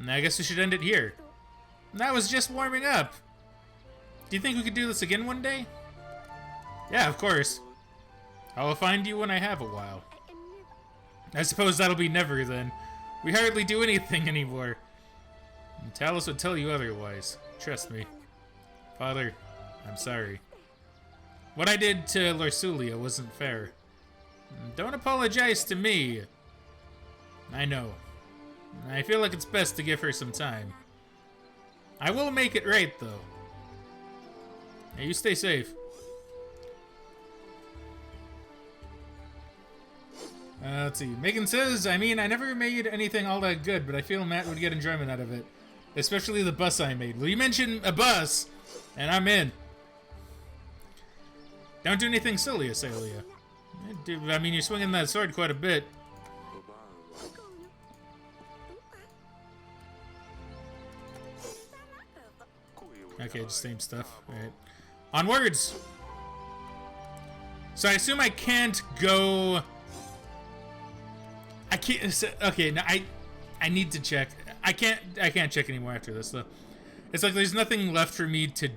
I guess we should end it here. I was just warming up. Do you think we could do this again one day? Yeah, of course. I will find you when I have a while. I suppose that'll be never then. We hardly do anything anymore. And Talos would tell you otherwise. Trust me. Father, I'm sorry. What I did to Lorsulia wasn't fair. Don't apologize to me. I know. I feel like it's best to give her some time. I will make it right, though. Hey, you stay safe. Let's see. Megan says, I mean, I never made anything all that good, but I feel Matt would get enjoyment out of it. Especially the bus I made. Well, you mentioned a bus, and I'm in. Don't do anything silly, Asalia. I mean, you're swinging that sword quite a bit. Okay, just same stuff. Alright. Onwards! So I assume I can't go... I can't... Okay, no, I need to check. I can't check anymore after this, though. It's like there's nothing left for me to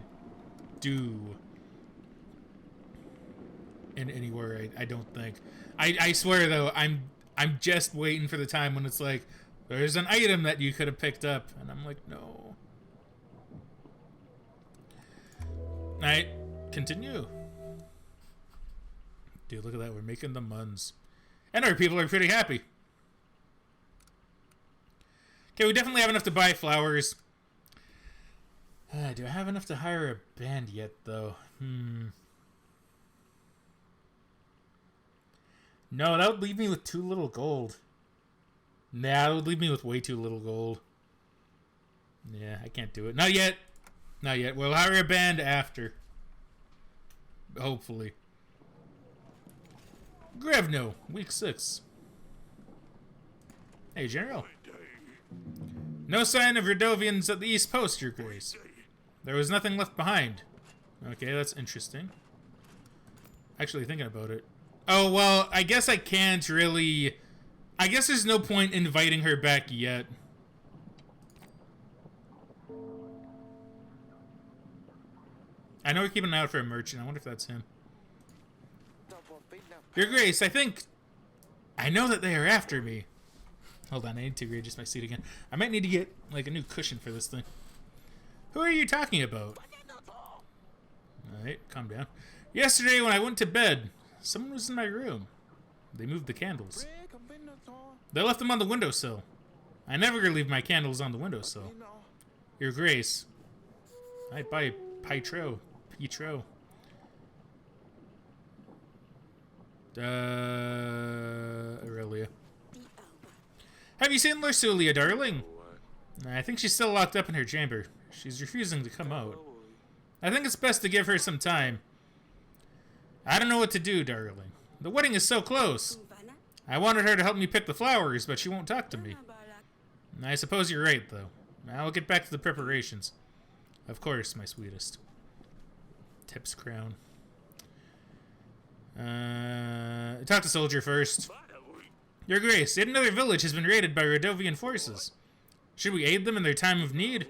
do in anywhere, I don't think. I swear, though, I'm just waiting for the time when it's like, there's an item that you could have picked up. And I'm like, no. Alright, continue. Dude, look at that. We're making the muns. And our people are pretty happy. Okay, we definitely have enough to buy flowers. Do I have enough to hire a band yet, though? No, that would leave me with too little gold. Nah, that would leave me with way too little gold. Yeah, I can't do it. Not yet. Not yet. We'll hire a band after. Hopefully. Grevno, week 6. Hey, General. No sign of Radovians at the East Post, Your Grace. There was nothing left behind. Okay, that's interesting. Actually thinking about it. Oh, well, I guess I can't really... I guess there's no point inviting her back yet. I know we're keeping an eye out for a merchant. I wonder if that's him. Your Grace, I know that they are after me. Hold on, I need to readjust my seat again. I might need to get, like, a new cushion for this thing. Who are you talking about? Alright, calm down. Yesterday, when I went to bed, someone was in my room. They moved the candles. They left them on the windowsill. I never leave my candles on the windowsill. Your Grace. I buy Pietro. Aurelia. Have you seen Lursulia, darling? I think she's still locked up in her chamber. She's refusing to come out. I think it's best to give her some time. I don't know what to do, darling. The wedding is so close. I wanted her to help me pick the flowers, but she won't talk to me. I suppose you're right, though. I'll get back to the preparations. Of course, my sweetest. Tips crown. Talk to soldier first. Your Grace, yet another village has been raided by Radovian forces. Should we aid them in their time of need?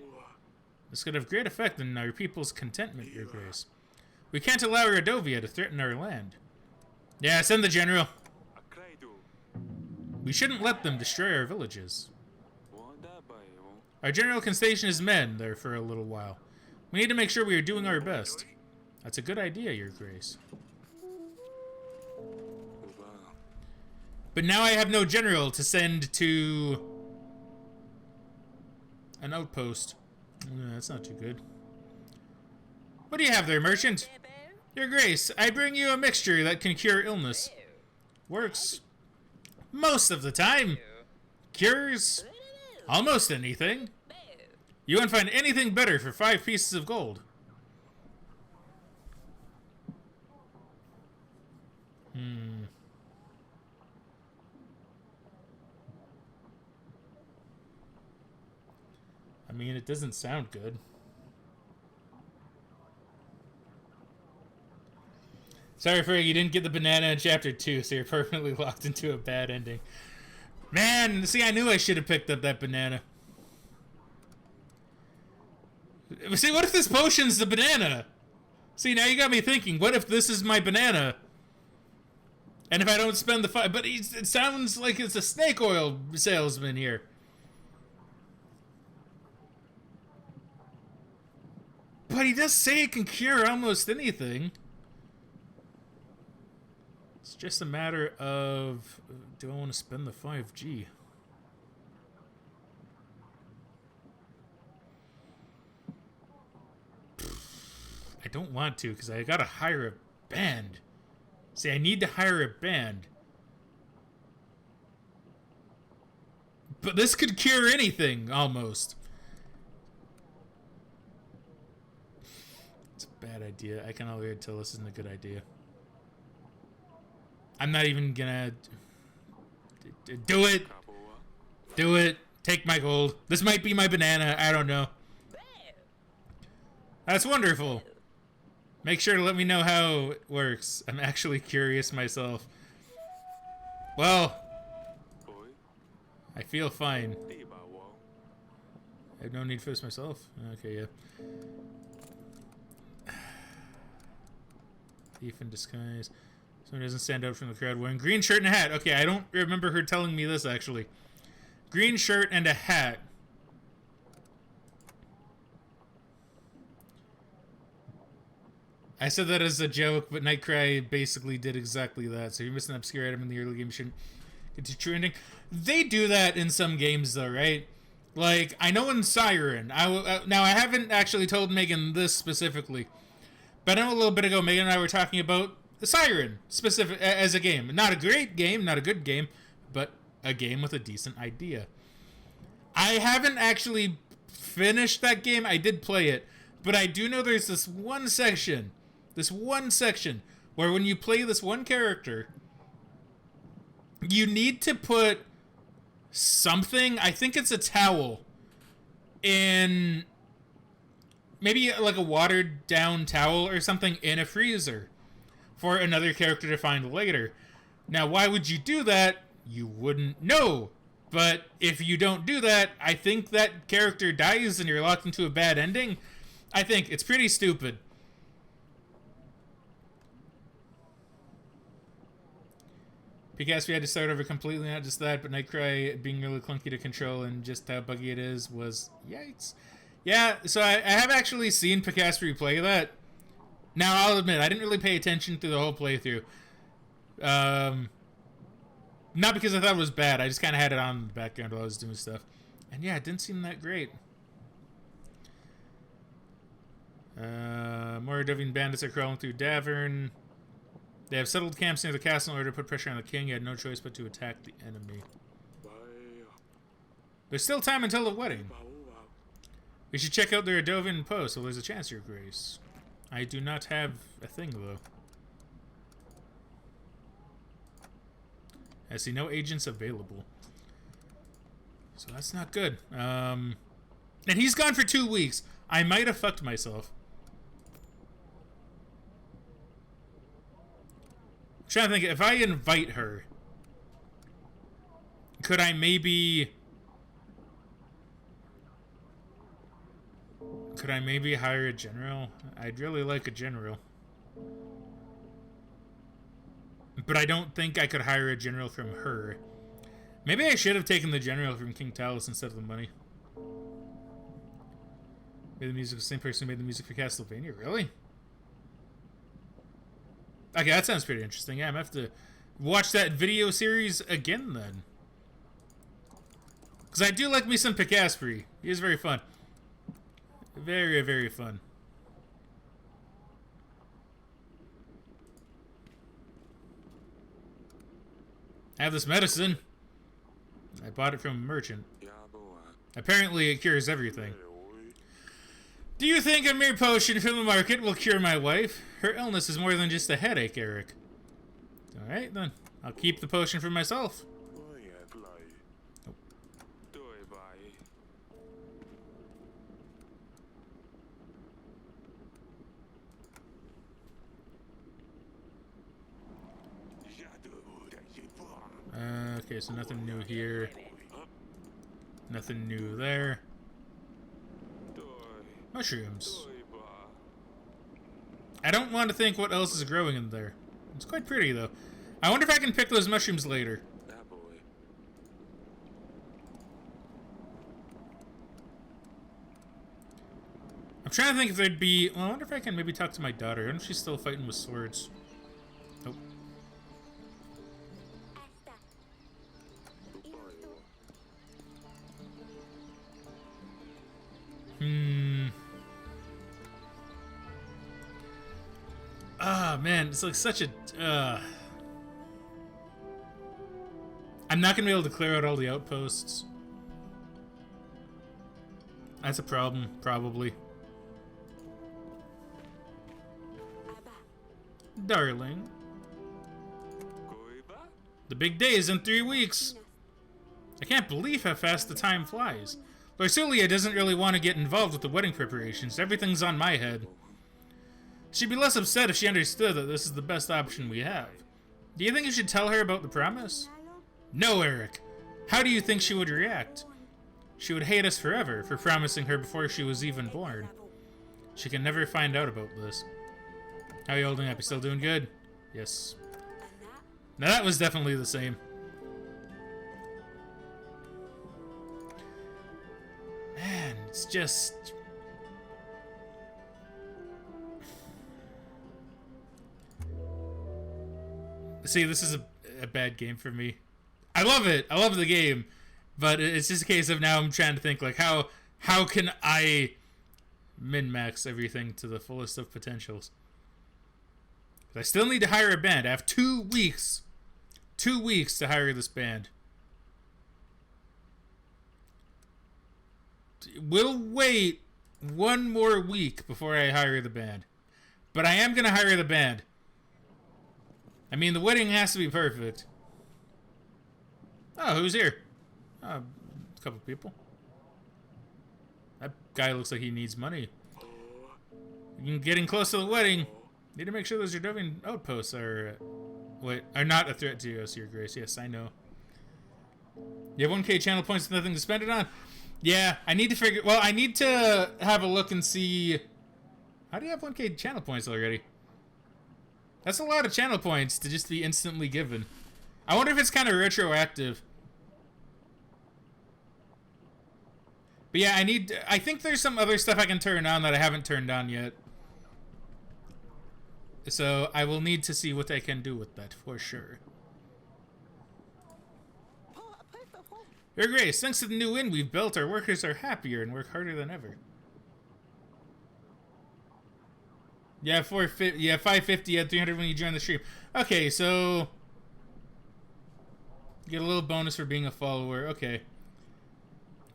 This could have great effect on our people's contentment, Your Grace. We can't allow Radovia to threaten our land. Yeah, send the general. We shouldn't let them destroy our villages. Our general can station his men there for a little while. We need to make sure we are doing our best. That's a good idea, Your Grace. But now I have no general to send to an outpost. That's not too good. What do you have there, merchant? Your Grace, I bring you a mixture that can cure illness. Works most of the time. Cures almost anything. You won't find anything better for 5 pieces of gold. I mean, it doesn't sound good. Sorry, Ferg, you didn't get the banana in chapter 2, so you're permanently locked into a bad ending. Man, see, I knew I should have picked up that banana. See, what if this potion's the banana? See, now you got me thinking, what if this is my banana? And if I don't spend the five... But it sounds like it's a snake oil salesman here. But he does say it can cure almost anything. It's just a matter of... Do I want to spend the 5G? I don't want to, because I gotta hire a band. See, I need to hire a band. But this could cure anything, almost. It's a bad idea. I can already tell this isn't a good idea. I'm not even gonna... Do it! Do it! Take my gold. This might be my banana. I don't know. That's wonderful. Make sure to let me know how it works. I'm actually curious myself. Well, I feel fine. I have no need for this myself. Okay, yeah. Thief in disguise. Someone doesn't stand out from the crowd wearing green shirt and a hat. Okay, I don't remember her telling me this, actually. Green shirt and a hat. I said that as a joke, but Nightcry basically did exactly that. So if you miss an obscure item in the early game, you shouldn't get to true ending. They do that in some games, though, right? Like, I know in Siren. Now, I haven't actually told Megan this specifically. But I know a little bit ago, Megan and I were talking about the Siren specific as a game. Not a great game, not a good game, but a game with a decent idea. I haven't actually finished that game. I did play it. But I do know there's this one section where when you play this one character, you need to put something, I think it's a towel, in maybe like a watered down towel or something in a freezer for another character to find later. Now, why would you do that? You wouldn't know. But if you don't do that, I think that character dies and you're locked into a bad ending. I think it's pretty stupid. Picasso's had to start over completely, not just that, but Nightcry being really clunky to control and just how buggy it is was yikes. Yeah, so I have actually seen Picasso's play that. Now, I'll admit, I didn't really pay attention through the whole playthrough. Not because I thought it was bad, I just kind of had it on in the background while I was doing stuff. And yeah, it didn't seem that great. More Devian bandits are crawling through Davern. They have settled camps near the castle in order to put pressure on the king. He had no choice but to attack the enemy. There's still time until the wedding. We should check out their Adovan post, so there's a chance, Your Grace. I do not have a thing, though. I see no agents available. So that's not good. And he's gone for 2 weeks. I might have fucked myself. I'm trying to think, if I invite her, could I maybe hire a general? I'd really like a general. But I don't think I could hire a general from her. Maybe I should have taken the general from King Talus instead of the money. Made the music, the same person who made the music for Castlevania? Really? Okay, that sounds pretty interesting. Yeah, I'm gonna have to watch that video series again then. Because I do like me some Picasso's. He is very fun. Very, very fun. I have this medicine. I bought it from a merchant. Apparently it cures everything. Do you think a mere potion from the market will cure my wife? Her illness is more than just a headache, Eric. Alright then. I'll keep the potion for myself. Okay, so nothing new here. Nothing new there. Mushrooms. I don't want to think what else is growing in there. It's quite pretty, though. I wonder if I can pick those mushrooms later. I'm trying to think if there'd be... Well, I wonder if I can maybe talk to my daughter. I wonder if she's still fighting with swords. Nope. Ah, man, it's like such a... I'm not gonna be able to clear out all the outposts. That's a problem, probably. Darling. The big day is in 3 weeks. I can't believe how fast the time flies. Larsulia doesn't really want to get involved with the wedding preparations. Everything's on my head. She'd be less upset if she understood that this is the best option we have. Do you think you should tell her about the promise? No, Eric. How do you think she would react? She would hate us forever for promising her before she was even born. She can never find out about this. How are you holding up? You still doing good? Yes. Now that was definitely the same. Man, it's just... See, this is a bad game for me. I love it. I love the game. But it's just a case of now I'm trying to think, like, how can I min-max everything to the fullest of potentials? I still need to hire a band. I have 2 weeks. 2 weeks to hire this band. We'll wait 1 more week before I hire the band. But I am going to hire the band. I mean, the wedding has to be perfect. Oh, who's here? A couple people. That guy looks like he needs money. You're getting close to the wedding. Need to make sure those Jordovian outposts are not a threat to us, Your Grace. Yes, I know. You have 1K channel points with nothing to spend it on? Yeah, I need to figure... Well, I need to have a look and see... How do you have 1K channel points already? That's a lot of channel points to just be instantly given. I wonder if it's kind of retroactive. But yeah, I think there's some other stuff I can turn on that I haven't turned on yet. So I will need to see what I can do with that for sure. Your Grace, thanks to the new inn we've built, our workers are happier and work harder than ever. Yeah, 450. Yeah, 550. You had 300 when you joined the stream. Okay, so get a little bonus for being a follower. Okay.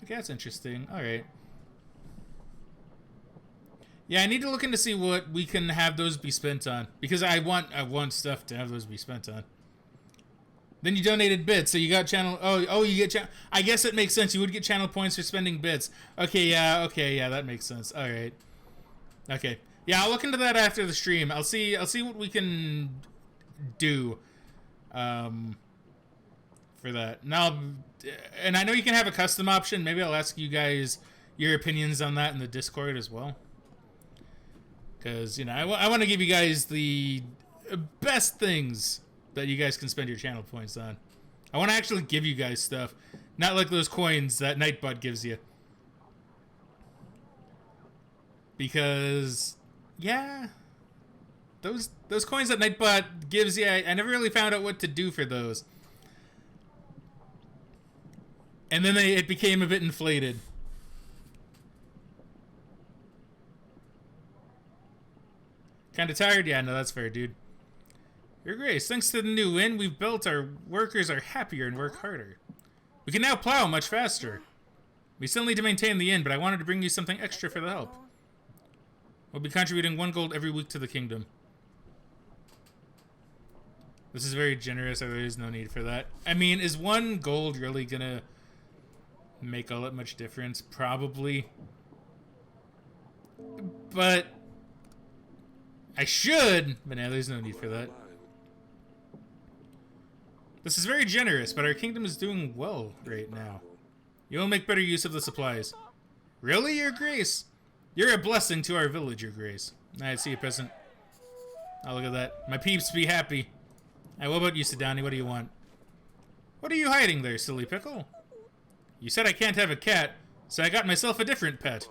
Okay, that's interesting. All right. Yeah, I need to look into see what we can have those be spent on, because I want stuff to have those be spent on. Then you donated bits, so you got channel. Oh, you get channel. I guess it makes sense. You would get channel points for spending bits. Okay, yeah, that makes sense. All right. Okay. Yeah, I'll look into that after the stream. I'll see what we can do for that. Now, and I know you can have a custom option. Maybe I'll ask you guys your opinions on that in the Discord as well. Because, you know, I want to give you guys the best things that you guys can spend your channel points on. I want to actually give you guys stuff. Not like those coins that Nightbot gives you. Because... yeah, those coins that Nightbot gives you, I never really found out what to do for those. And then it became a bit inflated. Kinda tired? Yeah, no, that's fair, dude. Your Grace, thanks to the new inn we've built, our workers are happier and work harder. We can now plow much faster. We still need to maintain the inn, but I wanted to bring you something extra for the help. We'll be contributing 1 gold every week to the kingdom. This is very generous. There is no need for that. I mean, is 1 gold really gonna make all that much difference? Probably. But I should. But now there's no need for that. This is very generous, but our kingdom is doing well right now. You'll make better use of the supplies. Really, Your Grace? You're a blessing to our village, Your Grace. I see you, peasant. Oh, look at that. My peeps be happy. Hey, what about you, Sidani? What do you want? What are you hiding there, silly pickle? You said I can't have a cat, so I got myself a different pet.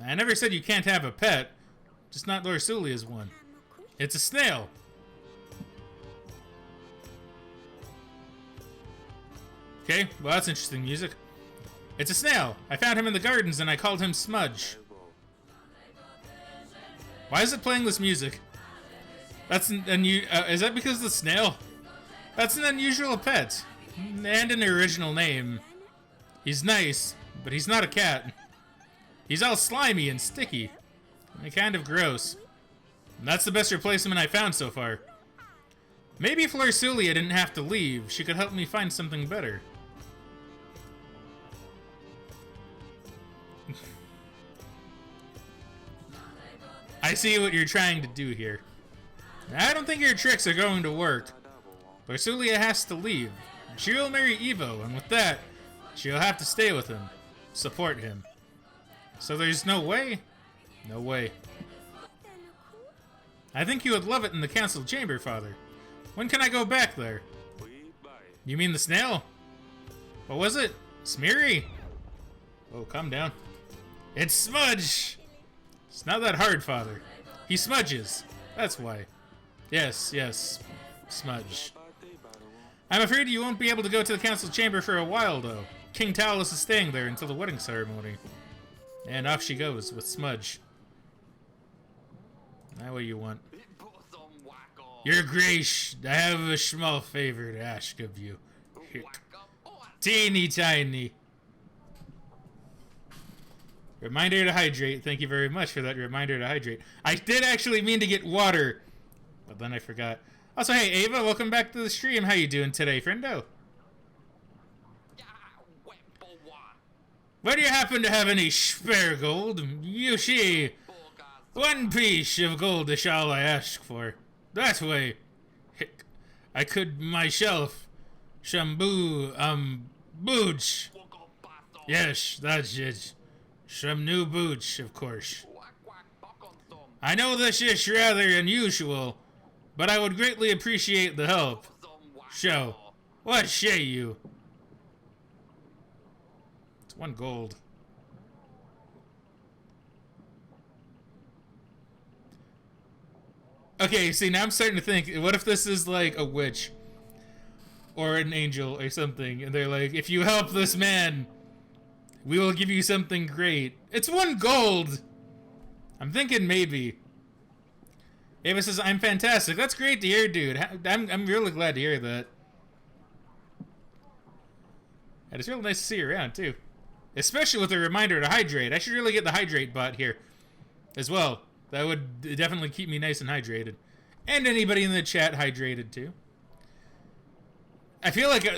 I never said you can't have a pet, just not Lorsulia's one. It's a snail. Okay, well that's interesting music. It's a snail. I found him in the gardens and I called him Smudge. Why is it playing this music? That's is that because of the snail? That's an unusual pet. And an original name. He's nice, but he's not a cat. He's all slimy and sticky. And kind of gross. And that's the best replacement I found so far. Maybe if Lorsulia didn't have to leave, she could help me find something better. I see what you're trying to do here. I don't think your tricks are going to work. Lorsulia has to leave. She'll marry Evo, and with that, she'll have to stay with him. Support him. So there's no way? No way. I think you would love it in the council chamber, Father. When can I go back there? You mean the snail? What was it? Smeary? Oh, calm down. It's Smudge! It's not that hard, Father. He smudges. That's why. Yes, yes. Smudge. I'm afraid you won't be able to go to the council chamber for a while, though. King Talus is staying there until the wedding ceremony. And off she goes with Smudge. Now what you want? Your Grace, I have a small favor to ask of you. Teeny tiny. Reminder to hydrate. Thank you very much for that reminder to hydrate. I did actually mean to get water, but then I forgot. Also, hey, Ava, welcome back to the stream. How you doing today, friendo? But do you happen to have any spare gold? You see, 1 piece of gold is all I ask for. That way, I could myself boots. Yes, that's it. Some new boots, of course. I know this is rather unusual, but I would greatly appreciate the help. So, what say you? It's 1 gold. Okay, see, now I'm starting to think, what if this is like a witch? Or an angel or something, and they're like, if you help this man, we will give you something great. It's 1 gold! I'm thinking maybe. Ava says, I'm fantastic. That's great to hear, dude. I'm really glad to hear that. And it's really nice to see you around, too. Especially with a reminder to hydrate. I should really get the hydrate bot here as well. That would definitely keep me nice and hydrated. And anybody in the chat hydrated, too. I feel like,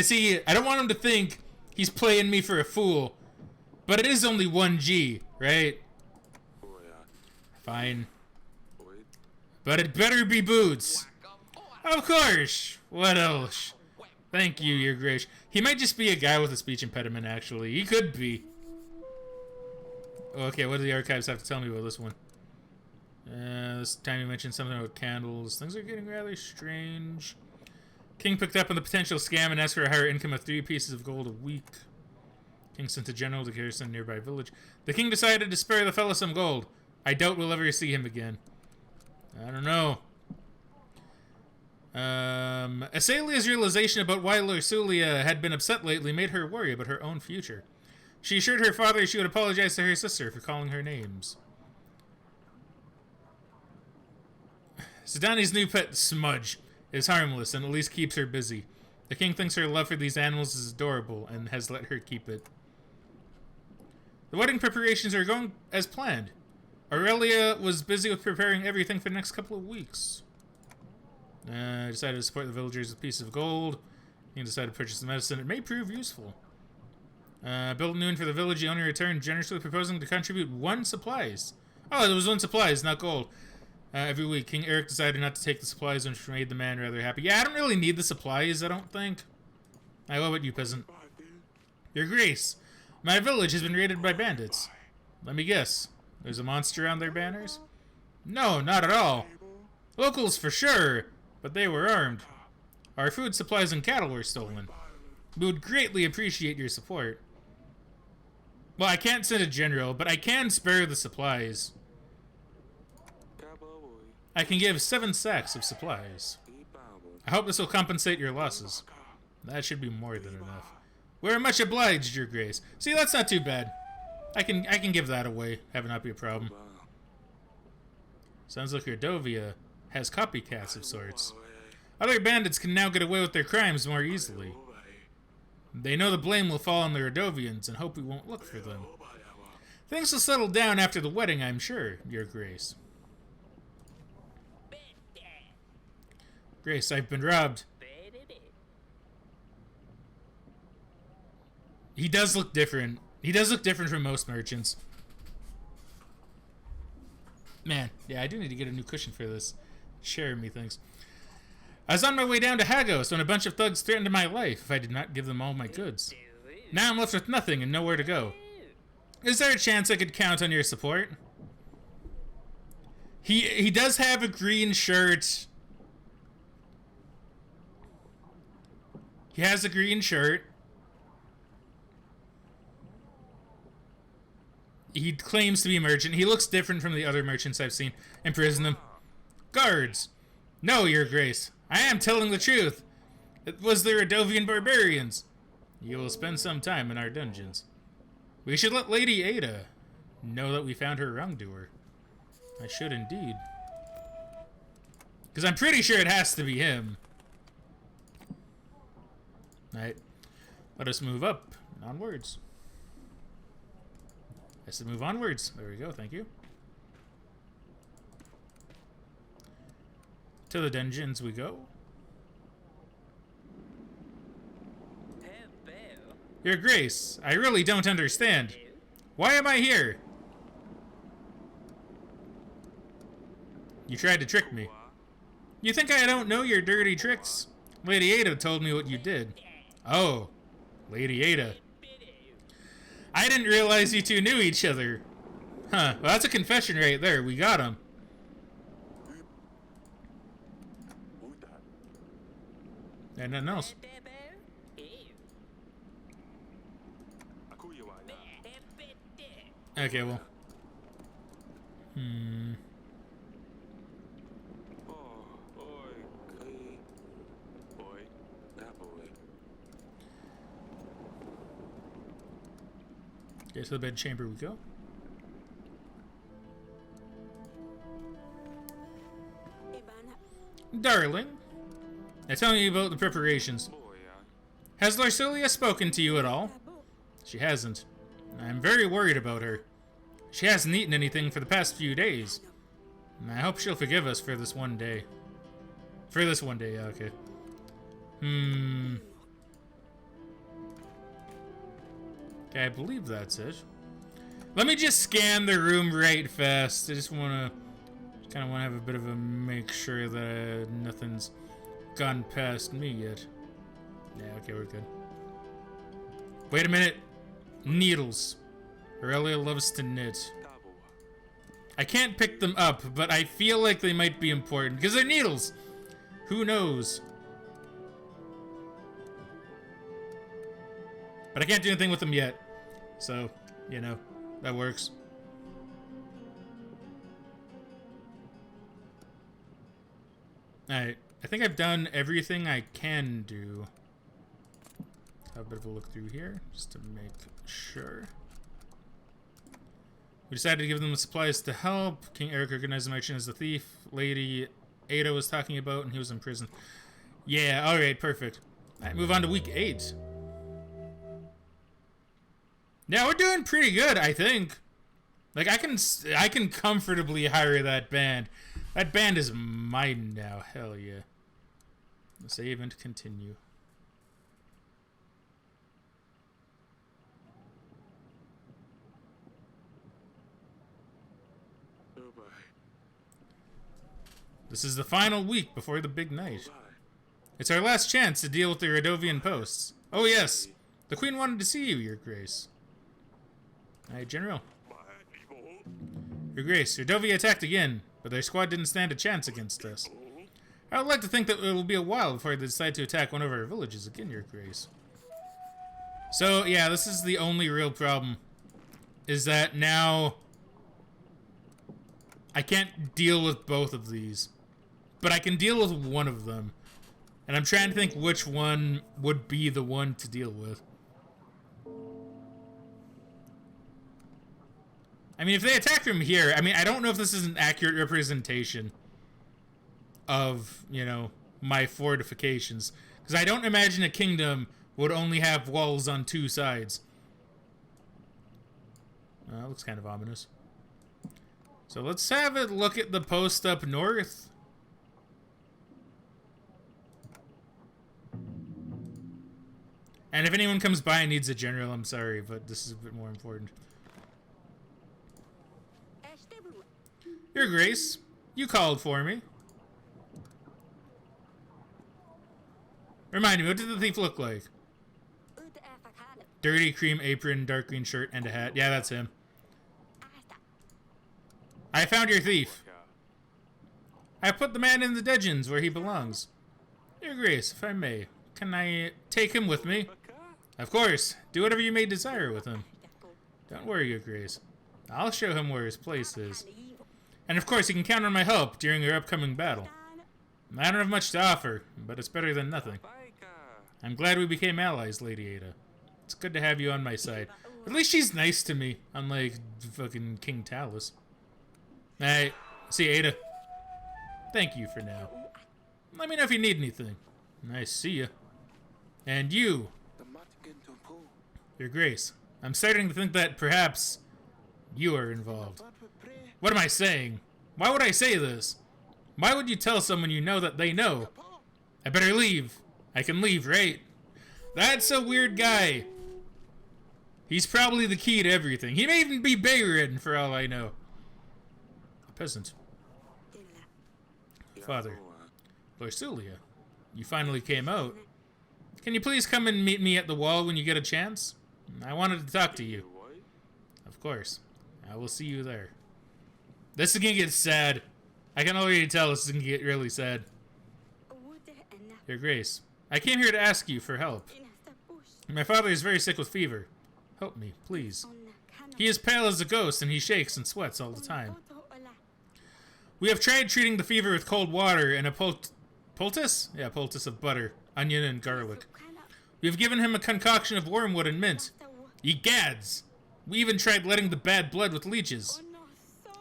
see, I don't want him to think he's playing me for a fool. But it is only 1G, right? Fine. But it better be boots. Of course. What else? Thank you, your grace. He might just be a guy with a speech impediment, actually. He could be. Okay, what do the archives have to tell me about this one? This time you mentioned something about candles. Things are getting rather strange. King picked up on the potential scam and asked for a higher income of 3 pieces of gold a week. King sent a general to garrison a nearby village. The king decided to spare the fellow some gold. I doubt we'll ever see him again. I don't know. Asalia's realization about why Lorsulia had been upset lately made her worry about her own future. She assured her father she would apologize to her sister for calling her names. Sidani's new pet, Smudge, is harmless and at least keeps her busy. The king thinks her love for these animals is adorable and has let her keep it. The wedding preparations are going as planned. Aurelia was busy with preparing everything for the next couple of weeks. I decided to support the villagers with a piece of gold. He decided to purchase the medicine. It may prove useful. Built noon for the village. The owner returned, generously proposing to contribute 1 supplies. Oh, there was 1 supplies, not gold. Every week, King Eric decided not to take the supplies, which made the man rather happy. Yeah, I don't really need the supplies, I don't think. What about you, peasant? Your Grace, my village has been raided by bandits. Let me guess. There's a monster on their banners? No, not at all. Locals for sure, but they were armed. Our food supplies and cattle were stolen. We would greatly appreciate your support. Well, I can't send a general, but I can spare the supplies. I can give 7 sacks of supplies. I hope this will compensate your losses. That should be more than enough. We're much obliged, your grace. See, that's not too bad. I can give that away. Have it not be a problem. Sounds like Rodovia has copycats of sorts. Other bandits can now get away with their crimes more easily. They know the blame will fall on the Rodovians and hope we won't look for them. Things will settle down after the wedding, I'm sure, your grace. Grace, I've been robbed. He does look different. He does look different from most merchants. Man, yeah, I do need to get a new cushion for this. Share me things. I was on my way down to Hagos when a bunch of thugs threatened my life if I did not give them all my goods. Now I'm left with nothing and nowhere to go. Is there a chance I could count on your support? He does have a green shirt. He has a green shirt. He claims to be a merchant. He looks different from the other merchants I've seen imprison him. Guards! No, your grace. I am telling the truth. It was the Rodovian barbarians. You will spend some time in our dungeons. We should let Lady Ada know that we found her wrongdoer. I should indeed. Because I'm pretty sure it has to be him. Alright. Let us move up and onwards. I said move onwards. There we go, thank you. To the dungeons we go. Your Grace, I really don't understand. Why am I here? You tried to trick me. You think I don't know your dirty tricks? Lady Ada told me what you did. Oh, Lady Ada. I didn't realize you two knew each other. Huh, well that's a confession right there. We got him. And nothing else. Okay, well. Okay, to the bed chamber we go. Darling, now tell me about the preparations. Has Larcilia spoken to you at all? She hasn't. I'm very worried about her. She hasn't eaten anything for the past few days. I hope she'll forgive us for this one day. For this one day, okay. Okay, I believe that's it. Let me just scan the room right fast. I just want to kind of want to have a bit of a make sure that nothing's gone past me yet. Yeah, okay, we're good. Wait a minute. Needles. Aurelia loves to knit. I can't pick them up, but I feel like they might be important because they're needles. Who knows? But I can't do anything with them yet. So, you know, that works. Alright, I think I've done everything I can do. Have a bit of a look through here, just to make sure. We decided to give them the supplies to help. King Eric recognized the merchant as the thief Lady Ada was talking about, and he was in prison. Yeah, alright, perfect. Alright, move on to week 8. Now we're doing pretty good, I think. Like, I can comfortably hire that band. That band is mine now, hell yeah. Save and continue. This is the final week before the big night. It's our last chance to deal with the Radovian posts. Oh yes, the Queen wanted to see you, Your Grace. Aye, General. Your Grace, Radovia attacked again, but their squad didn't stand a chance against us. I would like to think that it will be a while before they decide to attack one of our villages again, Your Grace. So, yeah, this is the only real problem. Is that now I can't deal with both of these. But I can deal with one of them. And I'm trying to think which one would be the one to deal with. I mean, if they attack from here, I mean, I don't know if this is an accurate representation of, you know, my fortifications. Because I don't imagine a kingdom would only have walls on 2 sides. That looks kind of ominous. So let's have a look at the post up north. And if anyone comes by and needs a general, I'm sorry, but this is a bit more important. Your Grace, you called for me. Remind me, what did the thief look like? Dirty cream apron, dark green shirt, and a hat. Yeah, that's him. I found your thief. I put the man in the dungeons where he belongs. Your Grace, if I may, can I take him with me? Of course. Do whatever you may desire with him. Don't worry, Your Grace. I'll show him where his place is. And of course, you can count on my help during your upcoming battle. I don't have much to offer, but it's better than nothing. I'm glad we became allies, Lady Ada. It's good to have you on my side. At least she's nice to me, unlike fucking King Talus. Hey, see Ada. Thank you for now. Let me know if you need anything. Nice to see you. And you, Your Grace. I'm starting to think that perhaps you are involved. What am I saying? Why would I say this? Why would you tell someone you know that they know? I better leave. I can leave, right? That's a weird guy. He's probably the key to everything. He may even be bedridden for all I know. A peasant. Father. Lorsulia, you finally came out. Can you please come and meet me at the wall when you get a chance? I wanted to talk to you. Of course. I will see you there. This is gonna get sad. I can already tell this is gonna get really sad. Your Grace, I came here to ask you for help. My father is very sick with fever. Help me, please. He is pale as a ghost and he shakes and sweats all the time. We have tried treating the fever with cold water and a poultice? Yeah, poultice of butter, onion, and garlic. We have given him a concoction of wormwood and mint. Egads! We even tried letting the bad blood with leeches.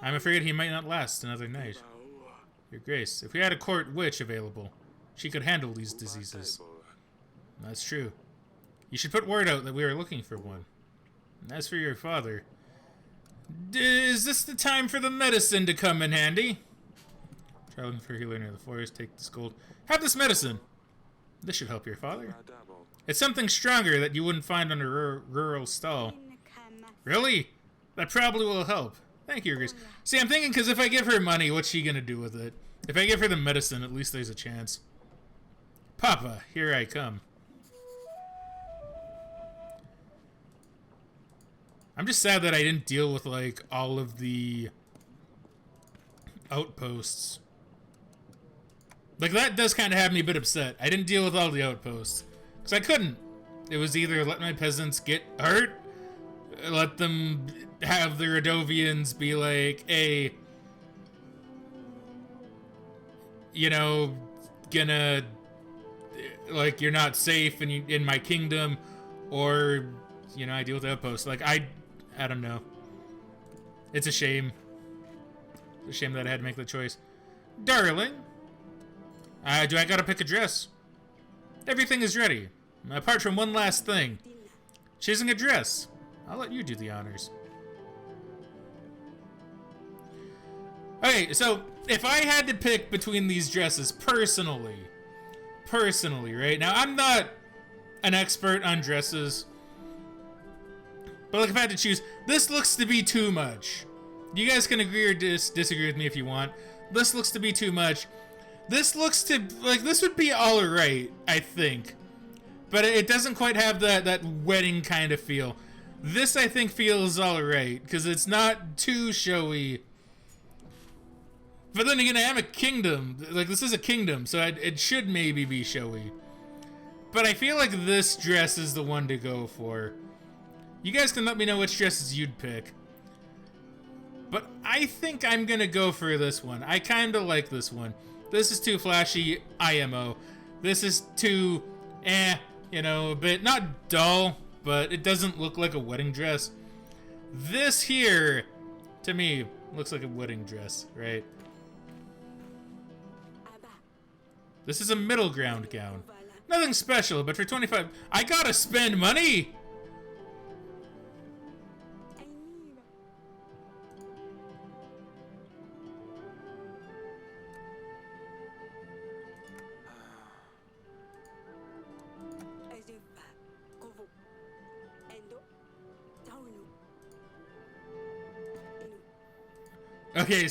I'm afraid he might not last another night. Your Grace, if we had a court witch available, she could handle these diseases. That's true. You should put word out that we are looking for one. And as for your father, is this the time for the medicine to come in handy? Traveling for a healer near the forest, take this gold. Have this medicine! This should help your father. It's something stronger that you wouldn't find on a rural stall. Really? That probably will help. Thank you, Grace. See, I'm thinking, because if I give her money, what's she gonna do with it? If I give her the medicine, at least there's a chance. Papa, here I come. I'm just sad that I didn't deal with, like, all of the outposts. Like, that does kind of have me a bit upset. I didn't deal with all the outposts. Because I couldn't. It was either let my peasants get hurt, let them have the Radovians be like, hey, you know, gonna, like, you're not safe in my kingdom, or, you know, I deal with outposts. Like, I don't know. It's a shame. It's a shame that I had to make the choice. Darling, do I gotta pick a dress? Everything is ready, apart from one last thing. Choosing a dress. I'll let you do the honors. Okay, so if I had to pick between these dresses personally, right? Now, I'm not an expert on dresses, but like if I had to choose, this looks to be too much. You guys can agree or disagree with me if you want. This looks to be too much. This looks to, like, this would be alright, I think. But it doesn't quite have that wedding kind of feel. This, I think, feels alright, because it's not too showy. But then again, I am a kingdom. Like, this is a kingdom, so it should maybe be showy. But I feel like this dress is the one to go for. You guys can let me know which dresses you'd pick. But I think I'm gonna go for this one. I kinda like this one. This is too flashy, IMO. This is too, you know, a bit, not dull, but it doesn't look like a wedding dress. This here, to me, looks like a wedding dress, right? This is a middle ground gown. Nothing special, but for 25, I gotta spend money! Okay,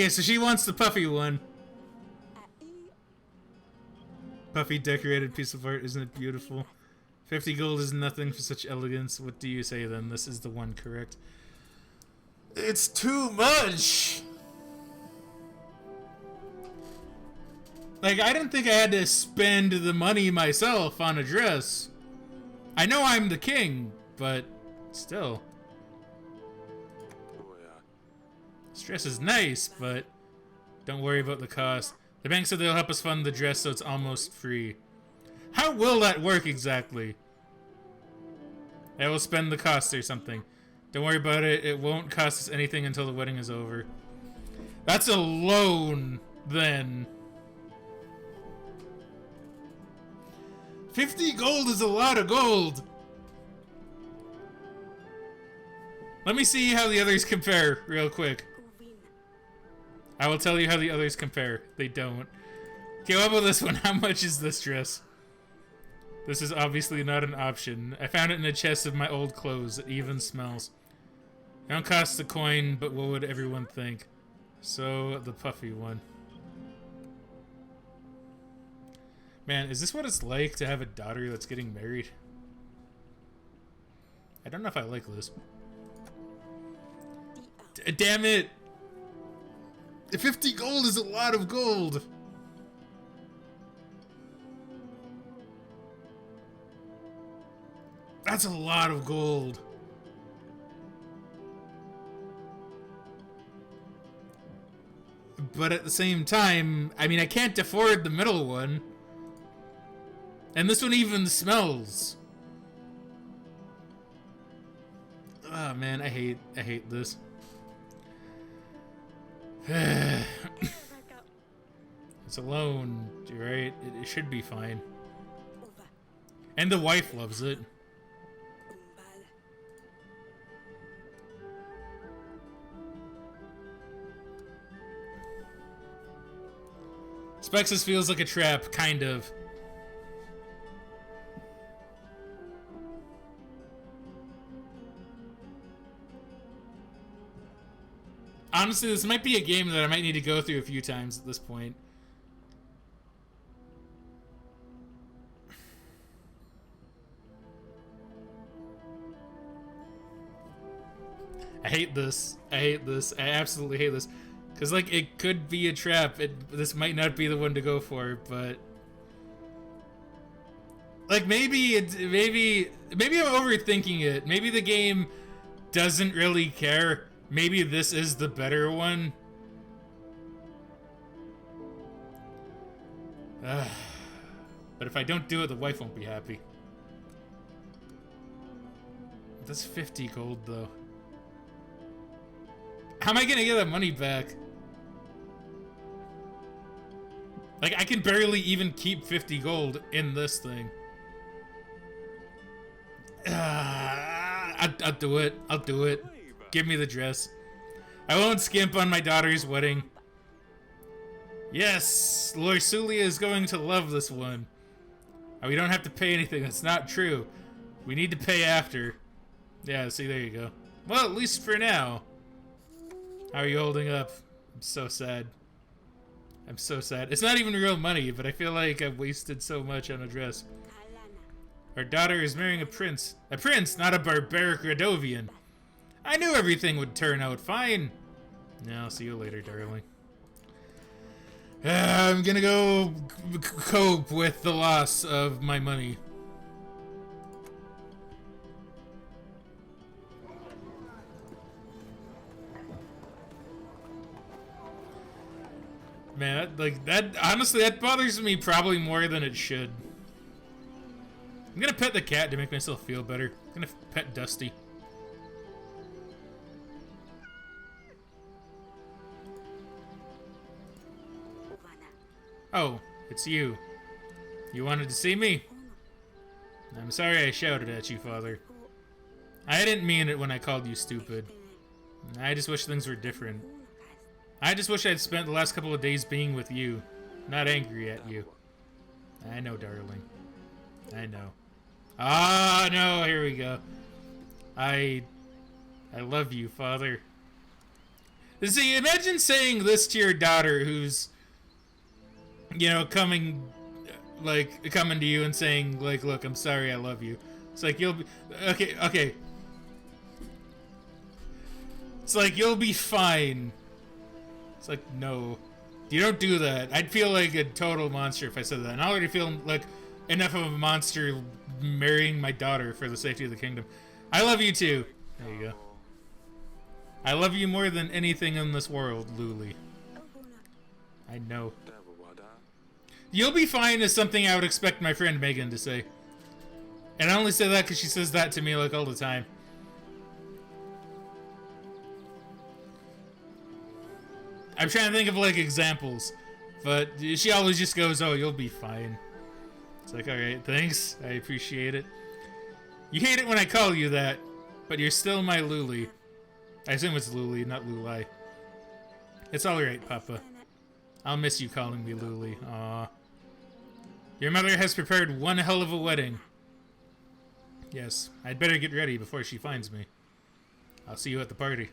so she wants the puffy one. Puffy decorated piece of art, isn't it beautiful? 50 gold is nothing for such elegance. What do you say then? This is the one, correct? It's too much! Like, I didn't think I had to spend the money myself on a dress. I know I'm the king, but still. This dress is nice, but don't worry about the cost. The bank said they'll help us fund the dress, so it's almost free. How will that work exactly? I will spend the cost or something. Don't worry about it. It won't cost us anything until the wedding is over. That's a loan, then. 50 gold is a lot of gold. Let me see how the others compare real quick. I will tell you how the others compare. They don't. Okay, what about this one? How much is this dress? This is obviously not an option. I found it in a chest of my old clothes. It even smells. It don't cost a coin, but what would everyone think? So, the puffy one. Man, is this what it's like to have a daughter that's getting married? I don't know if I like this. Damn it! 50 gold is a lot of gold! That's a lot of gold. But at the same time, I mean, I can't afford the middle one. And this one even smells. Oh man, I hate this. It's a loan, right? It should be fine. And the wife loves it. Spexus feels like a trap, kind of. Honestly, this might be a game that I might need to go through a few times at this point. I hate this. I hate this. I absolutely hate this. Because, like, it could be a trap. This might not be the one to go for, but... Like, maybe I'm overthinking it. Maybe the game doesn't really care. Maybe this is the better one. But if I don't do it, the wife won't be happy. That's 50 gold, though. How am I gonna get that money back? Like, I can barely even keep 50 gold in this thing. I'll do it. I'll do it. Give me the dress. I won't skimp on my daughter's wedding. Yes, Lorsulia is going to love this one. We don't have to pay anything. That's not true. We need to pay after. Yeah, see, there you go. Well, at least for now. How are you holding up? I'm so sad. I'm so sad. It's not even real money, but I feel like I've wasted so much on a dress. Our daughter is marrying a prince. A prince, not a barbaric Radovian. I knew everything would turn out fine. Yeah, I'll see you later, darling. I'm gonna go cope with the loss of my money. Man, honestly, that bothers me probably more than it should. I'm gonna pet the cat to make myself feel better. I'm gonna pet Dusty. Oh, it's you. You wanted to see me? I'm sorry I shouted at you, Father. I didn't mean it when I called you stupid. I just wish things were different. I just wish I'd spent the last couple of days being with you, not angry at you. I know, darling. I know. Ah, no, here we go. I love you, Father. See, imagine saying this to your daughter who's, you know, coming to you and saying, like, look, I'm sorry, I love you. It's like, you'll be, okay. It's like, you'll be fine. It's like, no. You don't do that. I'd feel like a total monster if I said that. And I already feel like enough of a monster marrying my daughter for the safety of the kingdom. I love you too. There you go. I love you more than anything in this world, Luli. I know. You'll be fine is something I would expect my friend Megan to say. And I only say that because she says that to me like all the time. I'm trying to think of like examples, but she always just goes, "Oh, you'll be fine." It's like, all right, thanks, I appreciate it. You hate it when I call you that, but you're still my Luli. I assume it's Luli, not Lulai. It's all right, Papa. I'll miss you calling me Luli. Aww. Your mother has prepared one hell of a wedding. Yes, I'd better get ready before she finds me. I'll see you at the party.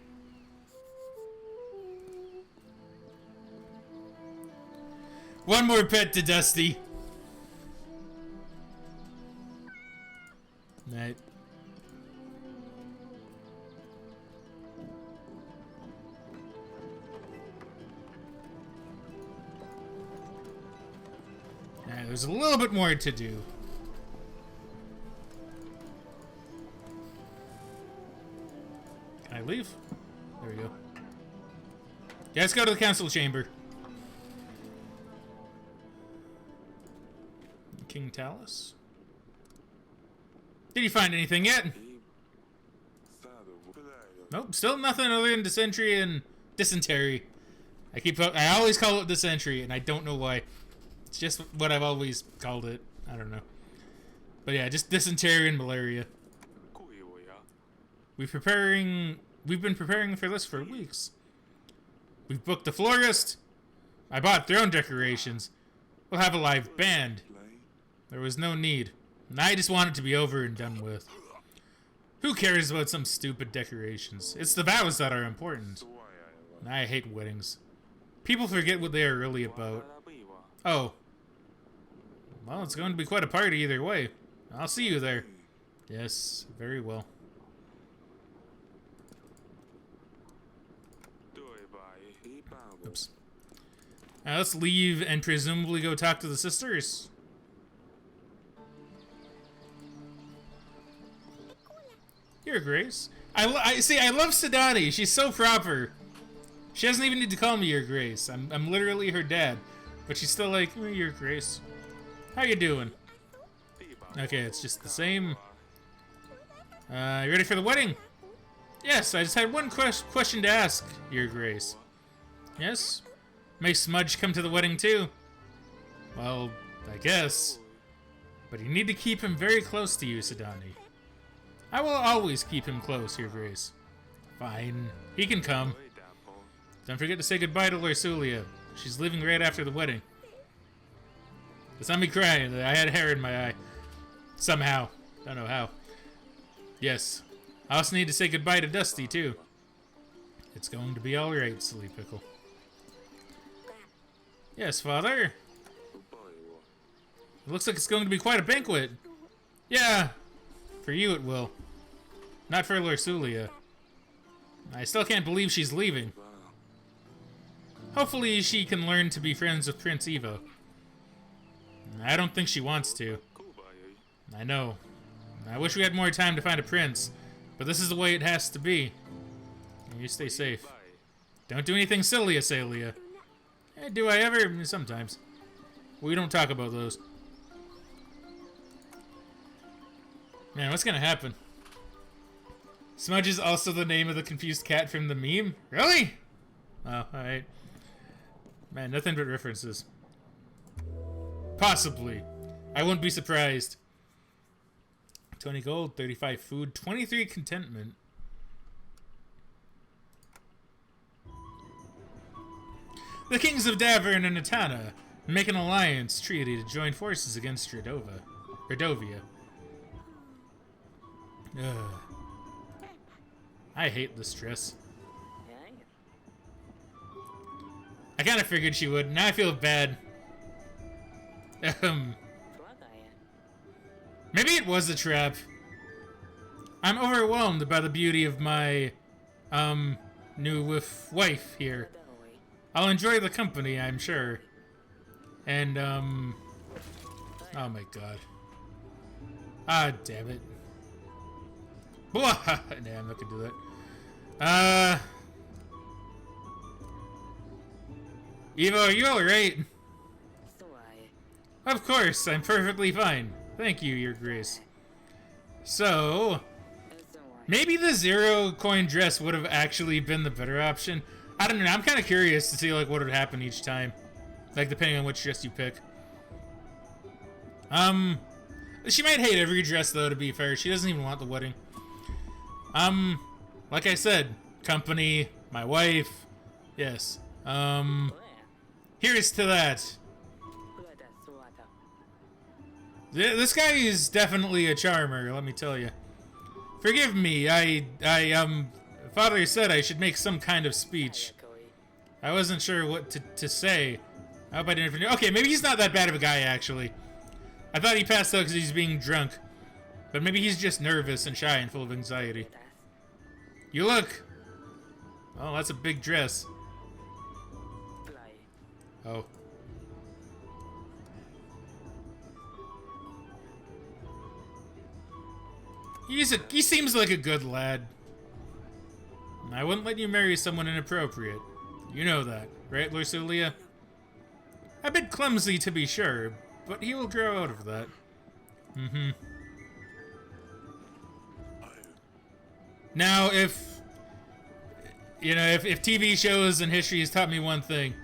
One more pet to Dusty. Night. There's a little bit more to do. Can I leave? There we go. Yeah, let's go to the council chamber. King Talus. Did you find anything yet? Nope, still nothing other than dysentery and dysentery. I always call it dysentery, and I don't know why. It's just what I've always called it. I don't know. But yeah, just dysentery and malaria. We've been preparing for this for weeks. We've booked the florist. I bought throne decorations. We'll have a live band. There was no need. I just want it to be over and done with. Who cares about some stupid decorations? It's the vows that are important. I hate weddings. People forget what they are really about. Oh. Well, it's going to be quite a party either way. I'll see you there. Yes, very well. Oops. Now let's leave and presumably go talk to the sisters. Your Grace. I see. I love Sidani. She's so proper. She doesn't even need to call me Your Grace. I'm literally her dad, but she's still like, oh, Your Grace. How you doing? Okay, it's just the same. You ready for the wedding? Yes. I just had one question to ask, Your Grace. Yes. May Smudge come to the wedding too? Well, I guess. But you need to keep him very close to you, Sidani. I will always keep him close, Your Grace. Fine. He can come. Don't forget to say goodbye to Lorsulia. She's leaving right after the wedding. It's not me crying. I had hair in my eye. Somehow. Don't know how. Yes. I also need to say goodbye to Dusty, too. It's going to be alright, Silly Pickle. Yes, Father? It looks like it's going to be quite a banquet. Yeah. For you it will. Not for Lorsulia. I still can't believe she's leaving. Hopefully she can learn to be friends with Prince Evo. I don't think she wants to. I know. I wish we had more time to find a prince, but this is the way it has to be. You stay safe. Don't do anything silly, Asalia. Do I ever? Sometimes. We don't talk about those. Man, what's gonna happen? Smudge is also the name of the confused cat from the meme? Really? Oh, alright. Man, nothing but references. Possibly. I wouldn't be surprised. 20 gold, 35 food, 23 contentment. The kings of Davern and Natana make an alliance treaty to join forces against Redovia. Ugh. I hate the stress. I kind of figured she would. Now I feel bad. Maybe it was a trap. I'm overwhelmed by the beauty of my, new wife here. I'll enjoy the company, I'm sure. And, oh my god. Ah, damn it. Nah, I'm not gonna do that. Evo, are you alright? Of course, I'm perfectly fine. Thank you, Your Grace. So, maybe the 0 coin dress would have actually been the better option. I don't know, I'm kind of curious to see like what would happen each time. Like, depending on which dress you pick. She might hate every dress, though, to be fair. She doesn't even want the wedding. Like I said, company, my wife, yes. Here's to that. This guy is definitely a charmer, let me tell you. Forgive me, Father said I should make some kind of speech. I wasn't sure what to say. I hope I didn't... Okay, maybe he's not that bad of a guy, actually. I thought he passed out because he's being drunk. But maybe he's just nervous and shy and full of anxiety. You look... Oh, that's a big dress. Oh. He seems like a good lad. I wouldn't let you marry someone inappropriate. You know that, right, Lucilia? A bit clumsy to be sure, but he will grow out of that. Mm-hmm. Now, if TV shows and history has taught me one thing,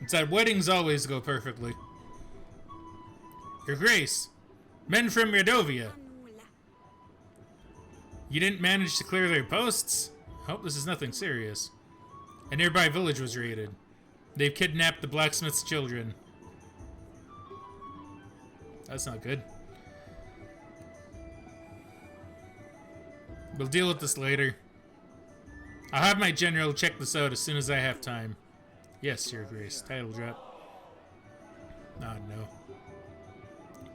it's that weddings always go perfectly. Your Grace, men from Redovia. You didn't manage to clear their posts? Hope this is nothing serious. A nearby village was raided. They've kidnapped the blacksmith's children. That's not good. We'll deal with this later. I'll have my general check this out as soon as I have time. Yes, Your Grace. Title drop. Oh, no.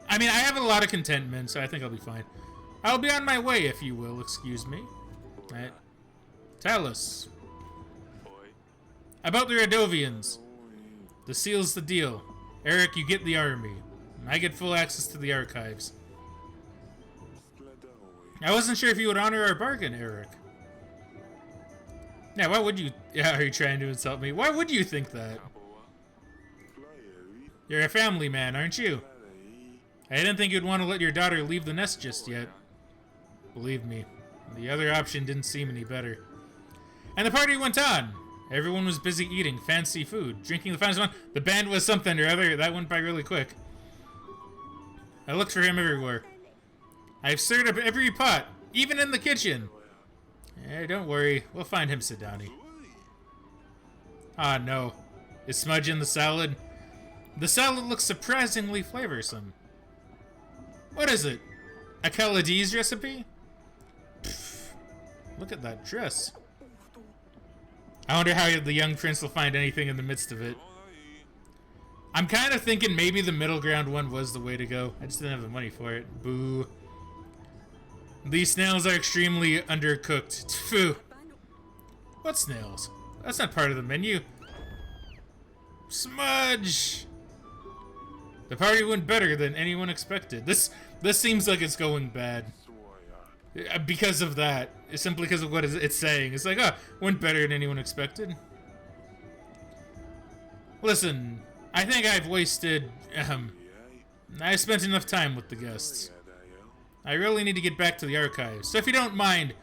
I mean, I have a lot of contentment, so I think I'll be fine. I'll be on my way, if you will. Excuse me. Alright. Talus. About the Radovians. The seal's the deal. Eric, you get the army. I get full access to the archives. I wasn't sure if you would honor our bargain, Eric. Yeah, why would you... Yeah, are you trying to insult me? Why would you think that? You're a family man, aren't you? I didn't think you'd want to let your daughter leave the nest just yet. Believe me, the other option didn't seem any better. And the party went on. Everyone was busy eating fancy food, drinking the finest wine. The band was something or other. That went by really quick. I looked for him everywhere. I've stirred up every pot, even in the kitchen. Hey, don't worry. We'll find him, Sidani. Ah, no. Is Smudge in the salad? The salad looks surprisingly flavorsome. What is it? A Kaladi's recipe? Pfft, look at that dress. I wonder how the young prince will find anything in the midst of it. I'm kind of thinking maybe the middle ground one was the way to go. I just didn't have the money for it. Boo. These snails are extremely undercooked. Tfu. What snails? That's not part of the menu. Smudge! The party went better than anyone expected. This seems like it's going bad. Because of that. It's simply because of what it's saying. It's like, oh, went better than anyone expected. Listen, I think I've wasted, I spent enough time with the guests. I really need to get back to the archives. So if you don't mind,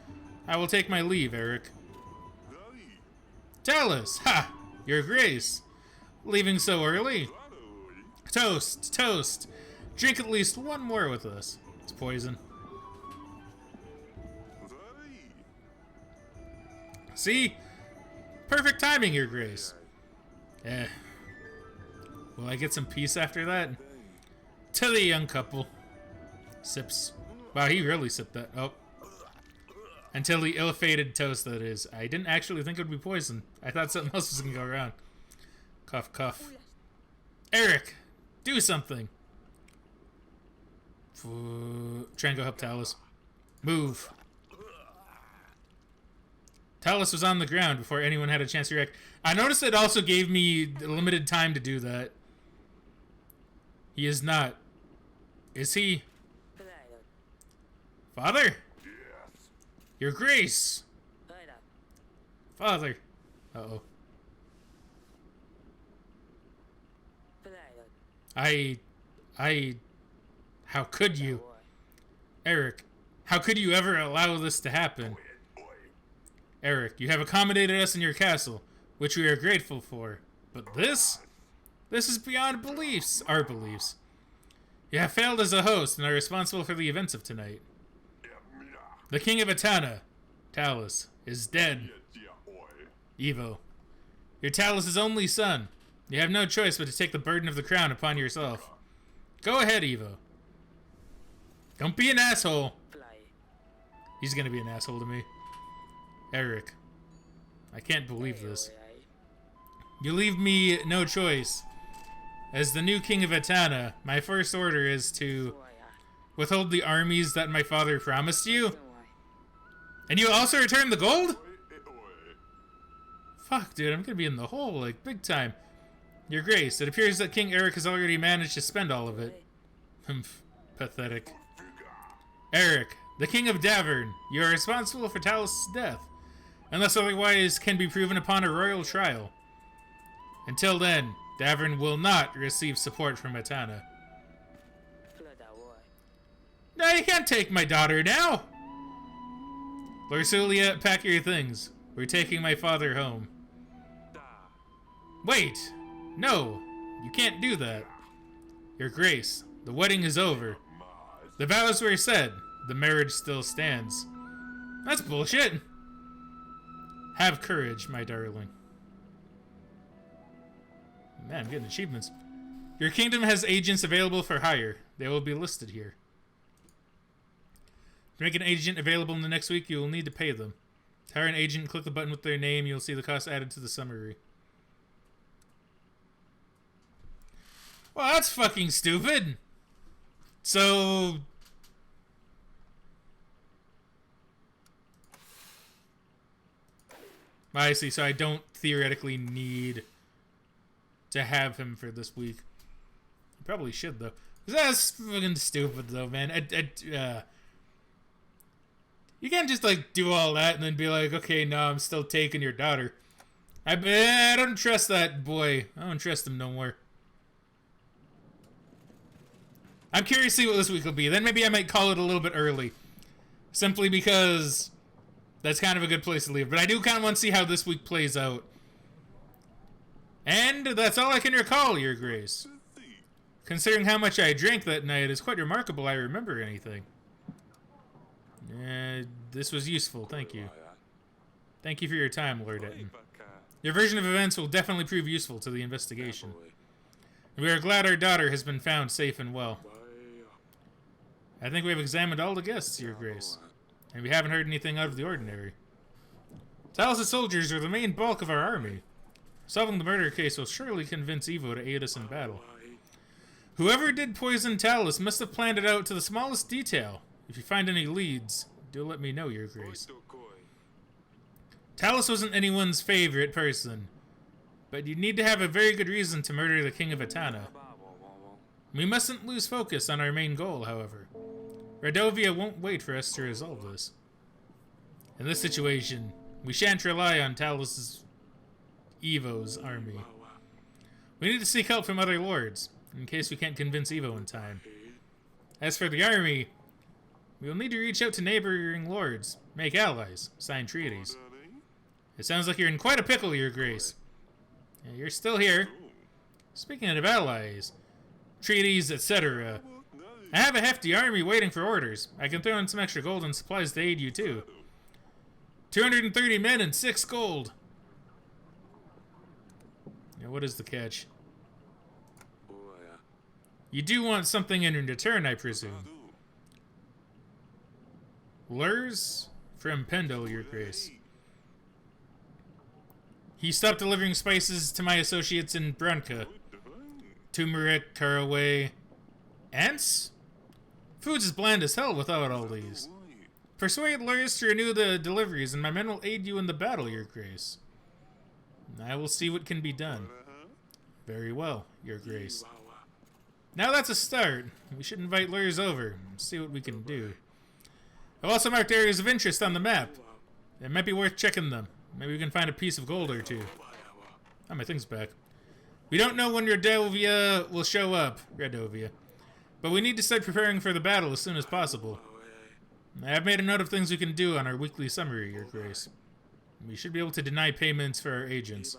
I will take my leave, Eric. Talus! Ha! Your Grace! Leaving so early? Toast! Toast! Drink at least one more with us. It's poison. See? Perfect timing, Your Grace. Eh. Will I get some peace after that? To the young couple. Sips. Wow, he really sipped that. Oh. Until the ill-fated toast, that is. I didn't actually think it would be poison. I thought something else was going to go around. Cough, cough. Eric! Do something! Try and go help Talus. Move. Talus was on the ground before anyone had a chance to react. I noticed it also gave me limited time to do that. He is not. Is he? Father? Your Grace! Father! Uh-oh. How could you? Eric, how could you ever allow this to happen? Eric, you have accommodated us in your castle, which we are grateful for. But this? This is beyond beliefs, our beliefs. You have failed as a host and are responsible for the events of tonight. The King of Etana, Talus, is dead. Evo, you're Talus' only son. You have no choice but to take the burden of the crown upon yourself. Go ahead, Evo. Don't be an asshole. Fly. He's gonna be an asshole to me. Eric. I can't believe this. You leave me no choice. As the new king of Etana, my first order is to withhold the armies that my father promised you. And you also return the gold? Fuck, dude, I'm gonna be in the hole, like, big time. Your Grace, it appears that King Eric has already managed to spend all of it. Humph. Pathetic. Eric, the King of Davern, you are responsible for Talos' death, unless otherwise can be proven upon a royal trial. Until then, Davern will not receive support from Etana. No, you can't take my daughter now! Lorsulia, pack your things. We're taking my father home. Wait! No! You can't do that. Your Grace, the wedding is over. The vows were said. The marriage still stands. That's bullshit! Have courage, my darling. Man, I'm getting achievements. Your kingdom has agents available for hire. They will be listed here. To make an agent available in the next week, you will need to pay them. To hire an agent, click the button with their name. You'll see the cost added to the summary. Well, that's fucking stupid. So... I see, so I don't theoretically need to have him for this week. I probably should, though. That's fucking stupid, though, man. You can't just, like, do all that and then be like, okay, no, I'm still taking your daughter. I don't trust that boy. I don't trust him no more. I'm curious to see what this week will be. Then maybe I might call it a little bit early. Simply because that's kind of a good place to leave. But I do kind of want to see how this week plays out. And that's all I can recall, Your Grace. Considering how much I drank that night, it's quite remarkable I remember anything. This was useful, thank you. Thank you for your time, Lord Ettin. Your version of events will definitely prove useful to the investigation. We are glad our daughter has been found safe and well. I think we have examined all the guests, Your Grace, and we haven't heard anything out of the ordinary. Talos' soldiers are the main bulk of our army. Solving the murder case will surely convince Evo to aid us in battle. Whoever did poison Talos must have planned it out to the smallest detail. If you find any leads, do let me know, Your Grace. Talos wasn't anyone's favorite person, but you'd need to have a very good reason to murder the King of Etana. We mustn't lose focus on our main goal, however. Redovia won't wait for us to resolve this. In this situation, we shan't rely on Talos' Evo's army. We need to seek help from other lords, in case we can't convince Evo in time. As for the army, we will need to reach out to neighboring lords, make allies, sign treaties. It sounds like you're in quite a pickle, Your Grace. Yeah, you're still here. Speaking of allies, treaties, etc., I have a hefty army waiting for orders. I can throw in some extra gold and supplies to aid you, too. 230 men and 6 gold. Yeah, what is the catch? You do want something in return, I presume. Lurs from Pendle, Your Grace. He stopped delivering spices to my associates in Branca. Turmeric, caraway, ants? Food's as bland as hell without all these. Persuade Lurs to renew the deliveries, and my men will aid you in the battle, Your Grace. I will see what can be done. Very well, Your Grace. Now that's a start. We should invite Lurs over and see what we can do. I've also marked areas of interest on the map. It might be worth checking them. Maybe we can find a piece of gold or two. Oh, my thing's back. We don't know when Redovia will show up, Redovia. But we need to start preparing for the battle as soon as possible. I have made a note of things we can do on our weekly summary, Your Grace. We should be able to deny payments for our agents.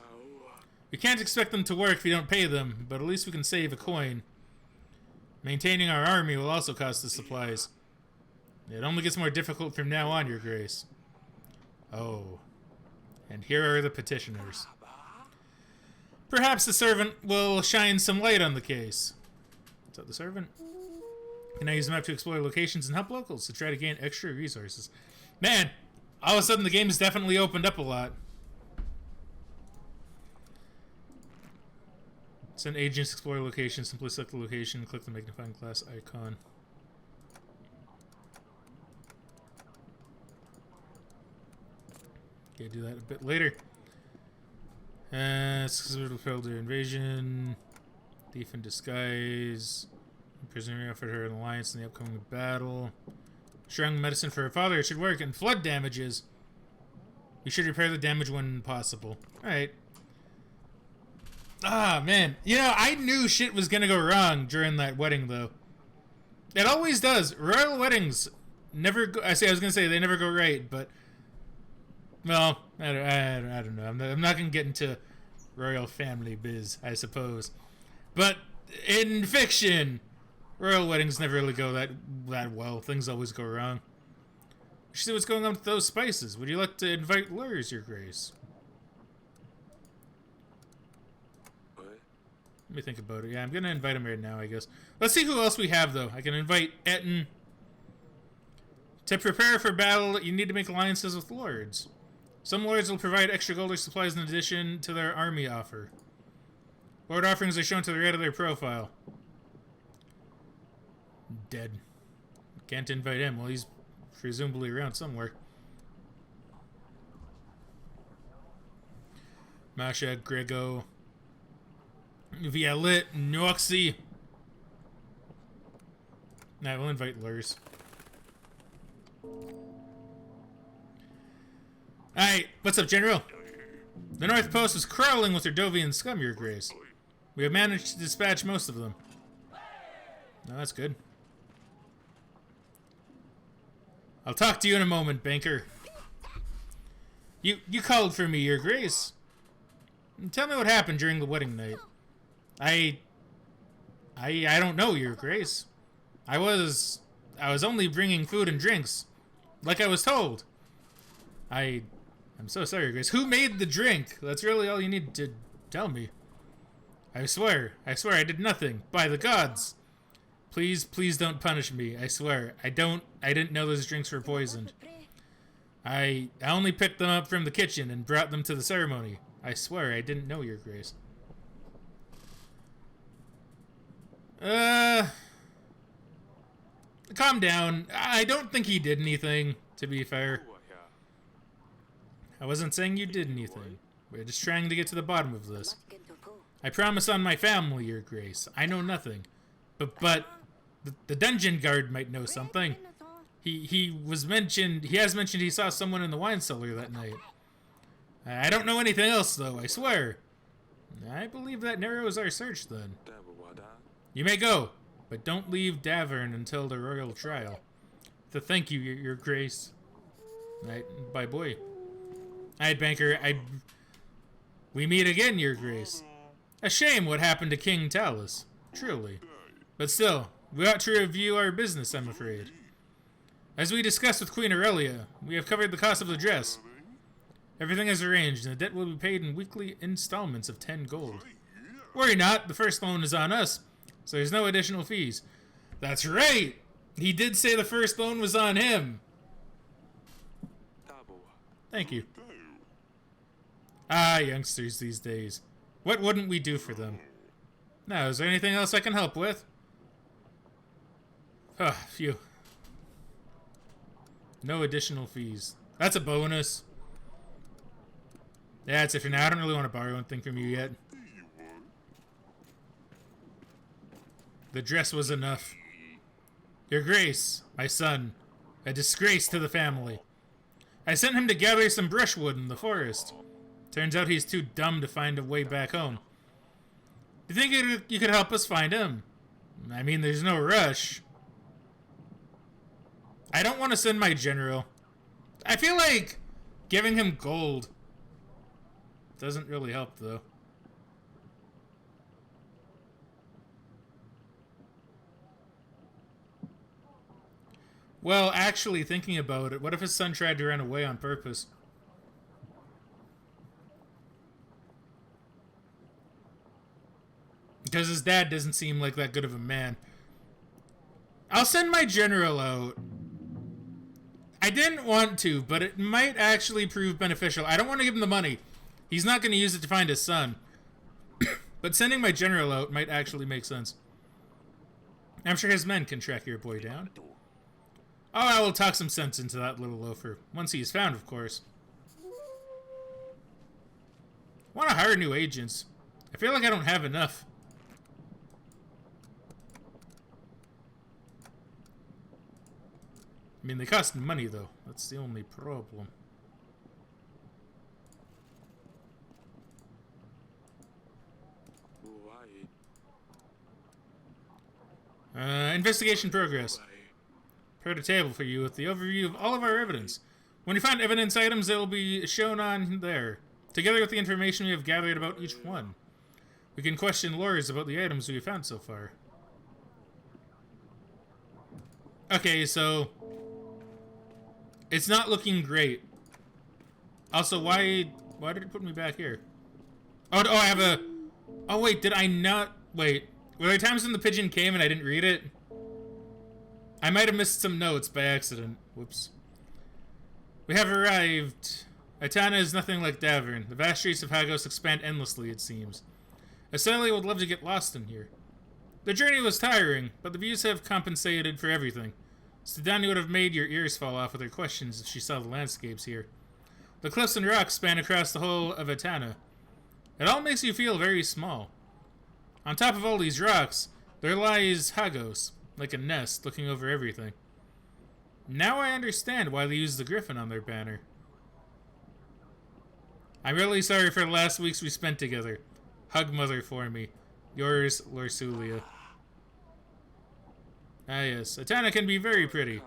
We can't expect them to work if we don't pay them, but at least we can save a coin. Maintaining our army will also cost us supplies. It only gets more difficult from now on, Your Grace. Oh. And here are the petitioners. Perhaps the servant will shine some light on the case. Is that the servant? You can now use the map to explore locations and help locals to try to gain extra resources. Man, all of a sudden the game has definitely opened up a lot. Send agents explore location. Simply select the location, click the magnifying glass icon. Okay, do that a bit later. Successful failed their invasion. Thief in disguise. Prisoner offered her an alliance in the upcoming battle. Strong medicine for her father. It should work. And flood damages. You should repair the damage when possible. Alright. Ah, man. You know, I knew shit was gonna go wrong during that wedding, though. It always does. Royal weddings never go... I was gonna say they never go right, but... Well, I don't know. I'm not gonna get into royal family biz, I suppose. But in fiction, royal weddings never really go that well. Things always go wrong. You see what's going on with those spices. Would you like to invite Lurs, Your Grace? Let me think about it. Yeah, I'm gonna invite him right now, I guess. Let's see who else we have, though. I can invite Etten. To prepare for battle, you need to make alliances with lords. Some lords will provide extra gold or supplies in addition to their army offer. Lord offerings are shown to the right of their profile. Dead. Can't invite him. Well, he's presumably around somewhere. Masha, Grego... Violet, Noxie. Nah, we'll invite Lurs. Alright, what's up, General? The North Post is crawling with Erdovian scum, Your Grace. We have managed to dispatch most of them. No, that's good. I'll talk to you in a moment, banker. You called for me, Your Grace. Tell me what happened during the wedding night. I don't know, Your Grace. I was only bringing food and drinks, like I was told. I'm so sorry, Your Grace. Who made the drink? That's really all you need to tell me. I swear I did nothing. By the gods. Please don't punish me. I swear. I didn't know those drinks were poisoned. I only picked them up from the kitchen and brought them to the ceremony. I swear I didn't know, Your Grace. Calm down. I don't think he did anything, to be fair. I wasn't saying you did anything. We're just trying to get to the bottom of this. I promise on my family, Your Grace. I know nothing. But the dungeon guard might know something. He has mentioned he saw someone in the wine cellar that night. I don't know anything else, though, I swear. I believe that narrows our search, then. You may go, but don't leave Davern until the royal trial. Thank you, Your Grace. Right, bye, boy. Alright, banker, we meet again, Your Grace. A shame what happened to King Talus, truly. But still, we ought to review our business, I'm afraid. As we discussed with Queen Aurelia, we have covered the cost of the dress. Everything is arranged, and the debt will be paid in weekly installments of 10 gold. Worry not, the first loan is on us, so there's no additional fees. That's right! He did say the first loan was on him. Thank you. Ah, youngsters these days. What wouldn't we do for them? Now, is there anything else I can help with? Ah, phew. No additional fees. That's a bonus. Yeah, that's it for now. I don't really want to borrow anything from you yet. The dress was enough. Your Grace, my son, a disgrace to the family. I sent him to gather some brushwood in the forest. Turns out he's too dumb to find a way back home. Do you think you could help us find him? I mean, there's no rush. I don't want to send my general. I feel like giving him gold doesn't really help, though. Well, actually, thinking about it, what if his son tried to run away on purpose? Because his dad doesn't seem like that good of a man. I'll send my general out. I didn't want to, but it might actually prove beneficial. I don't want to give him the money. He's not going to use it to find his son. But sending my general out might actually make sense. I'm sure his men can track your boy down. Oh, I will talk some sense into that little loafer. Once he is found, of course. I want to hire new agents. I feel like I don't have enough. I mean, they cost money, though. That's the only problem. Investigation progress. Prepared a table for you with the overview of all of our evidence. When you find evidence items, they will be shown on there, together with the information we have gathered about each one. We can question lawyers about the items we have found so far. Okay, so it's not looking great. Also, why did it put me back here? Oh, I have a... Oh, wait, did I not... Wait, were there times when the pigeon came and I didn't read it? I might have missed some notes by accident. Whoops. We have arrived. Etana is nothing like Davern. The vast streets of Hagos expand endlessly, it seems. Acelia would love to get lost in here. The journey was tiring, but the views have compensated for everything. Sidani would have made your ears fall off with her questions if she saw the landscapes here. The cliffs and rocks span across the whole of Etana. It all makes you feel very small. On top of all these rocks, there lies Hagos, like a nest looking over everything. Now I understand why they use the griffin on their banner. I'm really sorry for the last weeks we spent together. Hug mother for me. Yours, Lorsulia. Ah yes, Etana can be very pretty,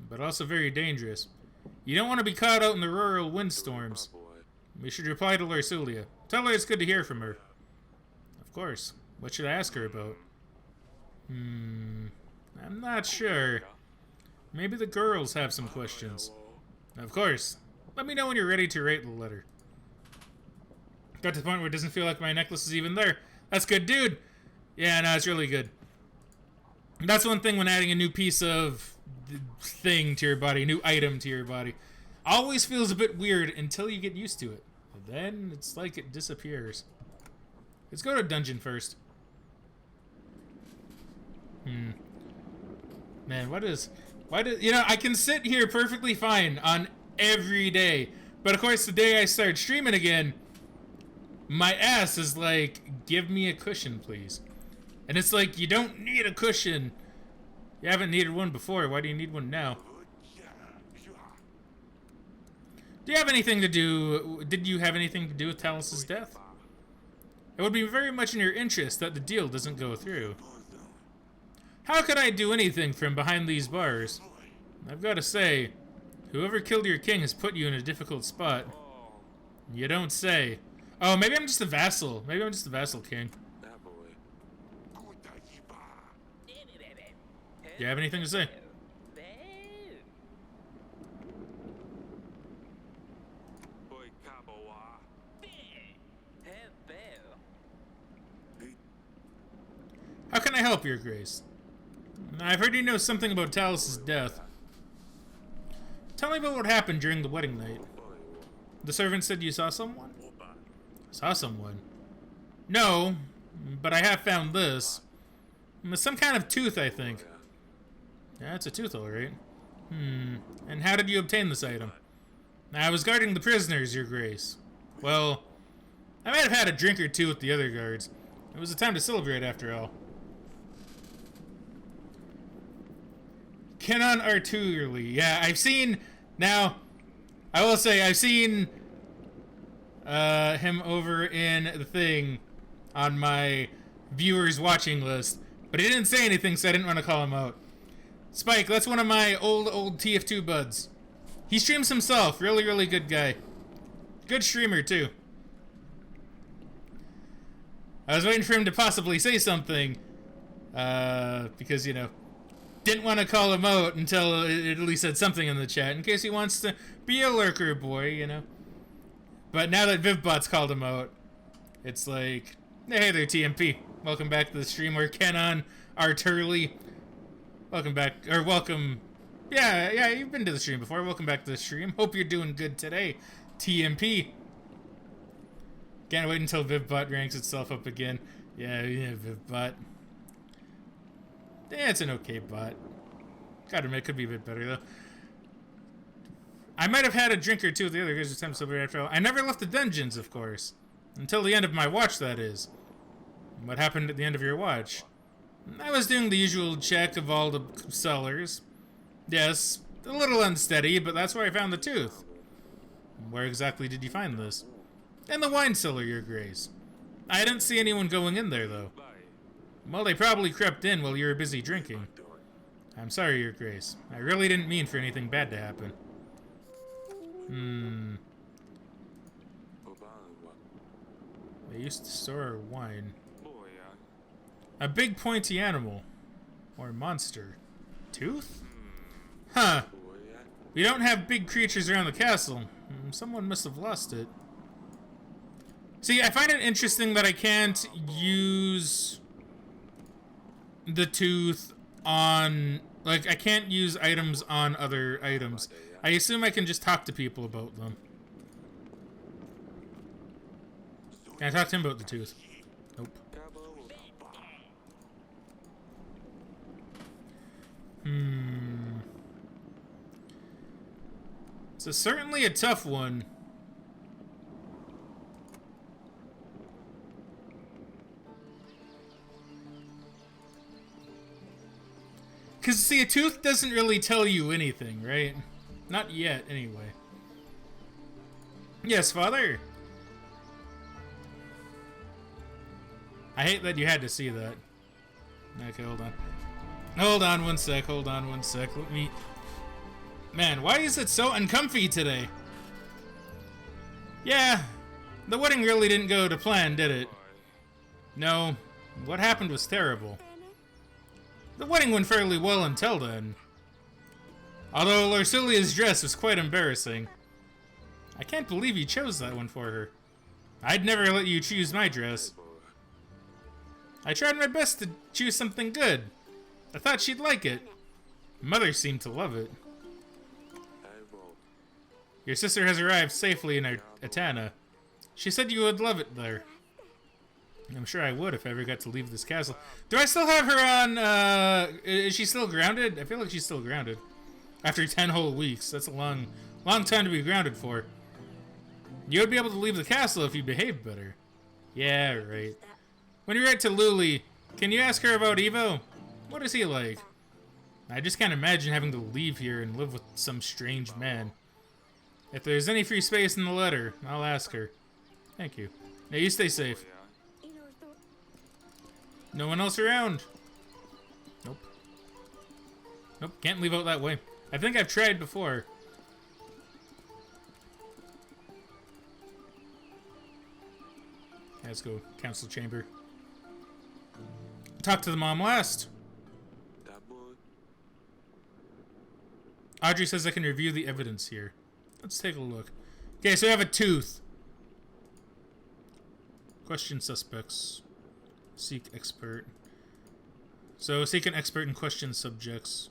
but also very dangerous. You don't want to be caught out in the rural windstorms. We should reply to Lorsulia. Tell her it's good to hear from her. Of course. What should I ask her about? I'm not sure. Maybe the girls have some questions. Of course. Let me know when you're ready to write the letter. Got to the point where it doesn't feel like my necklace is even there. That's good, dude. Yeah, no, it's really good. That's one thing when adding a new piece of thing to your body, a new item to your body. Always feels a bit weird until you get used to it. And then it's like it disappears. Let's go to dungeon first. Man, why does, you know, I can sit here perfectly fine on every day. But of course, the day I start streaming again, my ass is like, give me a cushion, please. And it's like, you don't need a cushion. You haven't needed one before. Why do you need one now? Do you have anything to do... Did you have anything to do with Talos' death? It would be very much in your interest that the deal doesn't go through. How could I do anything from behind these bars? I've got to say, whoever killed your king has put you in a difficult spot. You don't say. Oh, maybe I'm just a vassal. Maybe I'm just a vassal king. Do you have anything to say? How can I help, Your Grace? I've heard you know something about Talos' death. Tell me about what happened during the wedding night. The servant said you saw someone? Saw someone? No, but I have found this. It's some kind of tooth, I think. Yeah, it's a tooth, alright. And how did you obtain this item? I was guarding the prisoners, Your Grace. Well, I might have had a drink or two with the other guards. It was a time to celebrate, after all. Kenan Artuli. Yeah, I've seen... Now, I will say, I've seen him over in the thing on my viewers watching list. But he didn't say anything, so I didn't want to call him out. Spike, that's one of my old TF2 buds. He streams himself. Really, really good guy. Good streamer, too. I was waiting for him to possibly say something. Because, you know, didn't want to call him out until it at least said something in the chat. In case he wants to be a lurker boy, you know. But now that Vivbot's called him out, it's like, hey there, TMP. Welcome back to the stream where Kenan Artuli. Welcome back, or welcome. Yeah, you've been to the stream before. Welcome back to the stream. Hope you're doing good today, TMP. Can't wait until VivBot ranks itself up again. Yeah, VivBot. Yeah, it's an okay bot. Gotta admit, it could be a bit better, though. I might have had a drink or two with the other guys this time, so after all. I never left the dungeons, of course. Until the end of my watch, that is. What happened at the end of your watch? I was doing the usual check of all the cellars. Yes, a little unsteady, but that's where I found the tooth. Where exactly did you find this? In the wine cellar, your grace. I didn't see anyone going in there, though. Well, they probably crept in while you were busy drinking. I'm sorry, your grace. I really didn't mean for anything bad to happen. They used to store wine. A big pointy animal. Or monster. Tooth? Huh. We don't have big creatures around the castle. Someone must have lost it. See, I find it interesting that I can't use the tooth on... Like, I can't use items on other items. I assume I can just talk to people about them. Can I talk to him about the tooth? Nope. So certainly a tough one. Because, see, a tooth doesn't really tell you anything, right? Not yet, anyway. Yes, father? I hate that you had to see that. Okay, hold on. Hold on one sec, Let me... Man, why is it so uncomfy today? Yeah, the wedding really didn't go to plan, did it? No, what happened was terrible. The wedding went fairly well until then. Although Larsilia's dress was quite embarrassing. I can't believe you chose that one for her. I'd never let you choose my dress. I tried my best to choose something good. I thought she'd like it. Mother seemed to love it. Your sister has arrived safely in Atana. She said you would love it there. I'm sure I would if I ever got to leave this castle. Do I still have her on, is she still grounded? I feel like she's still grounded. After 10 whole weeks. That's a long time to be grounded for. You would be able to leave the castle if you behaved better. Yeah, right. When you write to Luli, can you ask her about Evo? What is he like? I just can't imagine having to leave here and live with some strange man. If there's any free space in the letter, I'll ask her. Thank you. Now you stay safe. No one else around. Nope. Nope, can't leave out that way. I think I've tried before. Let's go, council chamber. Talk to the mom last. Audrey says I can review the evidence here. Let's take a look. Okay, so we have a tooth. Question suspects. Seek expert. So seek an expert in question subjects.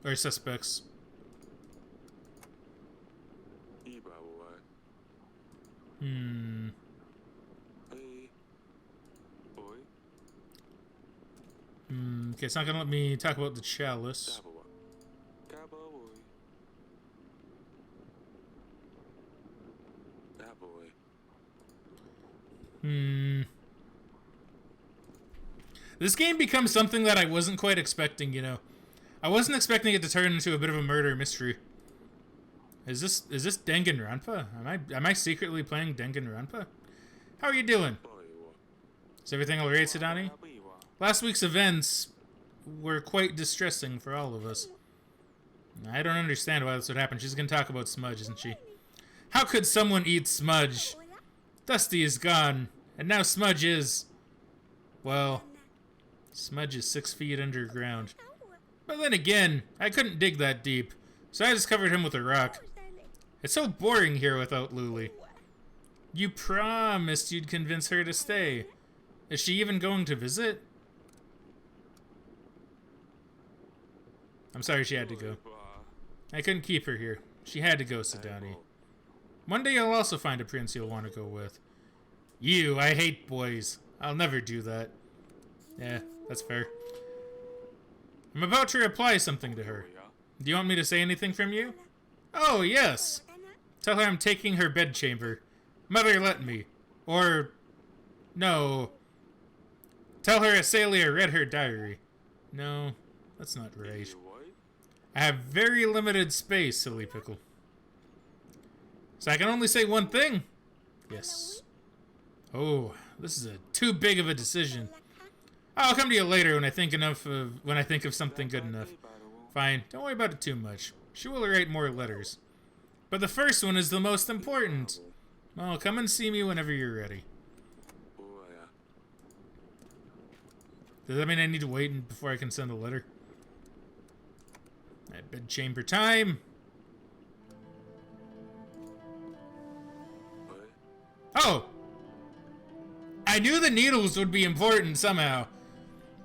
Or suspects. Okay, it's not gonna let me talk about the chalice. This game becomes something that I wasn't quite expecting, you know. I wasn't expecting it to turn into a bit of a murder mystery. Is this Danganronpa? Am I secretly playing Danganronpa? How are you doing? Is everything alright, Sadani? Last week's events were quite distressing for all of us. I don't understand why this would happen. She's gonna talk about Smudge, isn't she? How could someone eat Smudge? Dusty is gone, and now Smudge is... Well, Smudge is 6 feet underground. But then again, I couldn't dig that deep, so I just covered him with a rock. It's so boring here without Luli. You promised you'd convince her to stay. Is she even going to visit? I'm sorry she had to go. I couldn't keep her here. She had to go, Sidani. One day you'll also find a prince you'll want to go with. You, I hate boys. I'll never do that. Yeah, that's fair. I'm about to reply something to her. Do you want me to say anything from you? Oh, yes. Tell her I'm taking her bedchamber. Mother, let me. Or, no. Tell her Asalia read her diary. No, that's not right. I have very limited space, silly pickle. So I can only say one thing? Yes. Oh, this is too big of a decision. I'll come to you later when I think of something good enough. Fine, don't worry about it too much. She will write more letters. But the first one is the most important. Well, come and see me whenever you're ready. Does that mean I need to wait before I can send a letter? At bedchamber time. Oh! I knew the needles would be important somehow.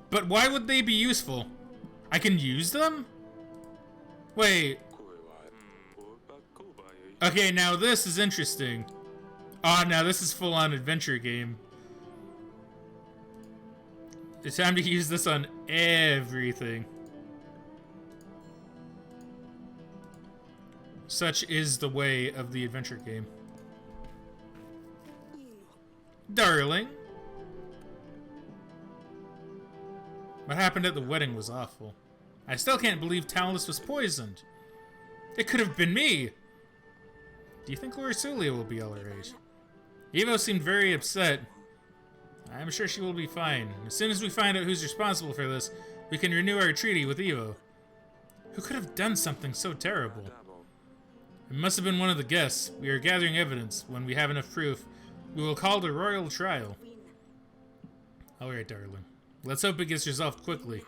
But why would they be useful? I can use them? Wait. Okay, now this is interesting. Oh, now this is full-on adventure game. It's time to use this on everything. Such is the way of the adventure game. Darling. What happened at the wedding was awful. I still can't believe Talus was poisoned. It could have been me. Do you think Lorisulia will be alright? Evo seemed very upset. I'm sure she will be fine. As soon as we find out who's responsible for this, we can renew our treaty with Evo. Who could have done something so terrible? It must have been one of the guests. We are gathering evidence. When we have enough proof, we will call the royal trial. Alright, darling. Let's hope it gets resolved quickly.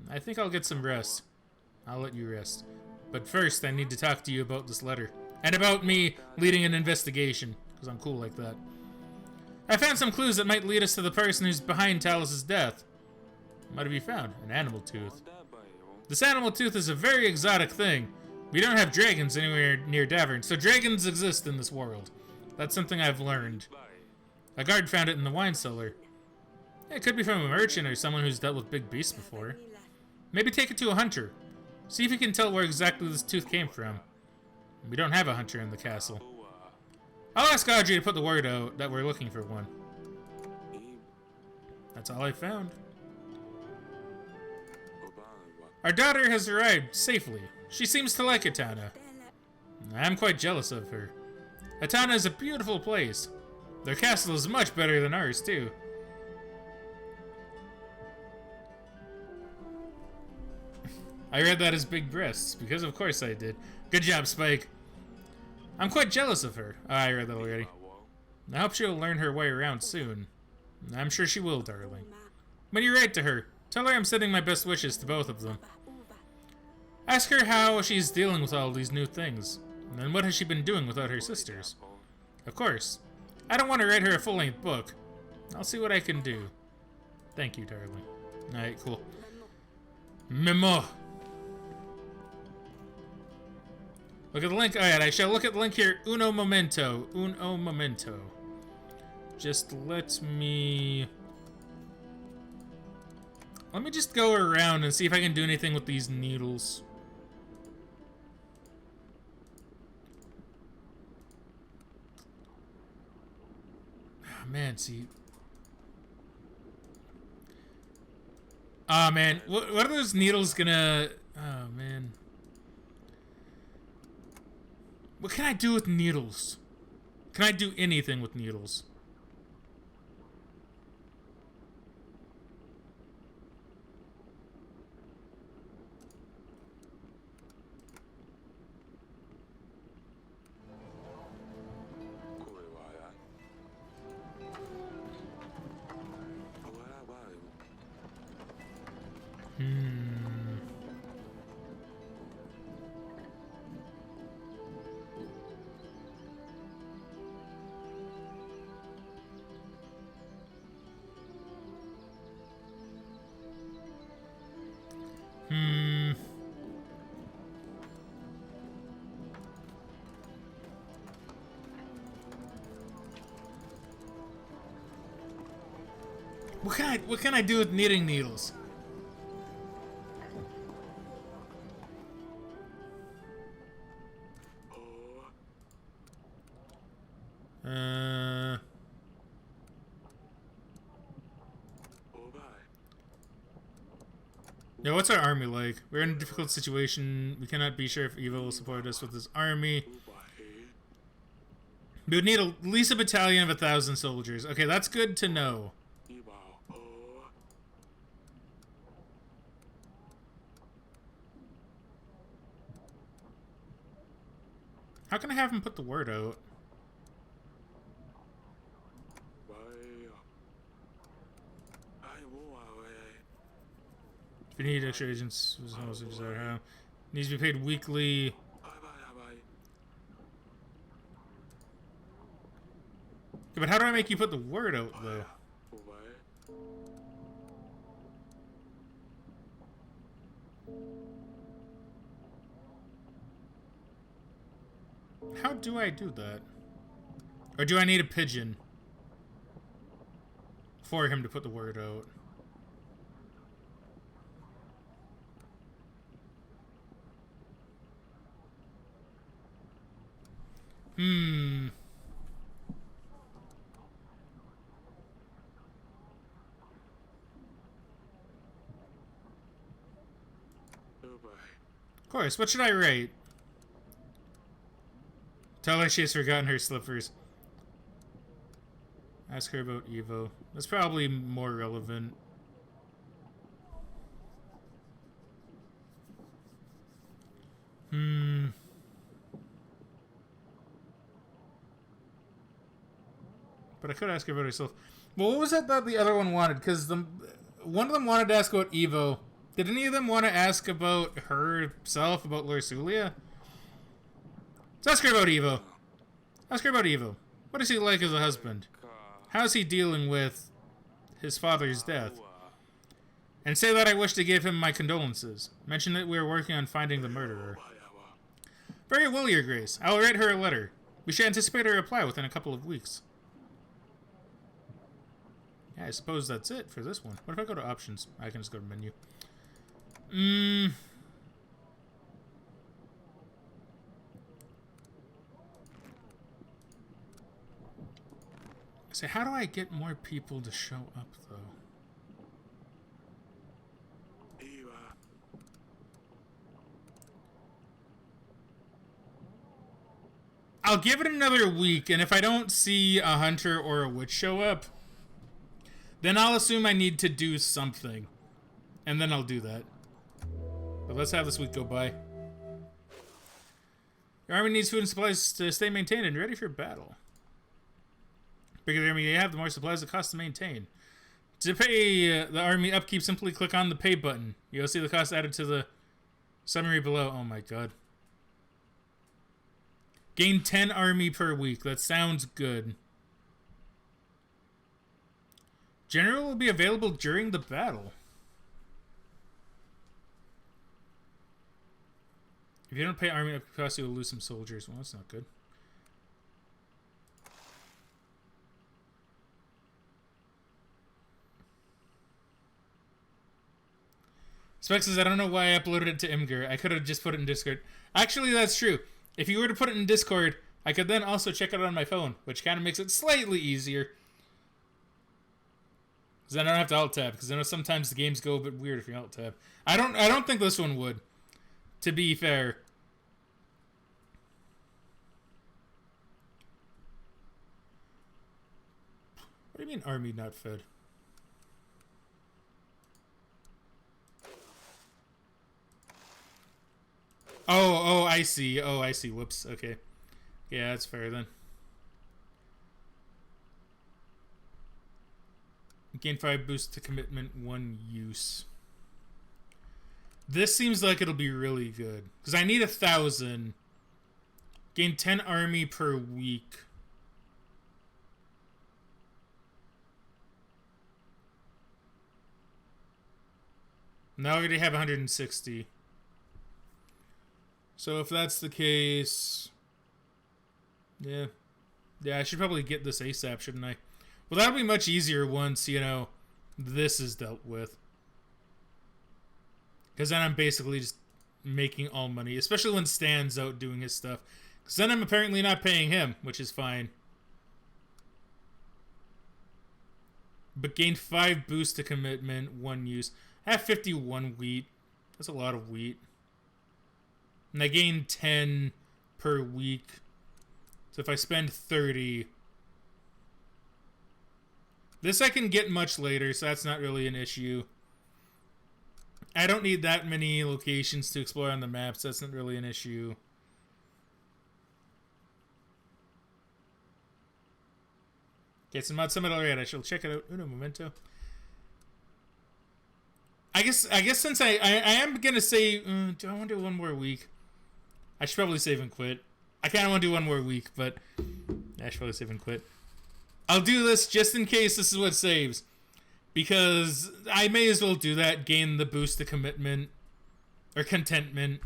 I think I'll get some rest. I'll let you rest. But first, I need to talk to you about this letter. And about me leading an investigation, because I'm cool like that. I found some clues that might lead us to the person who's behind Talus's death. What have you found? An animal tooth. This animal tooth is a very exotic thing. We don't have dragons anywhere near Davern, so dragons exist in this world. That's something I've learned. A guard found it in the wine cellar. It could be from a merchant or someone who's dealt with big beasts before. Maybe take it to a hunter. See if you can tell where exactly this tooth came from. We don't have a hunter in the castle. I'll ask Audrey to put the word out that we're looking for one. That's all I found. Our daughter has arrived safely. She seems to like Etana. I'm quite jealous of her. Etana is a beautiful place. Their castle is much better than ours, too. I read that as big breasts, because of course I did. Good job, Spike. I'm quite jealous of her. Oh, I read that already. I hope she'll learn her way around soon. I'm sure she will, darling. When you write to her, tell her I'm sending my best wishes to both of them. Ask her how she's dealing with all these new things, and what has she been doing without her sisters. Of course. I don't want to write her a full-length book. I'll see what I can do. Thank you, darling. Alright, cool. Memo. Look at the link. Alright, I shall look at the link here. Uno momento. Uno momento. Just let me just go around and see if I can do anything with these needles. Oh, man, see. Oh, man. What are those needles gonna... Oh, man. What can I do with needles? Can I do anything with needles? What can I do with knitting needles? Yeah, what's our army like? We're in a difficult situation. We cannot be sure if Eva will support us with his army. We would need at least a battalion of 1,000 soldiers. Okay, that's good to know. How can I have him put the word out? If you need extra agents, needs to be paid weekly. Yeah, but how do I make you put the word out, though? How do I do that? Or do I need a pigeon for him to put the word out? Of course, what should I write? Tell her she has forgotten her slippers. Ask her about Evo. That's probably more relevant. But I could ask her about herself. Well, what was that the other one wanted? Because one of them wanted to ask about Evo. Did any of them want to ask about herself, about Lorsulia? Let's ask her about Evo. Ask her about Evo. What is he like as a husband? How is he dealing with his father's death? And say that I wish to give him my condolences. Mention that we are working on finding the murderer. Very well, Your Grace. I will write her a letter. We should anticipate a reply within a couple of weeks. Yeah, I suppose that's it for this one. What if I go to options? I can just go to menu. So how do I get more people to show up, though? I'll give it another week, and if I don't see a hunter or a witch show up, then I'll assume I need to do something. And then I'll do that. But let's have this week go by. Your army needs food and supplies to stay maintained and ready for battle. The bigger the army you have, the more supplies it costs to maintain. To pay the army upkeep, simply click on the pay button. You'll see the cost added to the summary below. Oh my god. Gain 10 army per week. That sounds good. General will be available during the battle. If you don't pay army upkeep costs, you will lose some soldiers. Well, that's not good. Specs says, I don't know why I uploaded it to Imgur. I could have just put it in Discord. Actually, that's true. If you were to put it in Discord, I could then also check it on my phone, which kind of makes it slightly easier. Because then I don't have to alt-tab, because I know sometimes the games go a bit weird if you alt-tab. I don't think this one would, to be fair. What do you mean army not fed? Oh, I see. Oh, I see. Whoops. Okay. Yeah, that's fair then. Gain 5 boost to commitment, 1 use. This seems like it'll be really good. Because I need 1,000. Gain 10 army per week. Now I already have 160. So if that's the case, yeah, I should probably get this ASAP, shouldn't I? Well, that'll be much easier once, you know, this is dealt with. Because then I'm basically just making all money, especially when Stan's out doing his stuff. Because then I'm apparently not paying him, which is fine. But gain 5 boost to commitment, 1 use. I have 51 wheat. That's a lot of wheat. And I gain 10 per week. So if I spend 30... This I can get much later, so that's not really an issue. I don't need that many locations to explore on the maps. That's not really an issue. Okay, so Mod Summit already. I shall check it out. Uno momento. I guess since I am gonna say, do I want to do one more week? I should probably save and quit. I kind of want to do one more week, but I should probably save and quit. I'll do this just in case this is what saves, because I may as well do that. Gain the boost to commitment or contentment.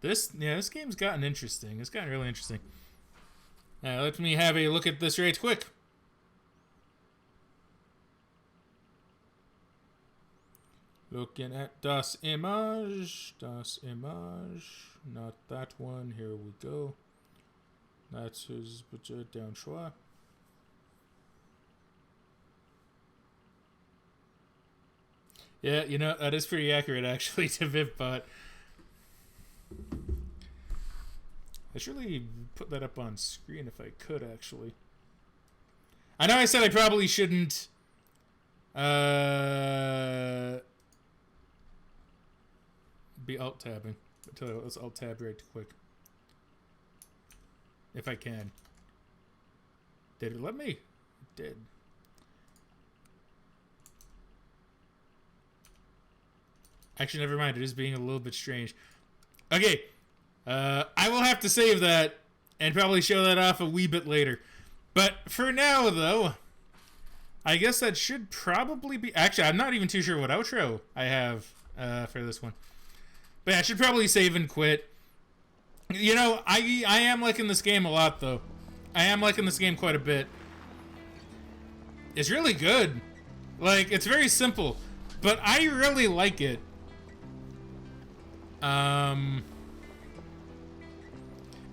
This game's gotten interesting. It's gotten really interesting. Let me have a look at this right quick. Looking at das Image. Not that one. Here we go. That's his budget down choix. Yeah, you know, that is pretty accurate actually to Vivbot. I should really put that up on screen if I could, actually. I know I said I probably shouldn't be alt-tabbing. But tell you what, let's alt-tab right quick. If I can. Did it let me? It did. Actually, never mind. It is being a little bit strange. Okay. I will have to save that and probably show that off a wee bit later. But for now, though, I guess that should probably be... Actually, I'm not even too sure what outro I have for this one. But yeah, I should probably save and quit. You know, I am liking this game a lot, though. I am liking this game quite a bit. It's really good. Like, it's very simple. But I really like it.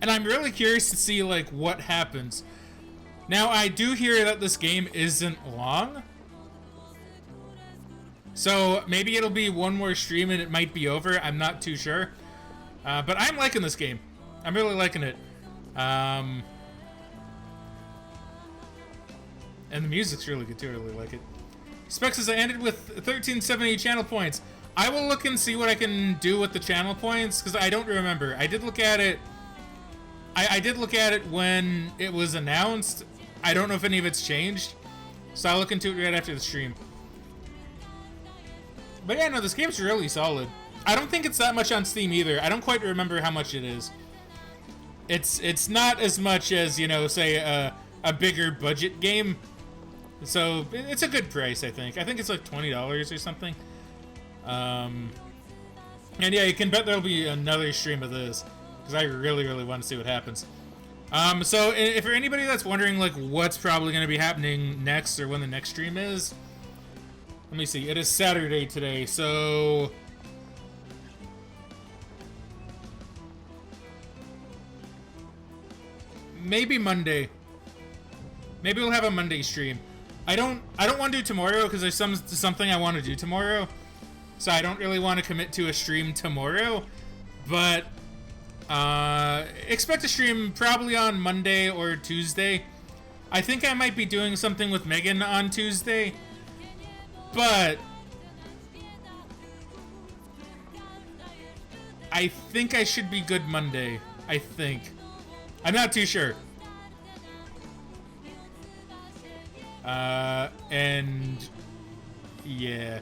And I'm really curious to see, like, what happens. Now, I do hear that this game isn't long. So, maybe it'll be one more stream and it might be over. I'm not too sure. But I'm liking this game. I'm really liking it. And the music's really good, too. I really like it. Specs says I ended with 1370 channel points. I will look and see what I can do with the channel points, because I don't remember. I did look at it... I did look at it when it was announced. I don't know if any of it's changed. So I'll look into it right after the stream. But yeah, no, this game's really solid. I don't think it's that much on Steam either. I don't quite remember how much it is. It's not as much as, you know, say a bigger budget game. So it's a good price, I think. I think it's like $20 or something. And yeah, you can bet there'll be another stream of this, because I really, really want to see what happens. So if for anybody that's wondering, like, what's probably going to be happening next or when the next stream is, let me see. It is Saturday today, so... maybe Monday. Maybe we'll have a Monday stream. I don't want to do tomorrow, because there's something I want to do tomorrow. So I don't really want to commit to a stream tomorrow. But... expect a stream probably on Monday or Tuesday. I think I might be doing something with Megan on Tuesday, but I think I should be good Monday. I think. I'm not too sure. And yeah.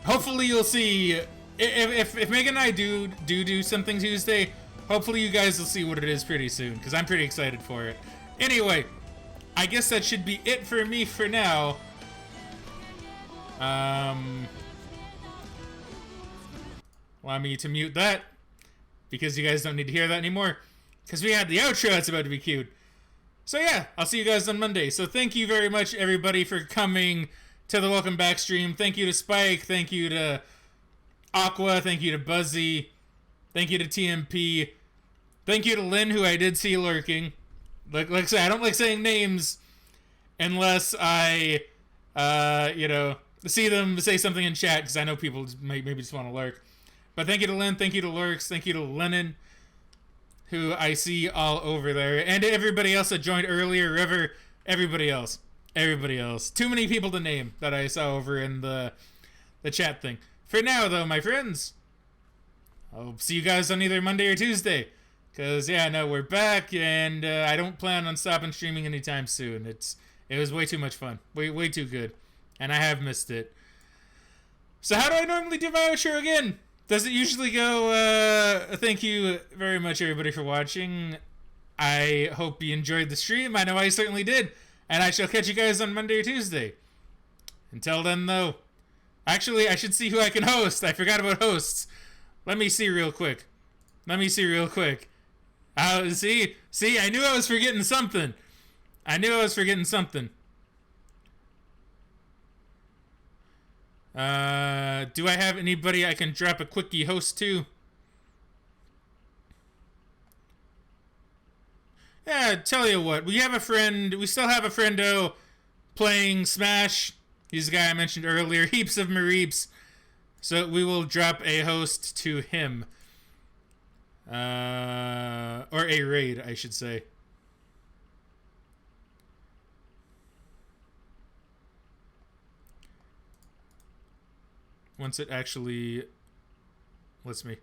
Hopefully you'll see. If Megan and I do something Tuesday, hopefully you guys will see what it is pretty soon, because I'm pretty excited for it. Anyway, I guess that should be it for me for now. Allow me to mute that, because you guys don't need to hear that anymore. because we had the outro that's about to be queued. So yeah, I'll see you guys on Monday. So thank you very much, everybody, for coming to the Welcome Back stream. Thank you to Spike. Thank you to Aqua. Thank you to Buzzy. Thank you to TMP. Thank you to Lynn, who I did see lurking. Like I said, I don't like saying names unless I, see them say something in chat, because I know people maybe just want to lurk. But thank you to Lynn. Thank you to Lurks. Thank you to Lennon, who I see all over there. And to everybody else that joined earlier. River, everybody else. Too many people to name that I saw over in the chat thing. For now, though, my friends, I'll see you guys on either Monday or Tuesday. Because, yeah, no, we're back, and I don't plan on stopping streaming anytime soon. It was way too much fun. Way too good. And I have missed it. So how do I normally do my outro again? Does it usually go, thank you very much, everybody, for watching. I hope you enjoyed the stream. I know I certainly did. And I shall catch you guys on Monday or Tuesday. Until then, though. Actually, I should see who I can host. I forgot about hosts. Let me see real quick. See, I knew I was forgetting something. Do I have anybody I can drop a quickie host to? Yeah, tell you what, we still have a friendo playing Smash. He's the guy I mentioned earlier, Heaps of Mareeps. So we will drop a host to him. Or a raid, I should say. Once it actually lets me.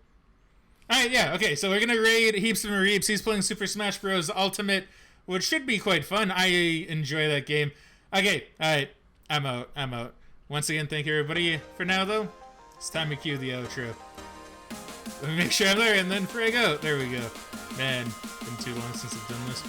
Alright, yeah, okay, so we're gonna raid Heaps of Mareeps. He's playing Super Smash Bros. Ultimate, which should be quite fun. I enjoy that game. Okay, alright, I'm out. Once again, thank you, everybody. For now, though, it's time to cue the outro. Let me make sure I'm there, and then frag out. There we go. Man, it's been too long since I've done this.